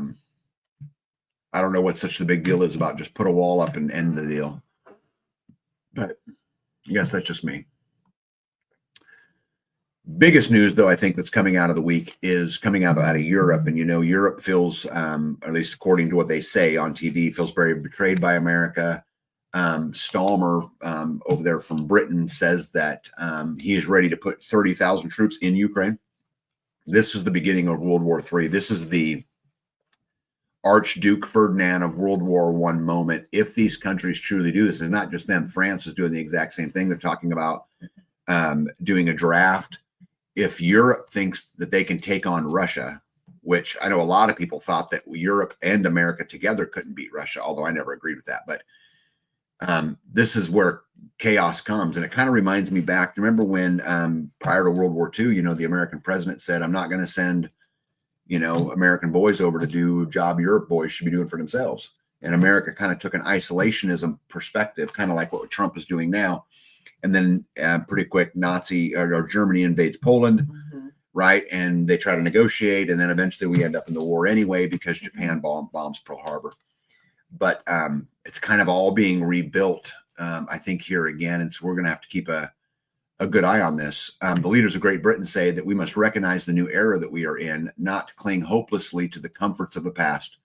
don't know what such the big deal is about just put a wall up and end the deal. But I guess that's just me. Biggest news, though, I think that's coming out of the week is coming out of Europe. And, Europe feels, at least according to what they say on TV, feels very betrayed by America. Stalmer over there from Britain says that he is ready to put 30,000 troops in Ukraine. This is the beginning of World War III. This is the Archduke Ferdinand of World War I moment. If these countries truly do this, and not just them, France is doing the exact same thing. They're talking about doing a draft. If Europe thinks that they can take on Russia, which I know a lot of people thought that Europe and America together couldn't beat Russia, although I never agreed with that. But this is where chaos comes. And it kind of reminds me back. Remember when prior to World War II, the American president said, I'm not going to send, American boys over to do a job Europe boys should be doing for themselves. And America kind of took an isolationism perspective, kind of like what Trump is doing now. And then pretty quick Nazi or Germany invades Poland, right? And they try to negotiate. And then eventually we end up in the war anyway, because Japan bombs Pearl Harbor. But it's kind of all being rebuilt, I think, here again. And so we're going to have to keep a good eye on this. The leaders of Great Britain say that we must recognize the new era that we are in, not cling hopelessly to the comforts of the past.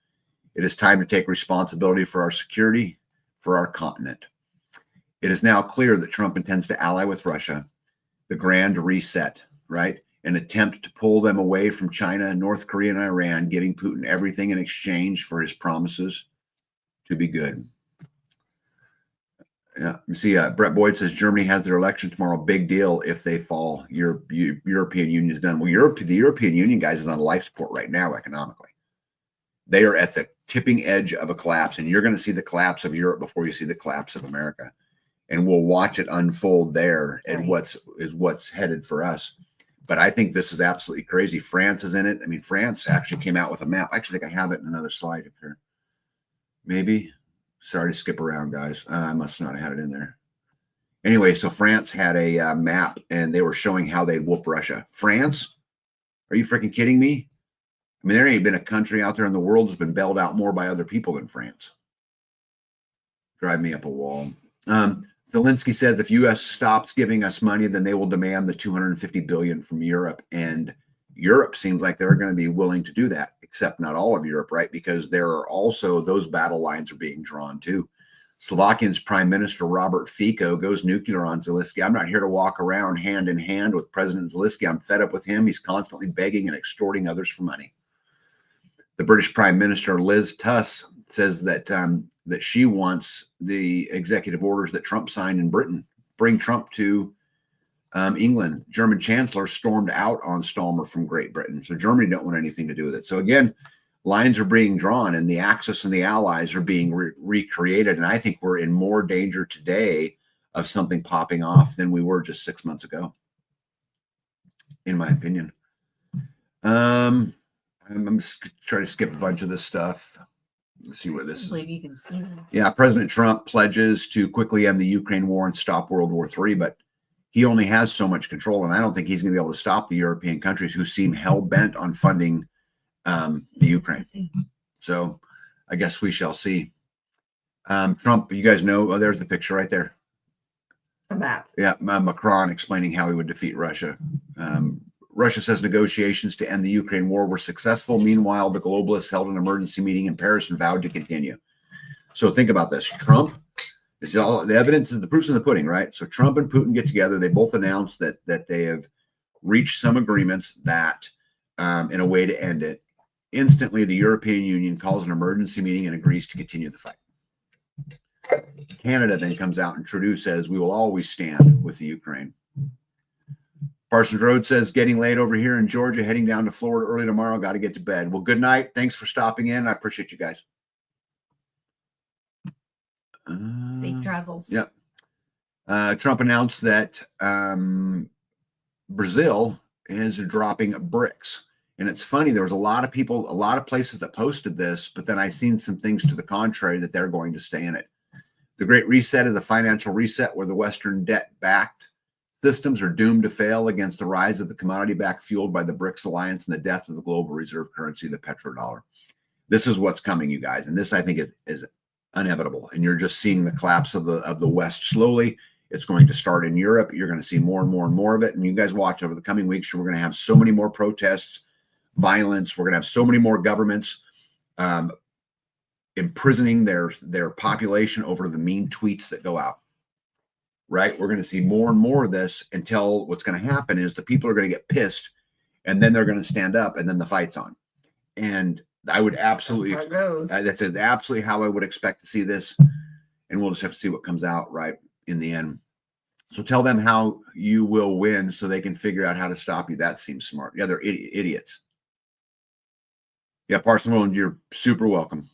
It is time to take responsibility for our security, for our continent. It is now clear that Trump intends to ally with Russia, the grand reset, right? An attempt to pull them away from China, North Korea, and Iran, giving Putin everything in exchange for his promises to be good. Yeah, you see, Brett Boyd says Germany has their election tomorrow. Big deal if they fall. European Union is done. Well, the European Union guys is on life support right now economically. They are at the tipping edge of a collapse, and you're going to see the collapse of Europe before you see the collapse of America. And we'll watch it unfold there and what's headed for us. But I think this is absolutely crazy. France is in it. I mean, France actually came out with a map. I actually think I have it in another slide up here. Maybe. Sorry to skip around, guys. I must not have had it in there. Anyway, so France had a map, and they were showing how they'd whoop Russia. France? Are you freaking kidding me? I mean, there ain't been a country out there in the world that's been bailed out more by other people than France. Drive me up a wall. Zelensky says if U.S. stops giving us money, then they will demand the $250 billion from Europe. And Europe seems like they're going to be willing to do that, except not all of Europe, right? Because there are also those battle lines are being drawn too. Slovakia's Prime Minister Robert Fico goes nuclear on Zelensky. I'm not here to walk around hand in hand with President Zelensky. I'm fed up with him. He's constantly begging and extorting others for money. The British Prime Minister Liz Truss says that that she wants the executive orders that Trump signed in Britain bring Trump to England, German chancellor stormed out on Stalmer from Great Britain. So Germany don't want anything to do with it. So again, lines are being drawn and the Axis and the Allies are being recreated. And I think we're in more danger today of something popping off than we were just 6 months ago, in my opinion. I'm trying to skip a bunch of this stuff. Let's see where this is. I believe you can see that. Yeah, President Trump pledges to quickly end the Ukraine war and stop World War III, but he only has so much control, and I don't think he's going to be able to stop the European countries who seem hell-bent on funding the Ukraine. So I guess we shall see. Trump, you guys know, oh, there's the picture right there. A map. Yeah, Macron explaining how he would defeat Russia. Russia says negotiations to end the Ukraine war were successful. Meanwhile, the globalists held an emergency meeting in Paris and vowed to continue. So think about this. Trump, it's all the evidence is the proof's in the pudding, right? So Trump and Putin get together. They both announced that they have reached some agreements that in a way to end it. Instantly, the European Union calls an emergency meeting and agrees to continue the fight. Canada then comes out and Trudeau says, we will always stand with the Ukraine. Parsons Road says, getting late over here in Georgia, heading down to Florida early tomorrow. Got to get to bed. Well, good night. Thanks for stopping in. I appreciate you guys. Safe travels. Yep. Trump announced that Brazil is dropping bricks. And it's funny, there was a lot of people, a lot of places that posted this, but then I seen some things to the contrary that they're going to stay in it. The Great Reset is a financial reset where the Western debt-backed systems are doomed to fail against the rise of the commodity back fueled by the BRICS alliance and the death of the global reserve currency, the petrodollar. This is what's coming, you guys. And this, I think, is inevitable. And you're just seeing the collapse of the West slowly. It's going to start in Europe. You're going to see more and more and more of it. And you guys watch over the coming weeks. We're going to have so many more protests, violence. We're going to have so many more governments imprisoning their population over the mean tweets that go out. Right? We're going to see more and more of this until what's going to happen is the people are going to get pissed and then they're going to stand up and then the fight's on. And I would absolutely, that's absolutely how I would expect to see this. And we'll just have to see what comes out right in the end. So tell them how you will win so they can figure out how to stop you. That seems smart. Yeah, they're idiots. Yeah, Parson Roland, you're super welcome.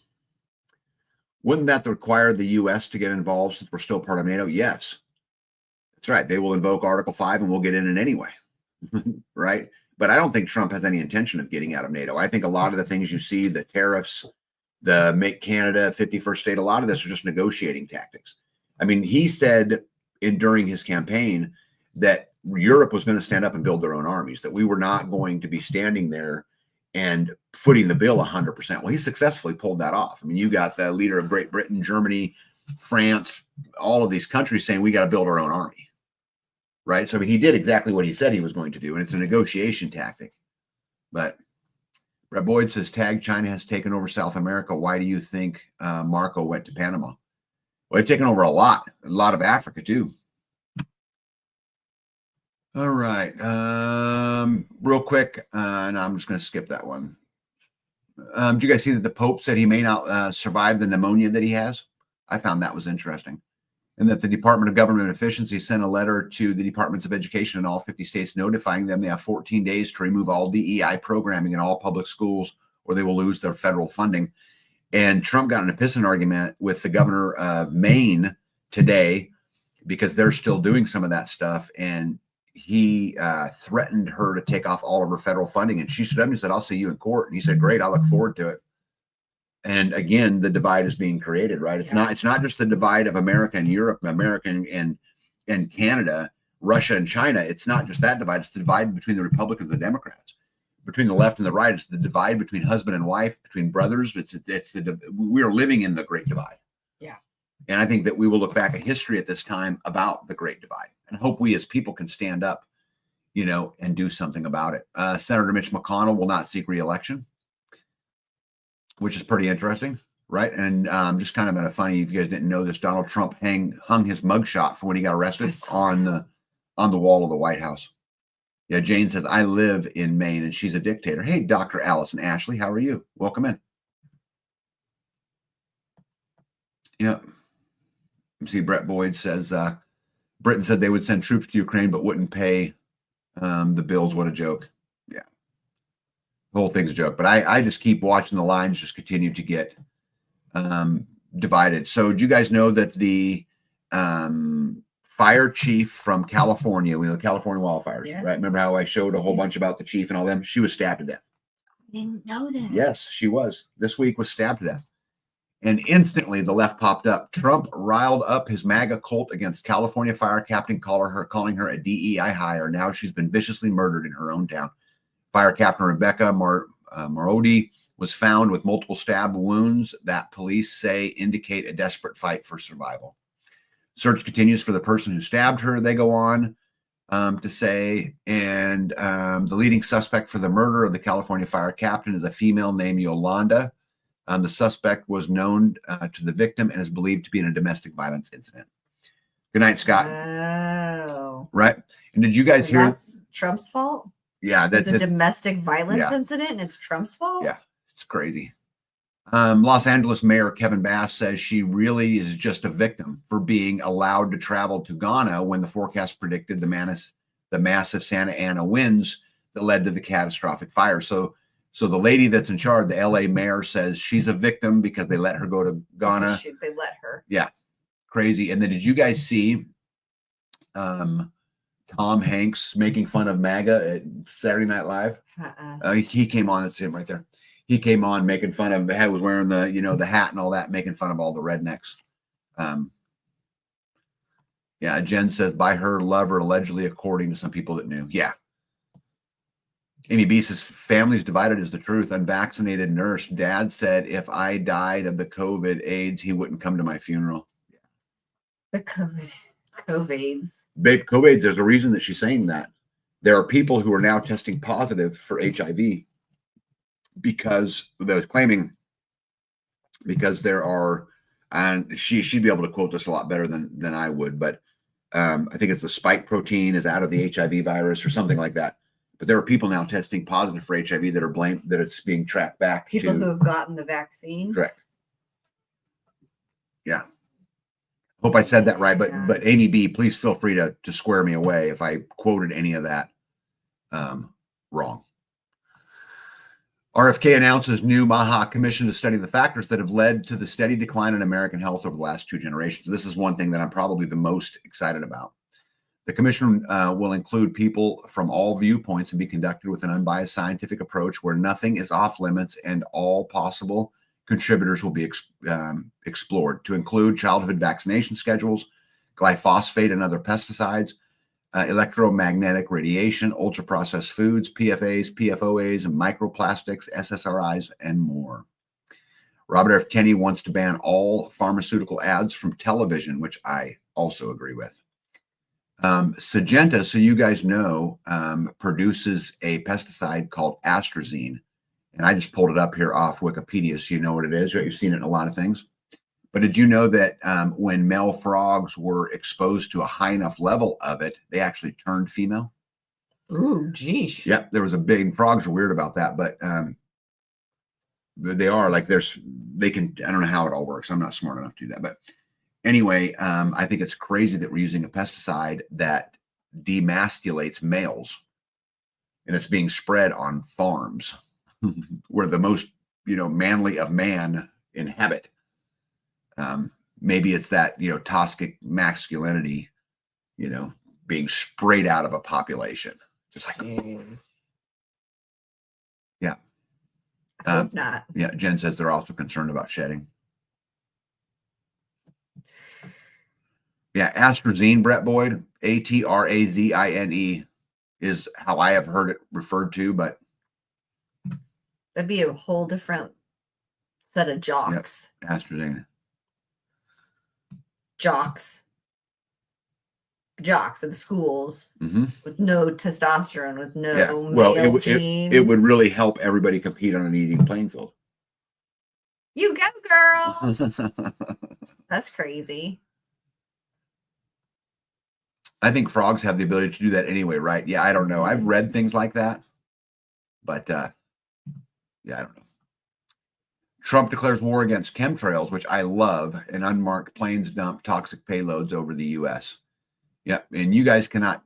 Wouldn't that require the U.S. to get involved since we're still part of NATO? Yes. That's right. They will invoke Article 5 and we'll get in it anyway. Right? But I don't think Trump has any intention of getting out of NATO. I think a lot of the things you see, the tariffs, the make Canada 51st state, a lot of this are just negotiating tactics. I mean, he said during his campaign that Europe was going to stand up and build their own armies, that we were not going to be standing there and footing the bill 100%. Well, he successfully pulled that off. I mean, you got the leader of Great Britain, Germany, France, all of these countries saying we got to build our own army. Right. So, I mean, he did exactly what he said he was going to do. And it's a negotiation tactic. But Brett Boyd says, tag China has taken over South America. Why do you think Marco went to Panama? Well, they've taken over a lot of Africa, too. All right. Real quick, and I'm just going to skip that one. Did you guys see that the Pope said he may not survive the pneumonia that he has? I found that was interesting. And that the Department of Government Efficiency sent a letter to the Departments of Education in all 50 states notifying them they have 14 days to remove all DEI programming in all public schools or they will lose their federal funding. And Trump got in a pissing argument with the governor of Maine today because they're still doing some of that stuff. And he threatened her to take off all of her federal funding. And she stood up and said, I'll see you in court. And he said, great, I look forward to it. And again, the divide is being created, right? It's not just the divide of America and Europe, America and Canada, Russia and China. It's not just that divide. It's the divide between the Republicans and the Democrats, between the left and the right. It's the divide between husband and wife, between brothers. We are living in the Great Divide. Yeah. And I think that we will look back at history at this time about the Great Divide and hope we as people can stand up, and do something about it. Senator Mitch McConnell will not seek re-election, which is pretty interesting, right? And just kind of funny, if you guys didn't know this, Donald Trump hung his mugshot from when he got arrested on the wall of the White House. Yeah, Jane says, I live in Maine and she's a dictator. Hey, Dr. Allison Ashley, how are you? Welcome in. Yeah. See, Brett Boyd says, Britain said they would send troops to Ukraine, but wouldn't pay the bills. What a joke. Yeah. The whole thing's a joke. But I just keep watching the lines just continue to get divided. So do you guys know that the fire chief from California, we know California wildfires, Yes. right? Remember how I showed a whole bunch about the chief and all them? She was stabbed to death. I didn't know that. Yes, she was. This week was stabbed to death. And instantly the left popped up. Trump riled up his MAGA cult against California fire captain, calling her a DEI hire. Now she's been viciously murdered in her own town. Fire captain Rebecca Marodi was found with multiple stab wounds that police say indicate a desperate fight for survival. Search continues for the person who stabbed her, they go on to say. And the leading suspect for the murder of the California fire captain is a female named Yolanda. The suspect was known to the victim and is believed to be in a domestic violence incident. Good night, Scott. Oh. Right. And did you guys hear? That's Trump's fault? Yeah. That's a domestic violence incident and it's Trump's fault? Yeah. It's crazy. Los Angeles Mayor Kevin Bass says she really is just a victim for being allowed to travel to Ghana when the forecast predicted the massive Santa Ana winds that led to the catastrophic fire. So the lady that's in charge, the LA mayor, says she's a victim because they let her go to Ghana. They let her. Yeah. Crazy. And then did you guys see Tom Hanks making fun of MAGA at Saturday Night Live? He came on, that's him right there. He came on making fun of, was wearing the hat and all that, making fun of all the rednecks. Yeah, Jen says by her lover, allegedly, according to some people that knew. Yeah. Amy B says family's divided is the truth. Unvaccinated nurse. Dad said if I died of the COVID AIDS, he wouldn't come to my funeral. The COVIDs. Babe, COVID, there's a reason that she's saying that. There are people who are now testing positive for HIV because they're claiming, because there are, and she'd be able to quote this a lot better than I would, but I think it's the spike protein is out of the HIV virus or something like that. But there are people now testing positive for HIV that are blamed, that it's being tracked back to people who have gotten the vaccine. Correct. Yeah. Hope I said that right, but Amy B, please feel free to square me away if I quoted any of that wrong. RFK announces new MAHA commission to study the factors that have led to the steady decline in American health over the last 2 generations. This is one thing that I'm probably the most excited about. The commission will include people from all viewpoints and be conducted with an unbiased scientific approach where nothing is off limits and all possible contributors will be explored, to include childhood vaccination schedules, glyphosate and other pesticides, electromagnetic radiation, ultra-processed foods, PFAs, PFOAs, and microplastics, SSRIs, and more. Robert F. Kennedy wants to ban all pharmaceutical ads from television, which I also agree with. Syngenta, so you guys know, produces a pesticide called atrazine. And I just pulled it up here off Wikipedia so you know what it is. Right? You've seen it in a lot of things. But did you know that when male frogs were exposed to a high enough level of it, they actually turned female? Ooh, geez. Yep, there was a big, frogs are weird about that, but they are like, they can, I don't know how it all works. I'm not smart enough to do that. But anyway, I think it's crazy that we're using a pesticide that demasculates males and it's being spread on farms where the most, manly of man inhabit. Maybe it's that, toxic masculinity, being sprayed out of a population. Just like, yeah. I hope not. Yeah. Jen says they're also concerned about shedding. Yeah. Atrazine, Brett Boyd, ATRAZINE is how I have heard it referred to, but that'd be a whole different set of jocks. Yep. Atrazine. Jocks in schools with no testosterone, with no male genes. It would really help everybody compete on an eating playing field. You go, girls. That's crazy. I think frogs have the ability to do that anyway, right? Yeah, I don't know. I've read things like that, but yeah, I don't know. Trump declares war against chemtrails, which I love, and unmarked planes dump toxic payloads over the U.S. Yep. And you guys cannot,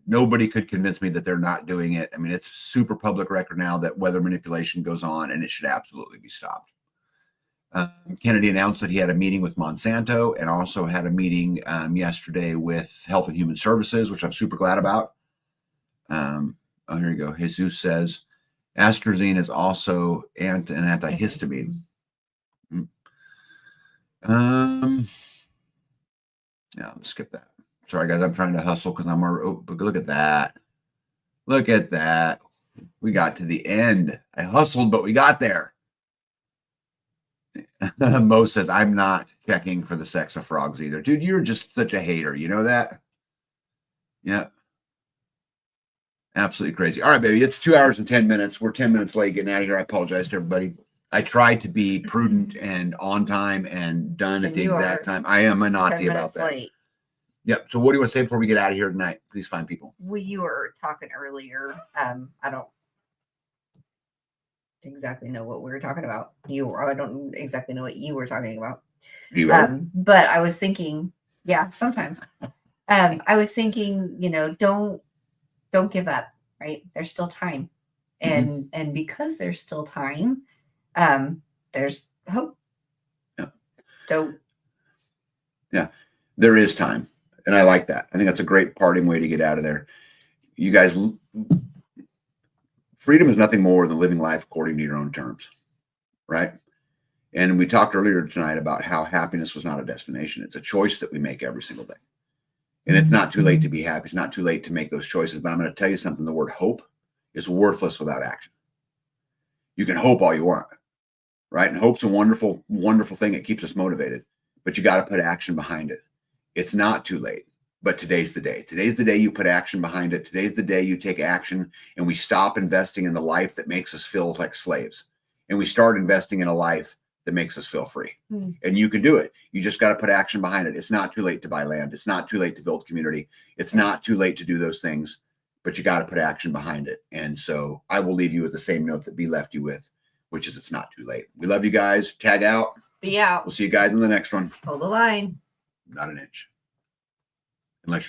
nobody could convince me that they're not doing it. I mean, it's super public record now that weather manipulation goes on and it should absolutely be stopped. Kennedy announced that he had a meeting with Monsanto and also had a meeting yesterday with Health and Human Services, which I'm super glad about. Oh, here you go. Jesus says Astrazine is also an antihistamine. Yeah, let's skip that. Sorry, guys, I'm trying to hustle because I'm already. Oh, but look at that. Look at that. We got to the end. I hustled, but we got there. Mo says, I'm not checking for the sex of frogs either. Dude, you're just such a hater. You know that? Yeah. Absolutely crazy. All right, baby. It's 2 hours and 10 minutes. We're 10 minutes late getting out of here. I apologize to everybody. I tried to be prudent and on time and done at the exact time. I am a Nazi about that. Late. Yep. So what do you want to say before we get out of here tonight? Please find people. Well, you were talking earlier. I don't exactly know what we were talking about. I don't exactly know what you were talking about. Do you ever? But I was thinking, yeah, sometimes. I was thinking, don't give up, right? There's still time. And because there's still time, there's hope. Yeah. So yeah, there is time. And I like that. I think that's a great parting way to get out of there. You guys, freedom is nothing more than living life according to your own terms, right? And we talked earlier tonight about how happiness was not a destination. It's a choice that we make every single day. And it's not too late to be happy. It's not too late to make those choices. But I'm going to tell you something. The word hope is worthless without action. You can hope all you want, right? And hope's a wonderful, wonderful thing. It keeps us motivated. But you got to put action behind it. It's not too late, but today's the day. Today's the day you put action behind it. Today's the day you take action and we stop investing in the life that makes us feel like slaves. And we start investing in a life that makes us feel free. And you can do it. You just got to put action behind it. It's not too late to buy land. It's not too late to build community. It's not too late to do those things, but you got to put action behind it. And so I will leave you with the same note that B left you with, which is it's not too late. We love you guys. Tag out. Be out. We'll see you guys in the next one. Hold the line. Not an inch.